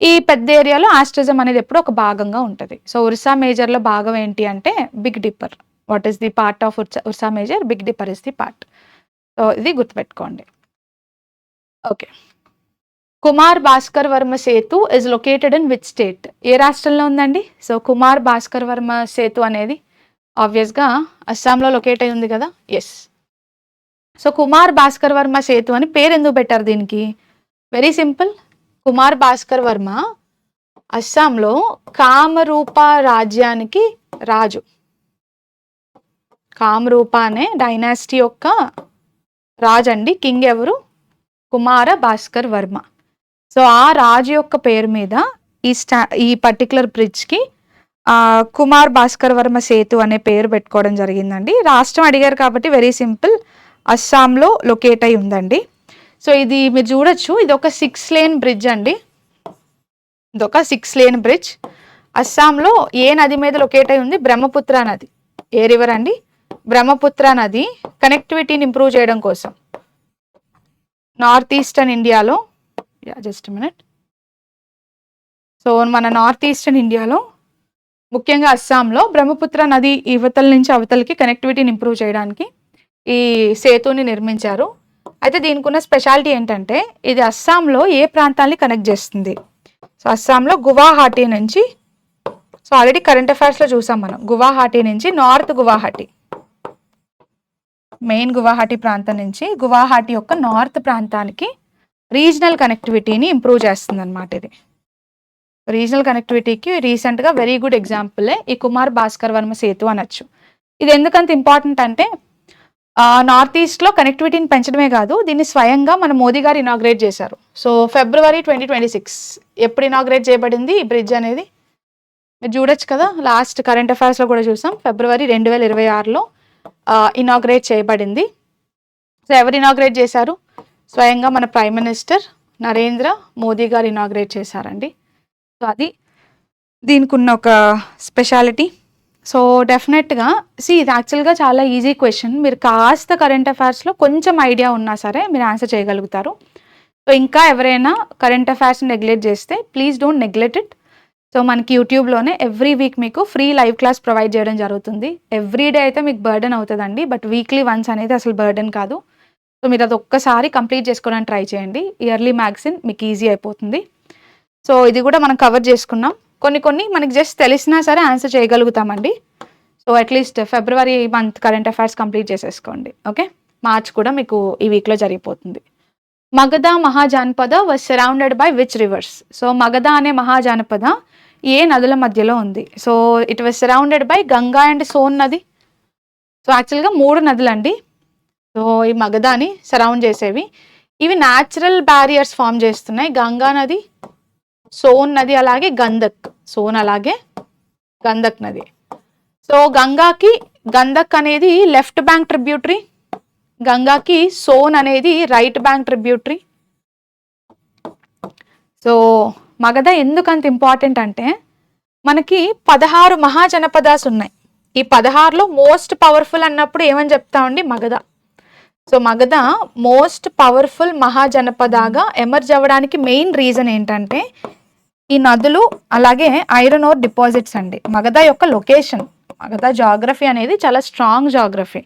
ఈ పెద్ద ఏరియాలో ఆస్ట్రిజం అనేది ఎప్పుడు ఒక భాగంగా ఉంటుంది. సో ఉర్సా మేజర్లో భాగం ఏంటి అంటే big dipper. What is the part of Ursa Major, big dipper is the part. So ఇది గుర్తుపెట్టుకోండి. Okay. Kumar Bhaskar Varma Setu is located in which state? ఏ రాష్ట్రంలో ఉందండి? సో కుమార్ భాస్కర్ వర్మ సేతు అనేది ఆబ్వియస్గా అస్సాంలో లొకేట్ అయి ఉంది కదా. ఎస్. సో కుమార్ భాస్కర్ వర్మ సేతు అని పేరు ఎందుకు పెట్టారు దీనికి? Very simple. కుమార్ భాస్కర్ వర్మ అస్సాంలో కామరూప రాజ్యానికి రాజు. కామరూప అనే డైనాసిటీ యొక్క రాజు అండి. కింగ్ ఎవరు? కుమార భాస్కర్ వర్మ. సో ఆ రాజు యొక్క పేరు మీద ఈ పర్టికులర్ బ్రిడ్జ్కి కుమార్ భాస్కర్ వర్మ సేతు అనే పేరు పెట్టుకోవడం జరిగిందండి. రాష్ట్రం అడిగారు కాబట్టి వెరీ సింపుల్, అస్సాంలో లొకేట్ అయి ఉందండి. సో ఇది మీరు చూడొచ్చు, ఇది ఒక 6 లేన్ బ్రిడ్జ్ అండి. ఇదొక 6 లేన్ బ్రిడ్జ్. అస్సాంలో ఏ నది మీద లొకేట్ అయి ఉంది? బ్రహ్మపుత్ర నది. ఏ రివర్ అండి? బ్రహ్మపుత్ర నది. కనెక్టివిటీని ఇంప్రూవ్ చేయడం కోసం నార్త్ ఈస్టర్న్ ఇండియాలో, జస్ట్ మినిట్. సో మన నార్త్ ఈస్టర్న్ ఇండియాలో ముఖ్యంగా అస్సాంలో బ్రహ్మపుత్ర నది ఇవతల నుంచి అవతలకి కనెక్టివిటీని ఇంప్రూవ్ చేయడానికి ఈ సేతుని నిర్మించారు. అయితే దీనికి ఉన్న స్పెషాలిటీ ఏంటంటే ఇది అస్సాంలో ఏ ప్రాంతాన్ని కనెక్ట్ చేస్తుంది? సో అస్సాంలో గువాహటి నుంచి, సో ఆల్రెడీ కరెంట్ అఫైర్స్లో చూసాం మనం, గువాహటి నుంచి నార్త్ గువాహటి, మెయిన్ గువాహటి ప్రాంతం నుంచి గువాహటి యొక్క నార్త్ ప్రాంతానికి రీజనల్ కనెక్టివిటీని ఇంప్రూవ్ చేస్తుంది అనమాట. ఇది రీజనల్ కనెక్టివిటీకి రీసెంట్గా వెరీ గుడ్ ఎగ్జాంపులే ఈ కుమార్ భాస్కర్ వర్మ సేతు అనొచ్చు. ఇది ఎందుకంత ఇంపార్టెంట్ అంటే నార్త్ ఈస్ట్లో కనెక్టివిటీని పెంచడమే కాదు, దీన్ని స్వయంగా మన మోదీ గారు ఇనాగ్రేట్ చేశారు. సో ఫిబ్రవరి 2026 ఎప్పుడు ఇనాగ్రేట్ చేయబడింది ఈ బ్రిడ్జ్ అనేది? మీరు చూడొచ్చు కదా, లాస్ట్ కరెంట్ అఫైర్స్లో కూడా చూసాం, ఫిబ్రవరి 2026లో ఇనాగ్రేట్ చేయబడింది. సో ఎవరు ఇనాగ్రేట్ చేశారు? స్వయంగా మన ప్రైమ్ మినిస్టర్ నరేంద్ర మోదీ గారు ఇనాగ్రేట్ చేశారండి. సో అది దీనికి ఉన్న ఒక స్పెషాలిటీ. సో డెఫినెట్గా ఇది యాక్చువల్గా చాలా ఈజీ క్వశ్చన్. మీరు కాస్త కరెంట్ అఫైర్స్లో కొంచెం ఐడియా ఉన్నా సరే మీరు ఆన్సర్ చేయగలుగుతారు. సో ఇంకా ఎవరైనా కరెంట్ అఫైర్స్ని నెగ్లెక్ట్ చేస్తే please don't neglect it. So మనకి యూట్యూబ్లోనే ఎవ్రీ వీక్ మీకు ఫ్రీ లైవ్ క్లాస్ ప్రొవైడ్ చేయడం జరుగుతుంది. ఎవ్రీ డే అయితే మీకు బర్డెన్ అవుతుందండి, బట్ వీక్లీ వన్స్ అనేది అసలు బర్డెన్ కాదు. సో మీరు అది ఒక్కసారి కంప్లీట్ చేసుకోవడానికి ట్రై చేయండి. ఇయర్లీ మ్యాగజైన్ మీకు ఈజీ అయిపోతుంది. సో ఇది కూడా మనం కవర్ చేసుకున్నాం. కొన్ని మనకి జస్ట్ తెలిసినా సరే ఆన్సర్ చేయగలుగుతామండి. So at least February month current affairs complete చేసేసుకోండి. ఓకే, మార్చ్ కూడా మీకు ఈ వీక్లో జరిగిపోతుంది. Magadha Mahajanapada was surrounded by which rivers? So Magadha అనే మహాజానపద ఏ నదుల మధ్యలో ఉంది? So it was surrounded by Ganga and Son నది. సో యాక్చువల్గా 3 నదులండి. సో ఈ మగధాని సరౌండ్ చేసేవి. ఇవి న్యాచురల్ బ్యారియర్స్ ఫామ్ చేస్తున్నాయి. గంగా నది, సోన్ నది, అలాగే గంధక్. సోన్ అలాగే గంధక్ నది. సో గంగాకి గంధక్ అనేది లెఫ్ట్ బ్యాంక్ ట్రిబ్యూటరీ, గంగాకి సోన్ అనేది right bank tributary. So Magadha ఎందుకంత ఇంపార్టెంట్ అంటే మనకి 16 మహాజనపదాస్ ఉన్నాయి. ఈ 16లో మోస్ట్ పవర్ఫుల్ అన్నప్పుడు ఏమని చెప్తామండి? Magadha. So Magadha most powerful మహాజనపదాగా ఎమర్జ్ అవ్వడానికి మెయిన్ రీజన్ ఏంటంటే ఈ నదులు అలాగే ఐరన్ ఓర్ డిపాజిట్స్ అండి. మగధ యొక్క లొకేషన్, మగధ జాగ్రఫీ అనేది చాలా స్ట్రాంగ్ జాగ్రఫీ.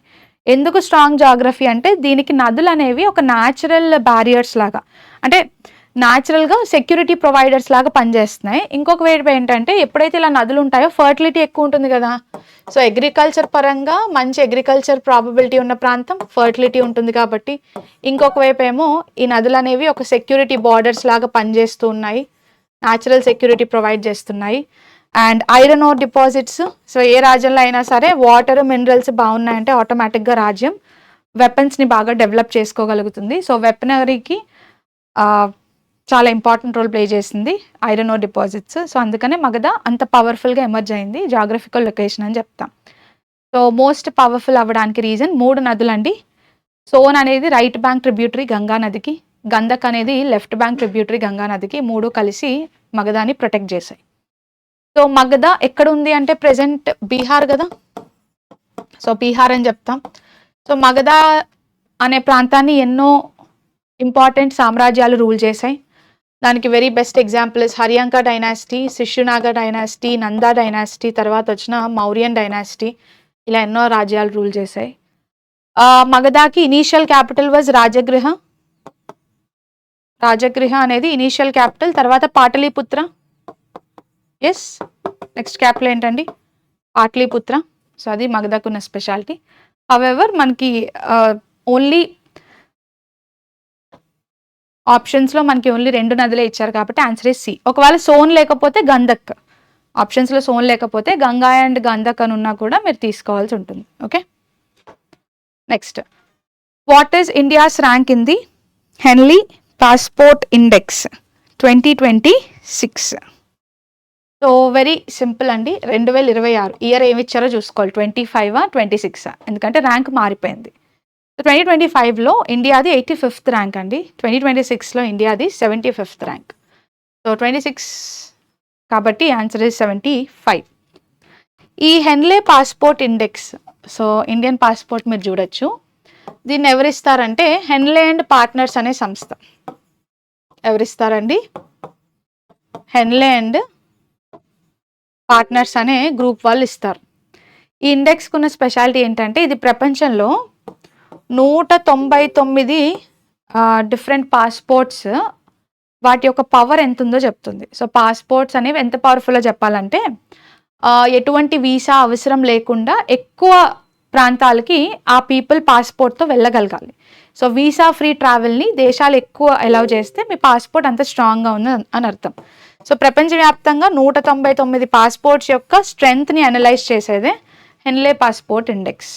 ఎందుకు స్ట్రాంగ్ జాగ్రఫీ అంటే దీనికి నదులు అనేవి ఒక న్యాచురల్ బ్యారియర్స్ లాగా, అంటే న్యాచురల్గా సెక్యూరిటీ ప్రొవైడర్స్ లాగా పనిచేస్తున్నాయి. ఇంకొక వైపు ఏంటంటే ఎప్పుడైతే ఇలా నదులు ఉంటాయో ఫర్టిలిటీ ఎక్కువ ఉంటుంది కదా. సో అగ్రికల్చర్ పరంగా మంచి అగ్రికల్చర్ ప్రాబబిలిటీ ఉన్న ప్రాంతం, ఫర్టిలిటీ ఉంటుంది కాబట్టి. ఇంకొక వైపు ఏమో ఈ నదులు అనేవి ఒక సెక్యూరిటీ బార్డర్స్ లాగా పనిచేస్తూ ఉన్నాయి, న్యాచురల్ సెక్యూరిటీ ప్రొవైడ్ చేస్తున్నాయి. And iron ore deposits. So ఏ రాజ్యంలో అయినా సరే వాటర్ మినరల్స్ బాగున్నాయంటే ఆటోమేటిక్గా రాజ్యం వెపన్స్ని బాగా డెవలప్ చేసుకోగలుగుతుంది. సో వెపనరీకి చాలా ఇంపార్టెంట్ రోల్ ప్లే చేసింది ఐరన్ ఓర్ డిపాజిట్స్. సో అందుకనే మగధ అంత పవర్ఫుల్గా ఎమర్జ్ అయింది, జాగ్రఫికల్ లొకేషన్ అని చెప్తాం. సో మోస్ట్ పవర్ఫుల్ అవ్వడానికి రీజన్ 3 నదులండి. సోన్ అనేది రైట్ బ్యాంక్ ట్రిబ్యూటరీ గంగా నదికి, గంధక్ అనేది లెఫ్ట్ బ్యాంక్ ట్రిబ్యూటరీ గంగా నదికి. 3 కలిసి మగధాని ప్రొటెక్ట్ చేశాయి. సో మగధ ఎక్కడ ఉంది అంటే ప్రెసెంట్ బీహార్ కదా. సో బీహార్ అని చెప్తాం. సో మగధ అనే ప్రాంతాన్ని ఎన్నో ఇంపార్టెంట్ సామ్రాజ్యాలు రూల్ చేశాయి. దానికి very best example is Haryanka dynasty, Shishunaga dynasty, Nanda dynasty, తర్వాత వచ్చిన మౌర్యన్ డైనాసిటీ. ఇలా ఎన్నో రాజ్యాలు రూల్ చేశాయి. మగధాకి initial capital was Rajagriha. Rajagriha అనేది ఇనీషియల్ క్యాపిటల్. తర్వాత పాటలీపుత్ర. ఎస్, నెక్స్ట్ క్యాపిటల్ ఏంటండి? పాటలీపుత్ర. సో అది మగధకున్న స్పెషాలిటీ. హవెవర్ మనకి ఓన్లీ ఆప్షన్స్లో మనకి ఓన్లీ 2 నదులే ఇచ్చారు కాబట్టి ఆన్సర్ ఇస్ సి. ఒకవేళ సోన్ లేకపోతే గంధక్, ఆప్షన్స్లో సోన్ లేకపోతే గంగా అండ్ గంధక్ అని ఉన్నా కూడా మీరు తీసుకోవాల్సి ఉంటుంది. Okay, next, what is India's rank in the హెన్లీ passport index 2026? So very simple అండి. 2026 ఇయర్ ఏమి ఇచ్చారో చూసుకోవాలి, 25 26, ఎందుకంటే ర్యాంక్ మారిపోయింది. సో 2025లో ఇండియాది 85th ర్యాంక్ అండి, 2026లో ఇండియాది 75th ర్యాంక్. సో 26 కాబట్టి ఆన్సర్ ఇస్ 75. ఈ Henley passport index, so Indian passport మీరు చూడొచ్చు. దీన్ని ఎవరిస్తారంటే హెన్లే అండ్ పార్ట్నర్స్ అనే సంస్థ ఎవరిస్తారండి? హెన్లే అండ్ పార్ట్నర్స్ అనే గ్రూప్ వాళ్ళు ఇస్తారు. ఈ ఇండెక్స్కి ఉన్న స్పెషాలిటీ ఏంటంటే ఇది ప్రపంచంలో 199 డిఫరెంట్ పాస్పోర్ట్స్ వాటి యొక్క పవర్ ఎంత ఉందో చెప్తుంది. సో పాస్పోర్ట్స్ అనేవి ఎంత పవర్ఫుల్లో చెప్పాలంటే ఎటువంటి వీసా అవసరం లేకుండా ఎక్కువ ప్రాంతాలకి ఆ పీపుల్ పాస్పోర్ట్తో వెళ్ళగలగాలి. సో వీసా ఫ్రీ ట్రావెల్ని దేశాలు ఎక్కువ అలౌ చేస్తే మీ పాస్పోర్ట్ అంత స్ట్రాంగ్గా ఉంది అని అర్థం. సో ప్రపంచవ్యాప్తంగా 199 పాస్పోర్ట్స్ యొక్క స్ట్రెంగ్త్ని అనలైజ్ చేసేదే Henley passport index.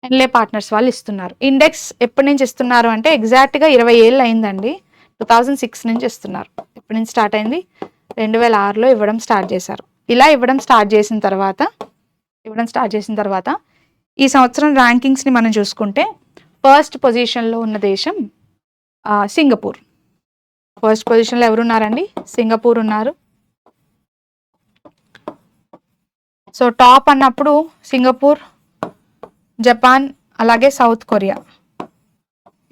Henley partners వాళ్ళు ఇస్తున్నారు. ఇండెక్స్ ఎప్పటి నుంచి ఇస్తున్నారు అంటే ఎగ్జాక్ట్గా 20 ఏళ్ళు అయిందండి. 2006 నుంచి ఇస్తున్నారు. ఎప్పటి నుంచి స్టార్ట్ అయింది? 2006లో ఇవ్వడం స్టార్ట్ చేశారు. ఇలా ఇవ్వడం స్టార్ట్ చేసిన తర్వాత ఈ సంవత్సరం ర్యాంకింగ్స్ని మనం చూసుకుంటే ఫస్ట్ పొజిషన్లో ఉన్న దేశం సింగపూర్. ఫస్ట్ పొజిషన్లో ఎవరున్నారండి? సింగపూర్ ఉన్నారు. సో టాప్ అన్నప్పుడు సింగపూర్, జపాన్, అలాగే సౌత్ కొరియా.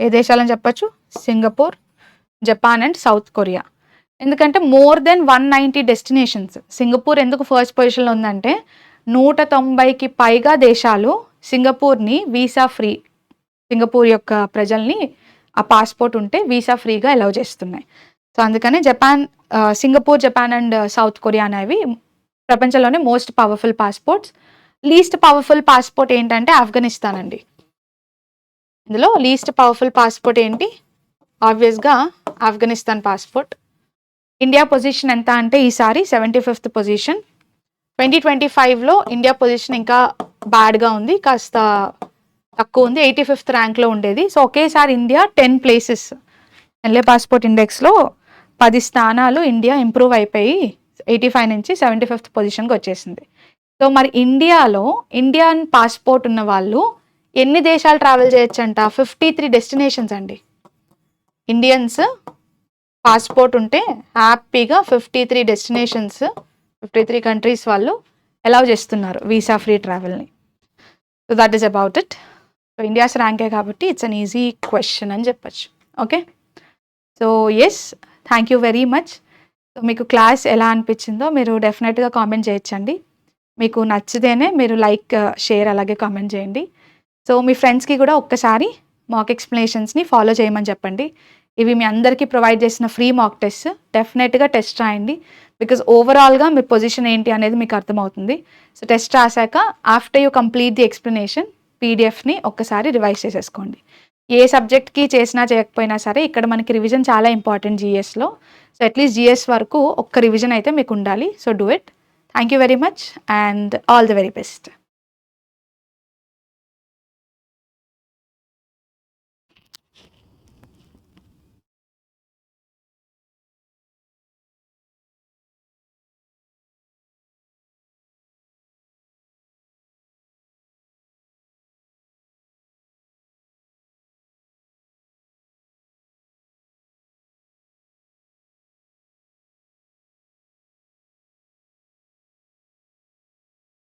ఏ దేశాలని చెప్పచ్చు? Singapore, Japan and south Korea. ఎందుకంటే మోర్ దెన్ 190 డెస్టినేషన్స్. సింగపూర్ ఎందుకు ఫస్ట్ పొజిషన్లో ఉందంటే 190కి పైగా దేశాలు సింగపూర్ని వీసా ఫ్రీ, సింగపూర్ యొక్క ప్రజల్ని ఆ పాస్పోర్ట్ ఉంటే వీసా ఫ్రీగా అలౌ చేస్తున్నాయి. సో అందుకనే Singapore, Japan and south Korea అనేవి ప్రపంచంలోనే most powerful passports. Least powerful passport ఏంటంటే ఆఫ్ఘనిస్తాన్ అండి. ఇందులో లీస్ట్ పవర్ఫుల్ పాస్పోర్ట్ ఏంటి? ఆబ్వియస్గా ఆఫ్ఘనిస్తాన్ పాస్పోర్ట్. ఇండియా పొజిషన్ ఎంత అంటే ఈసారి 75th పొజిషన్. 2025లో ఇండియా పొజిషన్ ఇంకా బ్యాడ్గా ఉంది, కాస్త తక్కువ ఉంది, 85th ర్యాంక్లో ఉండేది. సో ఒకేసారి ఇండియా 10 ప్లేసెస్ ఎల్ఏ పాస్పోర్ట్ ఇండెక్స్లో 10 స్థానాలు ఇండియా ఇంప్రూవ్ అయిపోయి 85 నుంచి 75th పొజిషన్కి వచ్చేసింది. సో మరి ఇండియాలో ఇండియన్ పాస్పోర్ట్ ఉన్న వాళ్ళు ఎన్ని దేశాలు ట్రావెల్ చేయొచ్చంట? 53 డెస్టినేషన్స్ అండి. ఇండియన్స్ పాస్పోర్ట్ ఉంటే హ్యాపీగా 53 డెస్టినేషన్స్, 53 కంట్రీస్ వాళ్ళు అలౌ చేస్తున్నారు వీసా ఫ్రీ ట్రావెల్ని. So that is about it. So India's ర్యాంకే కాబట్టి ఇట్స్ అన్ ఈజీ క్వశ్చన్ అని చెప్పచ్చు. Okay, so yes, thank you very much. So మీకు క్లాస్ ఎలా అనిపించిందో మీరు డెఫినెట్గా కామెంట్ చేయొచ్చండి. మీకు నచ్చితేనే మీరు లైక్, షేర్ అలాగే కామెంట్ చేయండి. సో మీ ఫ్రెండ్స్కి కూడా ఒక్కసారి మాక్ ఎక్స్ప్లెనేషన్స్ని ఫాలో చేయమని చెప్పండి. ఇవి మీ అందరికీ ప్రొవైడ్ చేసిన ఫ్రీ మాక్ టెస్ట్. డెఫినెట్గా టెస్ట్ రాయండి, బికాజ్ ఓవరాల్గా మీ పొజిషన్ ఏంటి అనేది మీకు అర్థమవుతుంది. సో టెస్ట్ రాశాక after you complete the explanation పీడిఎఫ్ని ఒక్కసారి రివైజ్ చేసేసుకోండి. ఏ సబ్జెక్ట్కి చేసినా చేయకపోయినా సరే ఇక్కడ మనకి రివిజన్ చాలా ఇంపార్టెంట్ జీఎస్లో. సో అట్లీస్ట్ జీఎస్ వరకు ఒక్క రివిజన్ అయితే మీకు ఉండాలి. So do it. Thank you very much and all the very best.